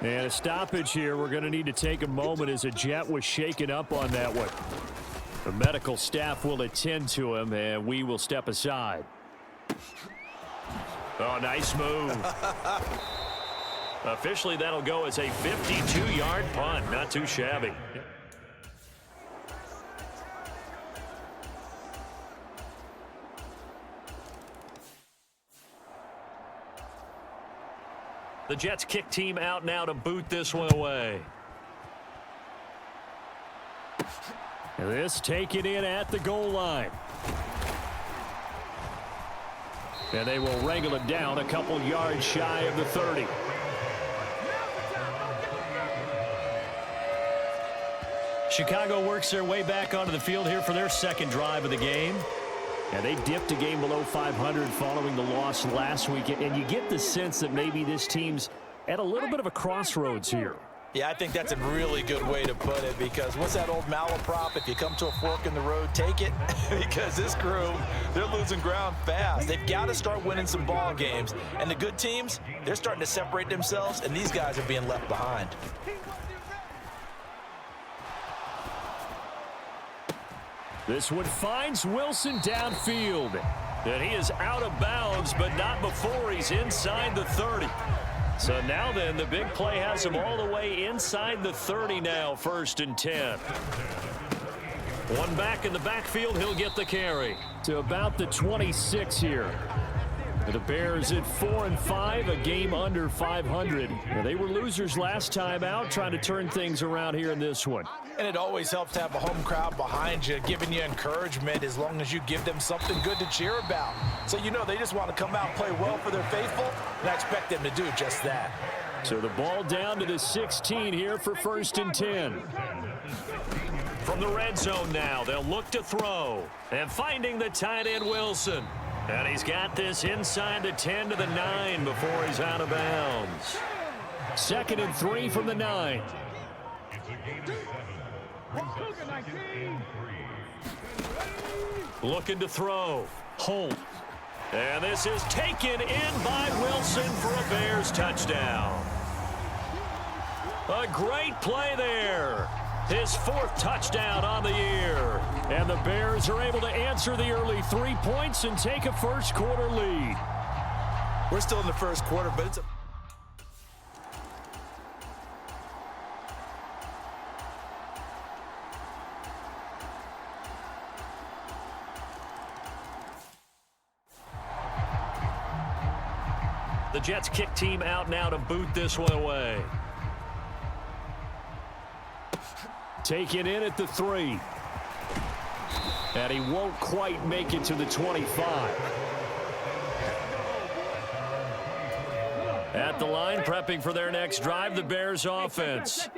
And a stoppage here. We're going to need to take a moment as a jet was shaken up on that one. The medical staff will attend to him, and we will step aside. Oh, nice move. Officially, that'll go as a 52-yard punt. Not too shabby. The Jets kick team out now to boot this one away. This taken in at the goal line. And they will wrangle it down a couple yards shy of the 30. Chicago works their way back onto the field here for their second drive of the game. And they dipped a game below 500 following the loss last week. And you get the sense that maybe this team's at a little bit of a crossroads here. Yeah, I think that's a really good way to put it, because what's that old malaprop? If you come to a fork in the road, take it. Because this crew, they're losing ground fast. They've got to start winning some ball games. And the good teams, they're starting to separate themselves, and these guys are being left behind. This one finds Wilson downfield. And he is out of bounds, but not before he's inside the 30. So now then, the big play has him all the way inside the 30 now, 1st and 10. One back in the backfield, he'll get the carry. To about the 26 here. The Bears at 4-5, a game under 500. They were losers last time out, trying to turn things around here in this one. And it always helps to have a home crowd behind you, giving you encouragement as long as you give them something good to cheer about. So you know they just want to come out and play well for their faithful, and I expect them to do just that. So the ball down to the 16 here for 1st and 10. From the red zone now, they'll look to throw. And finding the tight end Wilson. And he's got this inside the 10 to the 9 before he's out of bounds. 2nd and 3 from the 9. Looking to throw. Holt. And this is taken in by Wilson for a Bears touchdown. A great play there. His 4th touchdown on the year. And the Bears are able to answer the early 3 points and take a first-quarter lead. We're still in the first quarter, but it's a... The Jets kick team out now to boot this one away. Taken in at the 3. And he won't quite make it to the 25. At the line, prepping for their next drive, the Bears offense.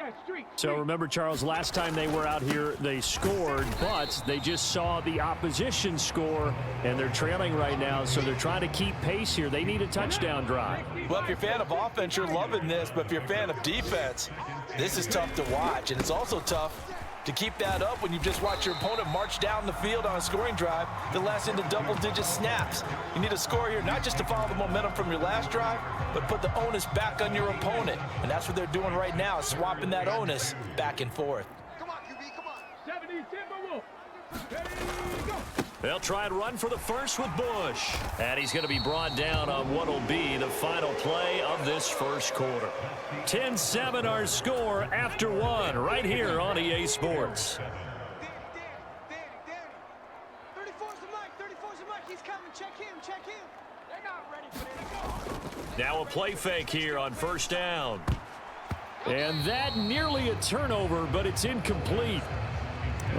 So remember, Charles, last time they were out here, they scored, but they just saw the opposition score, and they're trailing right now, so they're trying to keep pace here. They need a touchdown drive. Well, if you're a fan of offense, you're loving this, but if you're a fan of defense, this is tough to watch, and it's also tough to keep that up when you just watch your opponent march down the field on a scoring drive that lasts into double-digit snaps. You need a score here, not just to follow the momentum from your last drive, but put the onus back on your opponent. And that's what they're doing right now, swapping that onus back and forth. Come on, QB, come on. 70 Timberwolves. Ready, go. They'll try and run for the first with Bush. And he's going to be brought down on what will be the final play of this first quarter. 10-7 our score after 1 right here on EA Sports. Danny. 34's the mic, 34's the mic. He's coming. Check him. They're not ready for this. Now a play fake here on first down. And that nearly a turnover, but it's incomplete.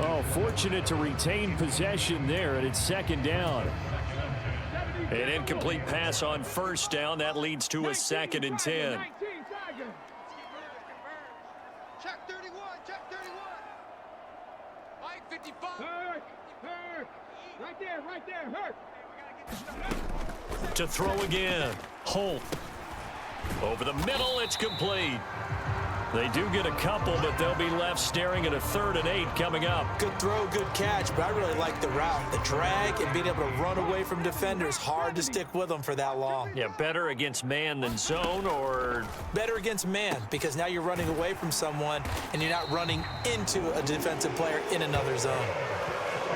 Oh, fortunate to retain possession there, and it's second down. An incomplete pass on first down. That leads to a 2nd and 10. Check 31. Mike 55. Hurt. Right there, hurt. To throw again. Holt. Over the middle, it's complete. They do get a couple, but they'll be left staring at a 3rd and 8 coming up. Good throw, good catch, but I really like the route. The drag and being able to run away from defenders, hard to stick with them for that long. Yeah, better against man than zone, or Better against man, because now you're running away from someone and you're not running into a defensive player in another zone.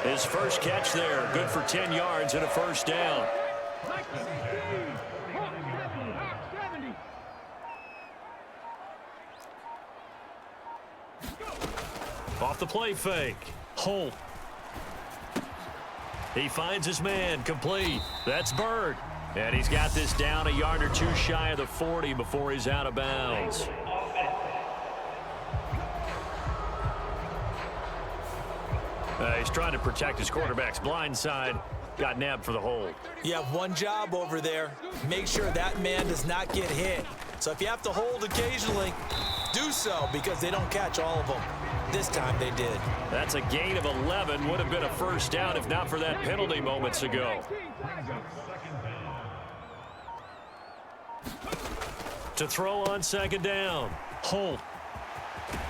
his first catch there. Good for 10 yards and a first down. Off the play fake. Holt. He finds his man. Complete. That's Bird. And he's got this down a yard or 2 shy of the 40 before he's out of bounds. He's trying to protect his quarterback's blind side. Got nabbed for the hold. You have one job over there. Make sure that man does not get hit. So if you have to hold occasionally, do so, because they don't catch all of them. This time they did. That's a gain of 11. Would have been a first down if not for that penalty moments ago. To throw on second down. Holt.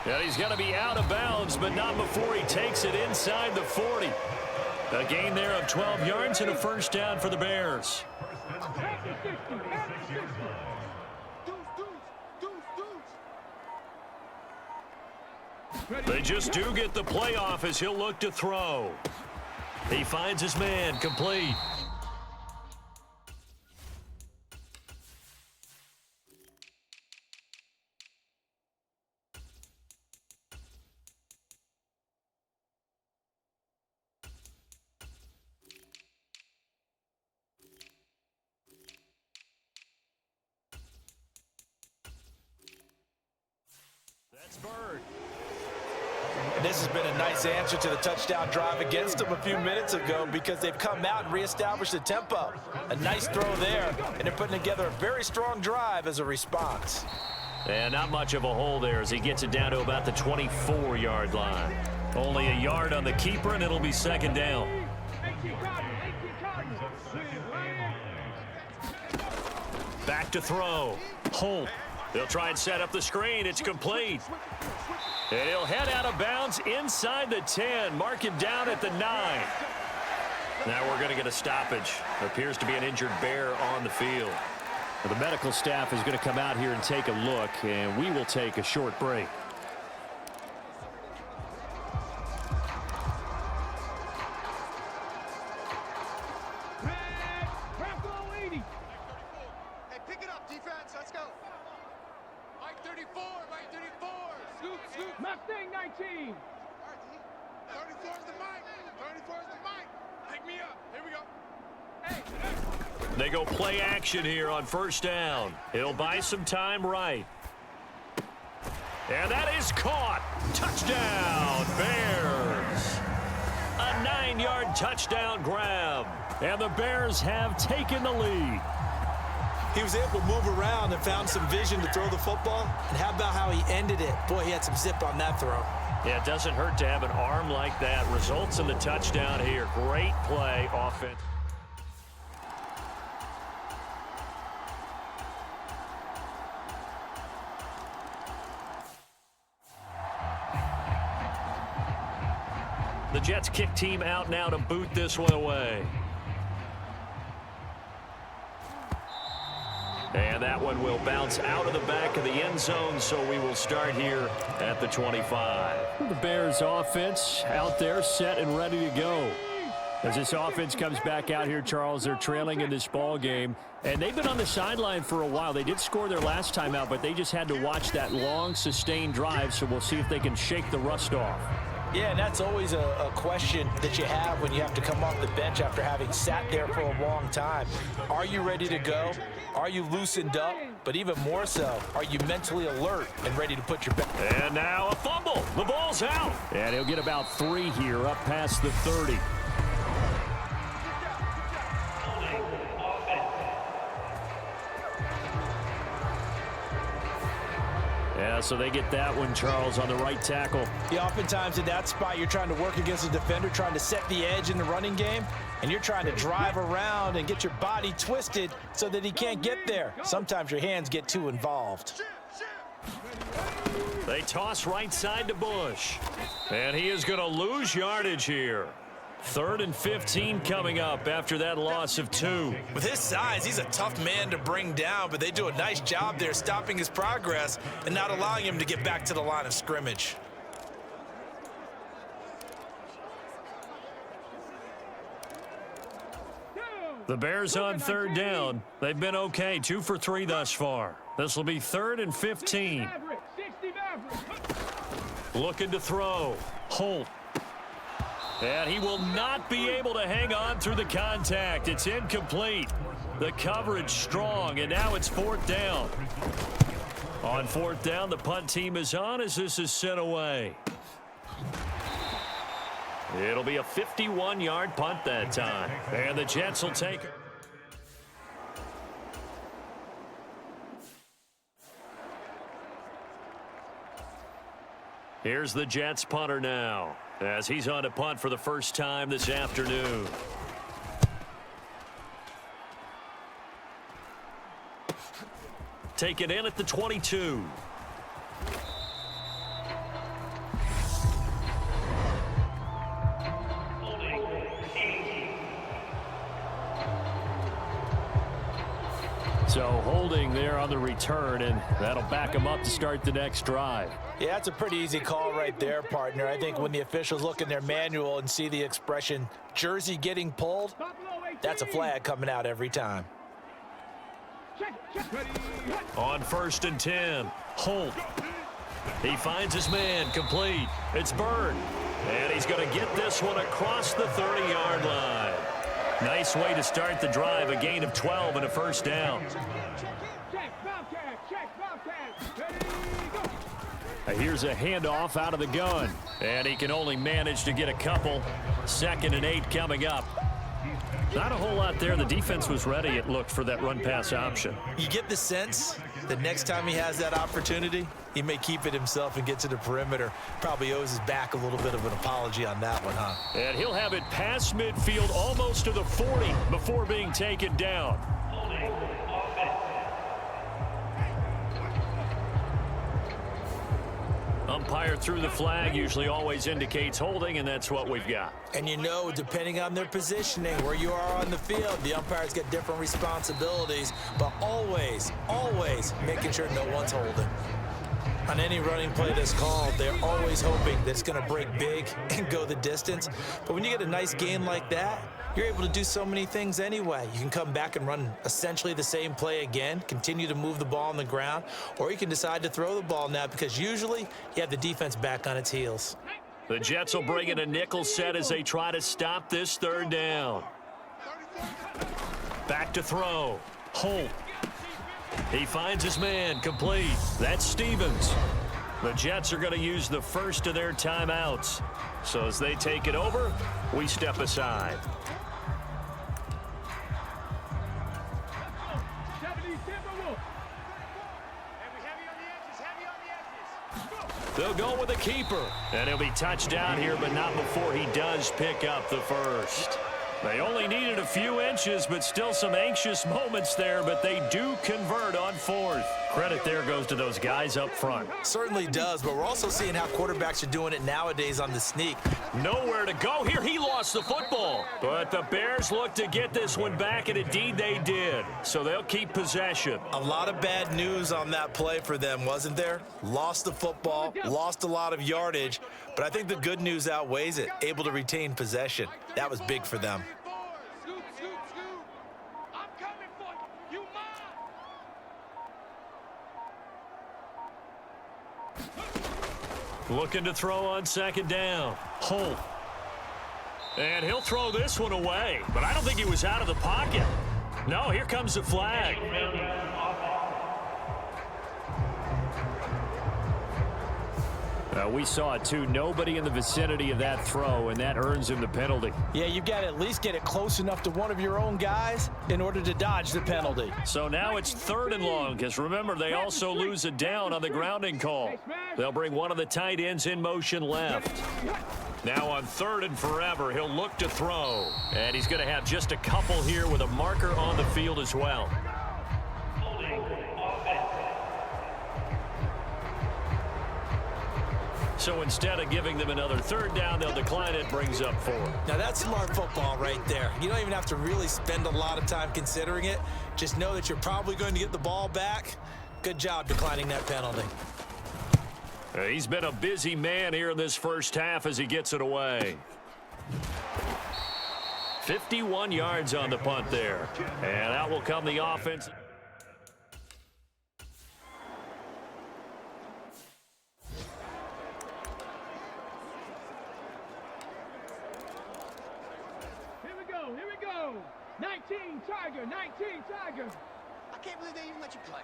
And he's going to be out of bounds, but not before he takes it inside the 40. A gain there of 12 yards and a first down for the Bears. They just do get the playoff as he'll look to throw. He finds his man. Complete. That's Bird. And this has been a nice answer to the touchdown drive against them a few minutes ago, because they've come out and reestablished the tempo. A nice throw there, and they're putting together a very strong drive as a response. And not much of a hole there as he gets it down to about the 24-yard line. Only a yard on the keeper, and it'll be second down. Back to throw. Holt. They'll try and set up the screen. It's complete. And he'll head out of bounds inside the 10. Mark him down at the 9. Now we're going to get a stoppage. Appears to be an injured Bear on the field. The medical staff is going to come out here and take a look, and we will take a short break. Hey, pick it up, defense. Let's go. Mike 34, Mike 34. Scoop. Mustang 19. 34's the mic. 34's the mic. Pick me up. Here we go. Hey. They go play action here on first down. It'll buy some time right. And that is caught. Touchdown, Bears. A 9-yard touchdown grab. And the Bears have taken the lead. He was able to move around and found some vision to throw the football. And how about how he ended it? Boy, he had some zip on that throw. Yeah, it doesn't hurt to have an arm like that. Results in the touchdown here. Great play offense. The Jets kick team out now to boot this one away. And that one will bounce out of the back of the end zone, so we will start here at the 25. The Bears offense out there set and ready to go. As this offense comes back out here, Charles, they're trailing in this ball game. And they've been on the sideline for a while. They did score their last time out, but they just had to watch that long, sustained drive, so we'll see if they can shake the rust off. Yeah, and that's always a question that you have when you have to come off the bench after having sat there for a long time. Are you ready to go? Are you loosened up? But even more so, are you mentally alert and ready to put your back? And now a fumble. The ball's out. And he'll get about 3 here up past the 30. Yeah, so they get that one, Charles, on the right tackle. Yeah, oftentimes in that spot, you're trying to work against a defender, trying to set the edge in the running game, and you're trying to drive around and get your body twisted so that he can't get there. Sometimes your hands get too involved. They toss right side to Bush. And he is going to lose yardage here. 3rd and 15 coming up after that loss of 2. With his size, he's a tough man to bring down, but they do a nice job there stopping his progress and not allowing him to get back to the line of scrimmage. The Bears on 3rd down. They've been okay, 2 for 3 thus far. This will be 3rd and 15. Looking to throw. Holt. And he will not be able to hang on through the contact. It's incomplete. The coverage strong, and now it's 4th down. On 4th down, the punt team is on as this is sent away. It'll be a 51-yard punt that time. And the Jets will take it. Here's the Jets punter now, as he's on to punt for the first time this afternoon. Taken in at the 22. So holding there on the return, and that'll back him up to start the next drive. Yeah, that's a pretty easy call right there, partner. I think when the officials look in their manual and see the expression jersey getting pulled, that's a flag coming out every time. On 1st and 10, Holt. He finds his man, complete. It's Bird. And he's going to get this one across the 30-yard line. Nice way to start the drive, a gain of 12 and a first down. Here's a handoff out of the gun. And he can only manage to get a couple. 2nd and 8 coming up. Not a whole lot there. The defense was ready, it looked, for that run-pass option. You get the sense that next time he has that opportunity, he may keep it himself and get to the perimeter. Probably owes his back a little bit of an apology on that one, huh? And he'll have it past midfield almost to the 40 before being taken down. Umpire threw the flag, usually always indicates holding, and that's what we've got. And you know, depending on their positioning, where you are on the field, the umpires get different responsibilities, but always, always making sure no one's holding. On any running play that's called, they're always hoping that it's going to break big and go the distance. But when you get a nice gain like that, you're able to do so many things anyway. You can come back and run essentially the same play again, continue to move the ball on the ground, or you can decide to throw the ball now because usually you have the defense back on its heels. The Jets will bring in a nickel set as they try to stop this 3rd down. Back to throw. Holt. He finds his man, complete. That's Stevens. The Jets are going to use the first of their timeouts. So as they take it over, we step aside. They'll go with the keeper. And he'll be touched down here, but not before he does pick up the first. They only needed a few inches, but still some anxious moments there, but they do convert on fourth. Credit there goes to those guys up front. Certainly does, but we're also seeing how quarterbacks are doing it nowadays on the sneak. Nowhere to go here. He lost the football. But the Bears look to get this one back, and indeed they did. So they'll keep possession. A lot of bad news on that play for them, wasn't there? Lost the football, lost a lot of yardage, but I think the good news outweighs it. Able to retain possession. That was big for them. Scoot, scoot, scoot. I'm coming for you. You mine. Looking to throw on second down. Holt. And he'll throw this one away, but I don't think he was out of the pocket. No, here comes the flag. We saw it too. Nobody in the vicinity of that throw, and that earns him the penalty. Yeah, you got to at least get it close enough to one of your own guys in order to dodge the penalty. So now it's 3rd and long, because remember, they also lose a down on the grounding call. They'll bring one of the tight ends in motion left. Now on 3rd and forever, he'll look to throw. And he's going to have just a couple here with a marker on the field as well. So instead of giving them another 3rd down, they'll decline it, brings up 4. Now that's smart football right there. You don't even have to really spend a lot of time considering it. Just know that you're probably going to get the ball back. Good job declining that penalty. He's been a busy man here in this first half as he gets it away. 51 yards on the punt there. And out will come the offense. Here we go. 19 Tiger, 19 Tiger. I can't believe they even let you play.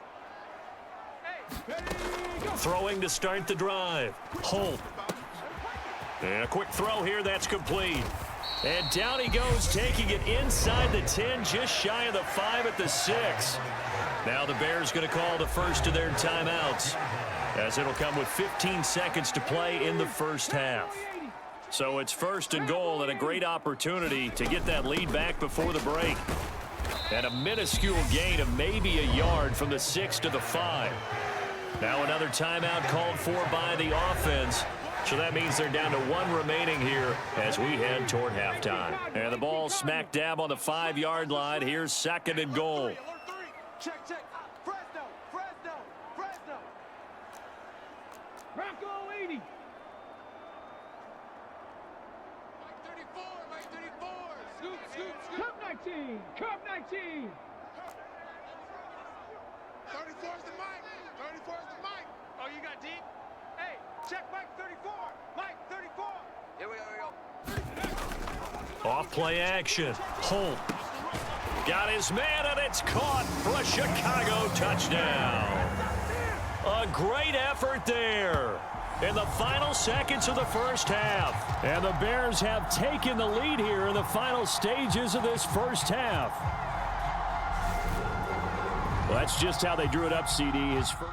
Throwing to start the drive. Holt. And a quick throw here, that's complete. And down he goes, taking it inside the 10, just shy of the 5 at the 6. Now the Bears going to call the first of their timeouts, as it'll come with 15 seconds to play in the first half. So it's 1st and goal, and a great opportunity to get that lead back before the break. And a minuscule gain of maybe a yard from the 6 to the 5. Now another timeout called for by the offense. So that means they're down to 1 remaining here as we head toward halftime. And the ball smack dab on the 5-yard line. Here's 2nd and goal. Check. Fresno. Bronco 80. Mike 34. Scoot. Cup 19. 34's the Mike. Oh, you got deep? Hey, check Mike 34. Mike 34. Here we go. Off play action. Holt. Got his man, and it's caught for a Chicago touchdown. A great effort there in the final seconds of the first half. And the Bears have taken the lead here in the final stages of this first half. Well, that's just how they drew it up, CD. His first.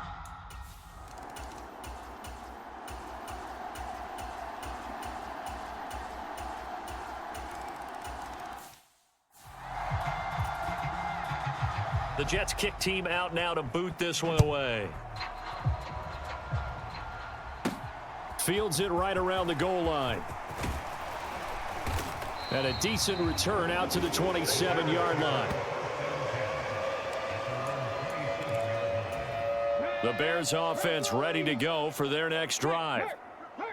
The Jets kick team out now to boot this one away. Fields it right around the goal line. And a decent return out to the 27-yard line. The Bears offense ready to go for their next drive.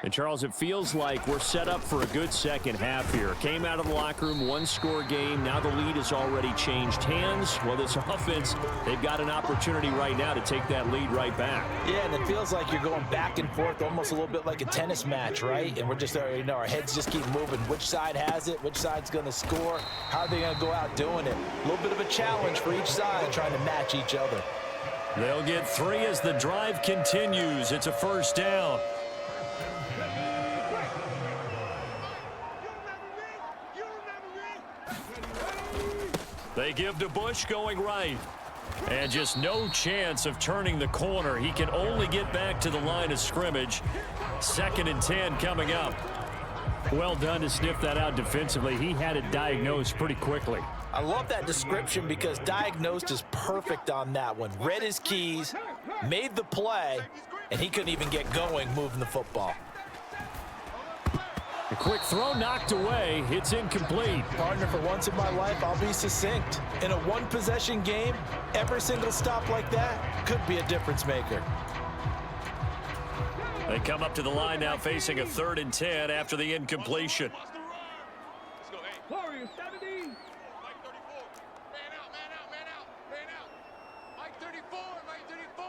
And, Charles, it feels like we're set up for a good second half here. Came out of the locker room, 1-score game. Now the lead has already changed hands. Well, this offense, they've got an opportunity right now to take that lead right back. Yeah, and it feels like you're going back and forth, almost a little bit like a tennis match, right? And we're just, our heads just keep moving. Which side has it? Which side's going to score? How are they going to go out doing it? A little bit of a challenge for each side, trying to match each other. They'll get 3 as the drive continues. It's a first down. They give to Bush going right. And just no chance of turning the corner. He can only get back to the line of scrimmage. 2nd and 10 coming up. Well done to sniff that out defensively. He had it diagnosed pretty quickly. I love that description because diagnosed is perfect on that one. Read his keys, made the play, and he couldn't even get going moving the football. A quick throw knocked away. It's incomplete. Partner, for once in my life, I'll be succinct. In a one-possession game, every single stop like that could be a difference maker. They come up to the line now facing a 3rd and 10 after the incompletion. Let's go, hey. Warriors 70. Mike 34. Man out, man out, man out, man out. Mike 34, Mike 34.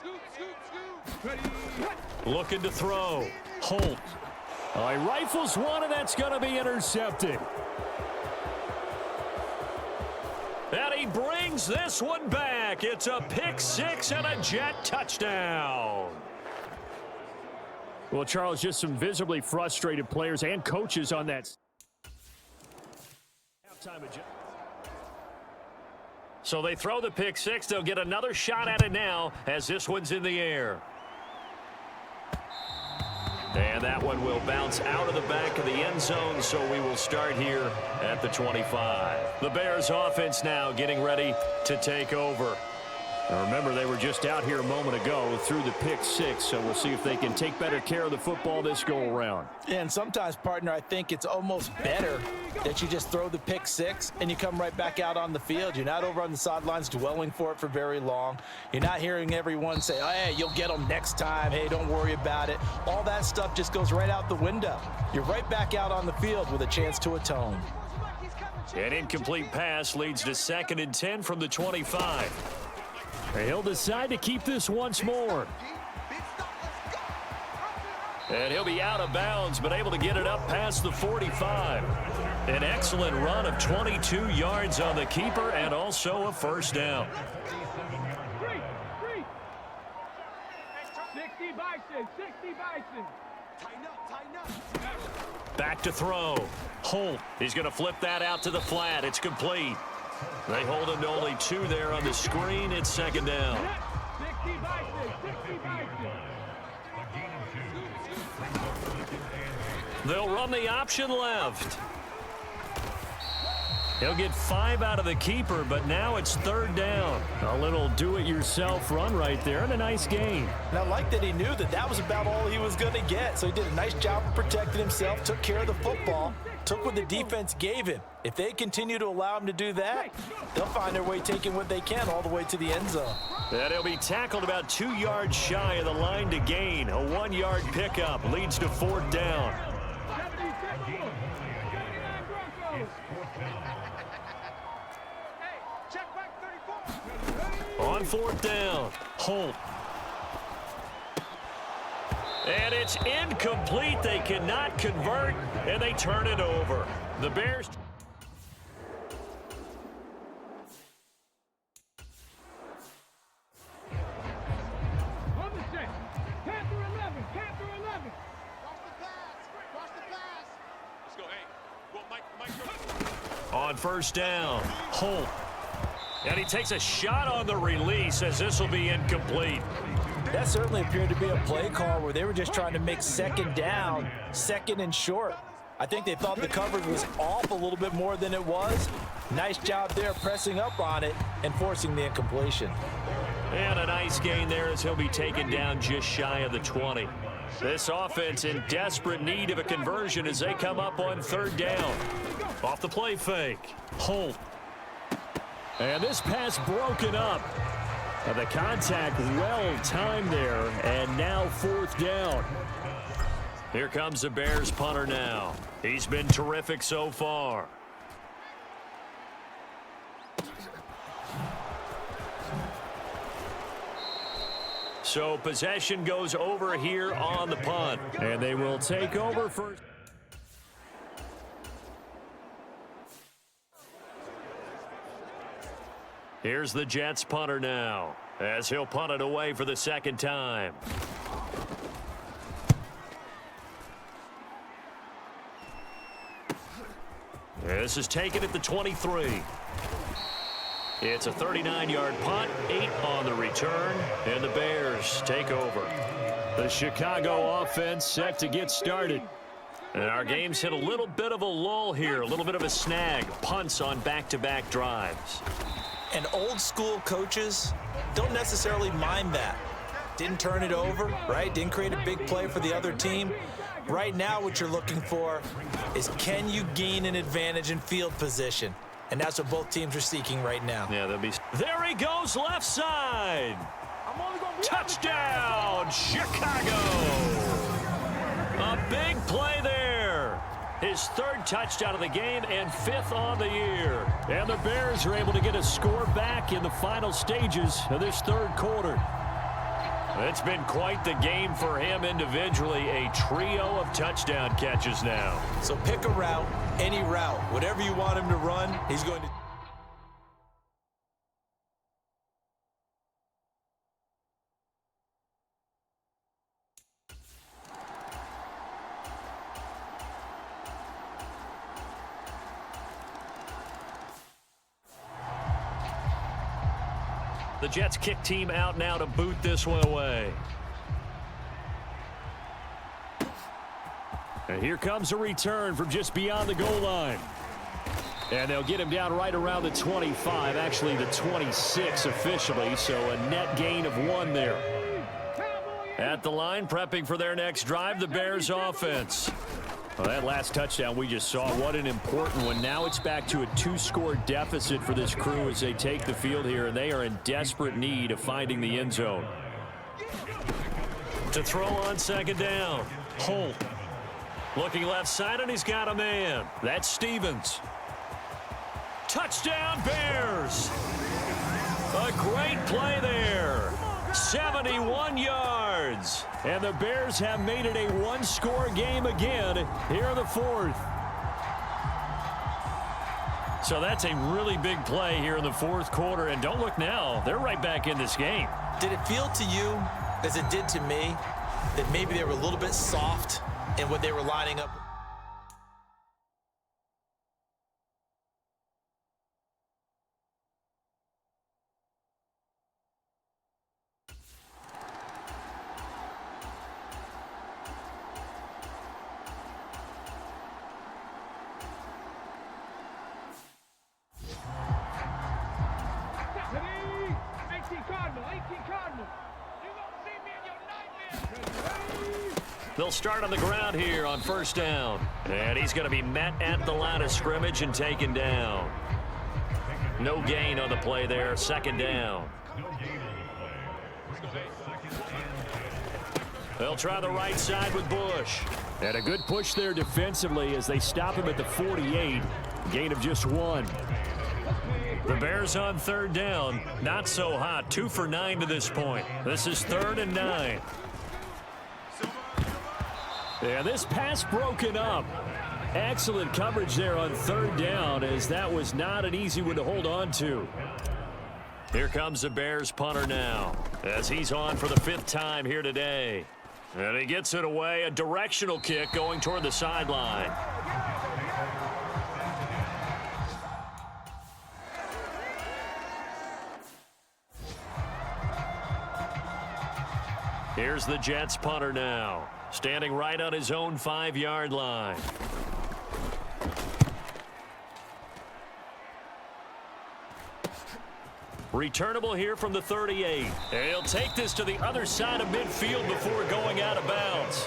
Scoop, scoop, scoop. Ready. Looking to throw. Holt. He rifles one, and that's going to be intercepted. And he brings this one back. It's a pick 6 and a Jet touchdown. Well, Charles, just some visibly frustrated players and coaches on that. So they throw the pick 6. They'll get another shot at it now as this one's in the air. And that one will bounce out of the back of the end zone, so we will start here at the 25. The Bears offense now getting ready to take over. Now remember, they were just out here a moment ago through the pick 6, so we'll see if they can take better care of the football this go-around. And sometimes, partner, I think it's almost better that you just throw the pick 6 and you come right back out on the field. You're not over on the sidelines dwelling for it for very long. You're not hearing everyone say, oh, hey, you'll get them next time. Hey, don't worry about it. All that stuff just goes right out the window. You're right back out on the field with a chance to atone. An incomplete pass leads to 2nd and 10 from the 25. He'll decide to keep this once more. And he'll be out of bounds, but able to get it up past the 45. An excellent run of 22 yards on the keeper and also a first down. 60 Bison, 60 Bison. Tighten up, tighten up. Back to throw. Holt. He's going to flip that out to the flat. It's complete. They hold him to only 2 there on the screen. It's 2nd down. 60 Bison, 60 Bison. They'll run the option left. He'll get 5 out of the keeper, but now it's 3rd down. A little do-it-yourself run right there and a nice gain. And I like that he knew that that was about all he was going to get. So he did a nice job of protecting himself, took care of the football, took what the defense gave him. If they continue to allow him to do that, they'll find their way taking what they can all the way to the end zone. And he'll be tackled about 2 yards shy of the line to gain. A 1-yard pickup leads to 4th down. 77 Broncos. Hey, check back 34. On 4th down, Holt. And it's incomplete. They cannot convert, and they turn it over. The Bears. On the set. Panther 11, Panther 11. Watch the pass. Watch the pass. Let's go, hey. Go, Mike. On 1st down, Holt. And he takes a shot on the release as this will be incomplete. That certainly appeared to be a play call where they were just trying to make 2nd down, 2nd and short. I think they thought the coverage was off a little bit more than it was. Nice job there pressing up on it and forcing the incompletion. And a nice gain there as he'll be taken down just shy of the 20. This offense in desperate need of a conversion as they come up on 3rd down. Off the play fake, Holt. And this pass broken up. The contact well timed there, and now 4th down. Here comes the Bears punter now. He's been terrific so far. So possession goes over here on the punt. And they will take over first. Here's the Jets punter now. as he'll punt it away for the second time. This is taken at the 23. It's a 39-yard punt, 8 on the return, and the Bears take over. The Chicago offense set to get started. And our game's hit a little bit of a lull here, a little bit of a snag. Punts on back-to-back drives. And old school coaches don't necessarily mind that. Didn't turn it over, right? Didn't create a big play for the other team. Right now what you're looking for is, can you gain an advantage in field position? And that's what both teams are seeking right now. Yeah, there he goes, left side. Touchdown, Chicago. A big play there. His third touchdown of the game and 5th on the year. And the Bears are able to get a score back in the final stages of this third quarter. It's been quite the game for him individually. A trio of touchdown catches now. So pick a route, any route. Whatever you want him to run, he's going to... The Jets kick team out now to boot this one away. And here comes a return from just beyond the goal line. And they'll get him down right around the 25, actually the 26 officially, so a net gain of 1 there. At the line, prepping for their next drive, the Bears offense. Well, that last touchdown we just saw, what an important one. Now it's back to a 2-score deficit for this crew as they take the field here, and they are in desperate need of finding the end zone. To throw on second down, Holt. Looking left side, and he's got a man. That's Stevens. Touchdown, Bears. A great play there. 71 yards. And the Bears have made it a 1-score game again here in the 4th. So that's a really big play here in the 4th quarter. And don't look now, they're right back in this game. Did it feel to you, as it did to me, that maybe they were a little bit soft in what they were lining up? They'll start on the ground here on first down. And he's going to be met at the line of scrimmage and taken down. No gain on the play there, second down. They'll try the right side with Bush. And a good push there defensively as they stop him at the 48. Gain of just 1. The Bears on third down. Not so hot. 2 for 9 to this point. This is 3rd and 9. Yeah, this pass broken up. Excellent coverage there on third down, as that was not an easy one to hold on to. Here comes the Bears punter now, as he's on for the 5th time here today. And he gets it away, a directional kick going toward the sideline. Here's the Jets punter now, standing right on his own 5-yard line. Returnable here from the 38. And he'll take this to the other side of midfield before going out of bounds.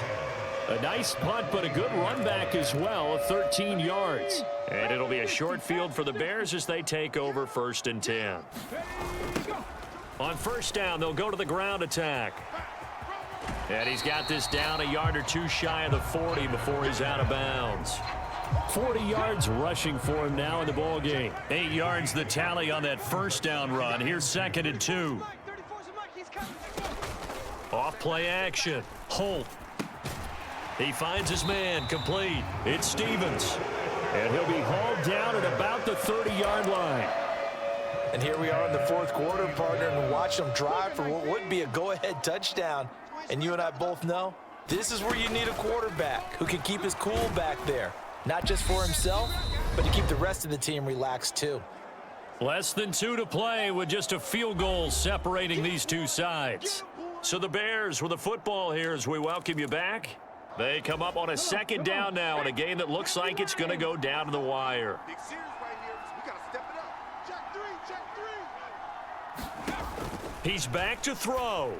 A nice punt, but a good run back as well of 13 yards. And it'll be a short field for the Bears as they take over 1st and 10. On first down, they'll go to the ground attack. And he's got this down a yard or 2 shy of the 40 before he's out of bounds. 40 yards rushing for him now in the ball game. 8 yards the tally on that first down run. Here's 2nd and 2. Off play action. Holt. He finds his man, complete. It's Stevens. And he'll be hauled down at about the 30-yard line. And here we are in the fourth quarter, partner, and watch them drive for what would be a go-ahead touchdown. And you and I both know this is where you need a quarterback who can keep his cool back there, not just for himself, but to keep the rest of the team relaxed too. Less than 2 to play with just a field goal separating these two sides. So the Bears with the football here as we welcome you back. They come up on a second down now in a game that looks like it's going to go down to the wire. Big series right here. We got to step it up. Check three. He's back to throw.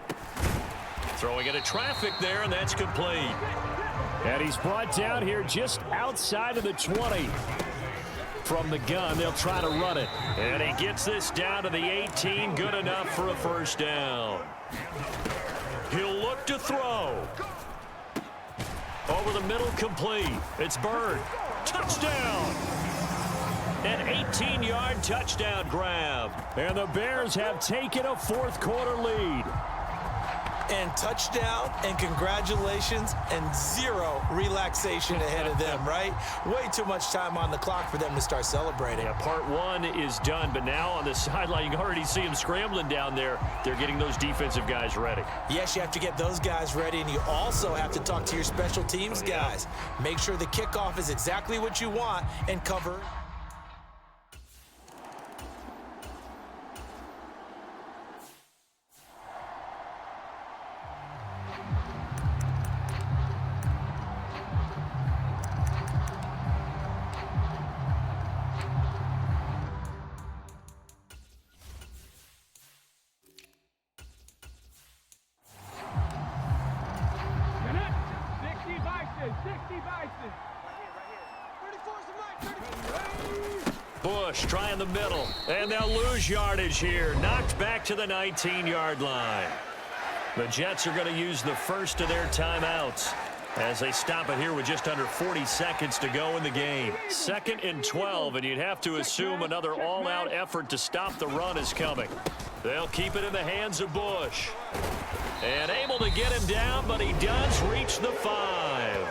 Throwing into traffic there, and that's complete. And he's brought down here just outside of the 20. From the gun, they'll try to run it. And he gets this down to the 18, good enough for a first down. He'll look to throw. Over the middle, complete. It's Bird. Touchdown! An 18-yard touchdown grab. And the Bears have taken a fourth quarter lead. And touchdown, and congratulations, and zero relaxation ahead of them, right? Way too much time on the clock for them to start celebrating. Yeah, part one is done, but now on the sideline, you can already see them scrambling down there. They're getting those defensive guys ready. Yes, you have to get those guys ready, and you also have to talk to your special teams guys. Make sure the kickoff is exactly what you want and cover. Bush trying the middle, and they'll lose yardage here. Knocked back to the 19-yard line. The Jets are going to use the first of their timeouts as they stop it here with just under 40 seconds to go in the game. 2nd and 12, and you'd have to assume another all-out effort to stop the run is coming. They'll keep it in the hands of Bush. And able to get him down, but he does reach the 5.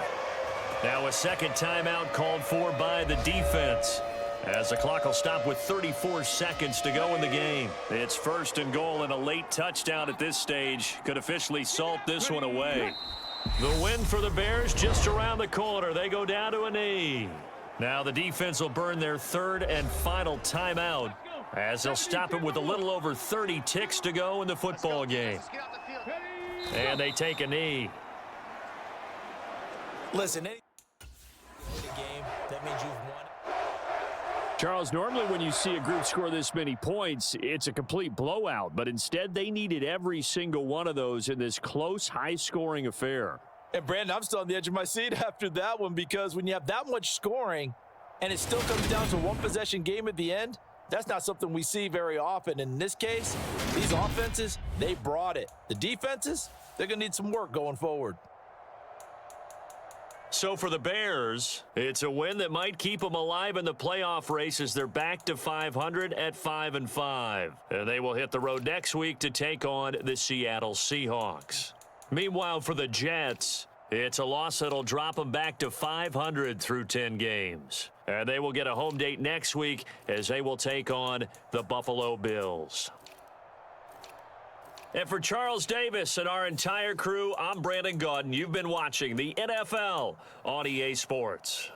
Now a second timeout called for by the defense, as the clock will stop with 34 seconds to go in the game. It's 1st and goal, and a late touchdown at this stage could officially salt this one away. The win for the Bears just around the corner. They go down to a knee. Now the defense will burn their 3rd and final timeout, as they'll stop it with a little over 30 ticks to go in the football game. And they take a knee. Listen, any game, that means you've won. Charles, normally when you see a group score this many points, it's a complete blowout. But instead, they needed every single one of those in this close, high-scoring affair. And, Brandon, I'm still on the edge of my seat after that one, because when you have that much scoring and it still comes down to one possession game at the end, that's not something we see very often. In this case, these offenses, they brought it. The defenses, they're going to need some work going forward. So for the Bears, it's a win that might keep them alive in the playoff race as they're back to 500 at 5-5. And they will hit the road next week to take on the Seattle Seahawks. Meanwhile, for the Jets, it's a loss that'll drop them back to 500 through 10 games. And they will get a home date next week as they will take on the Buffalo Bills. And for Charles Davis and our entire crew, I'm Brandon Gaudin. You've been watching the NFL on EA Sports.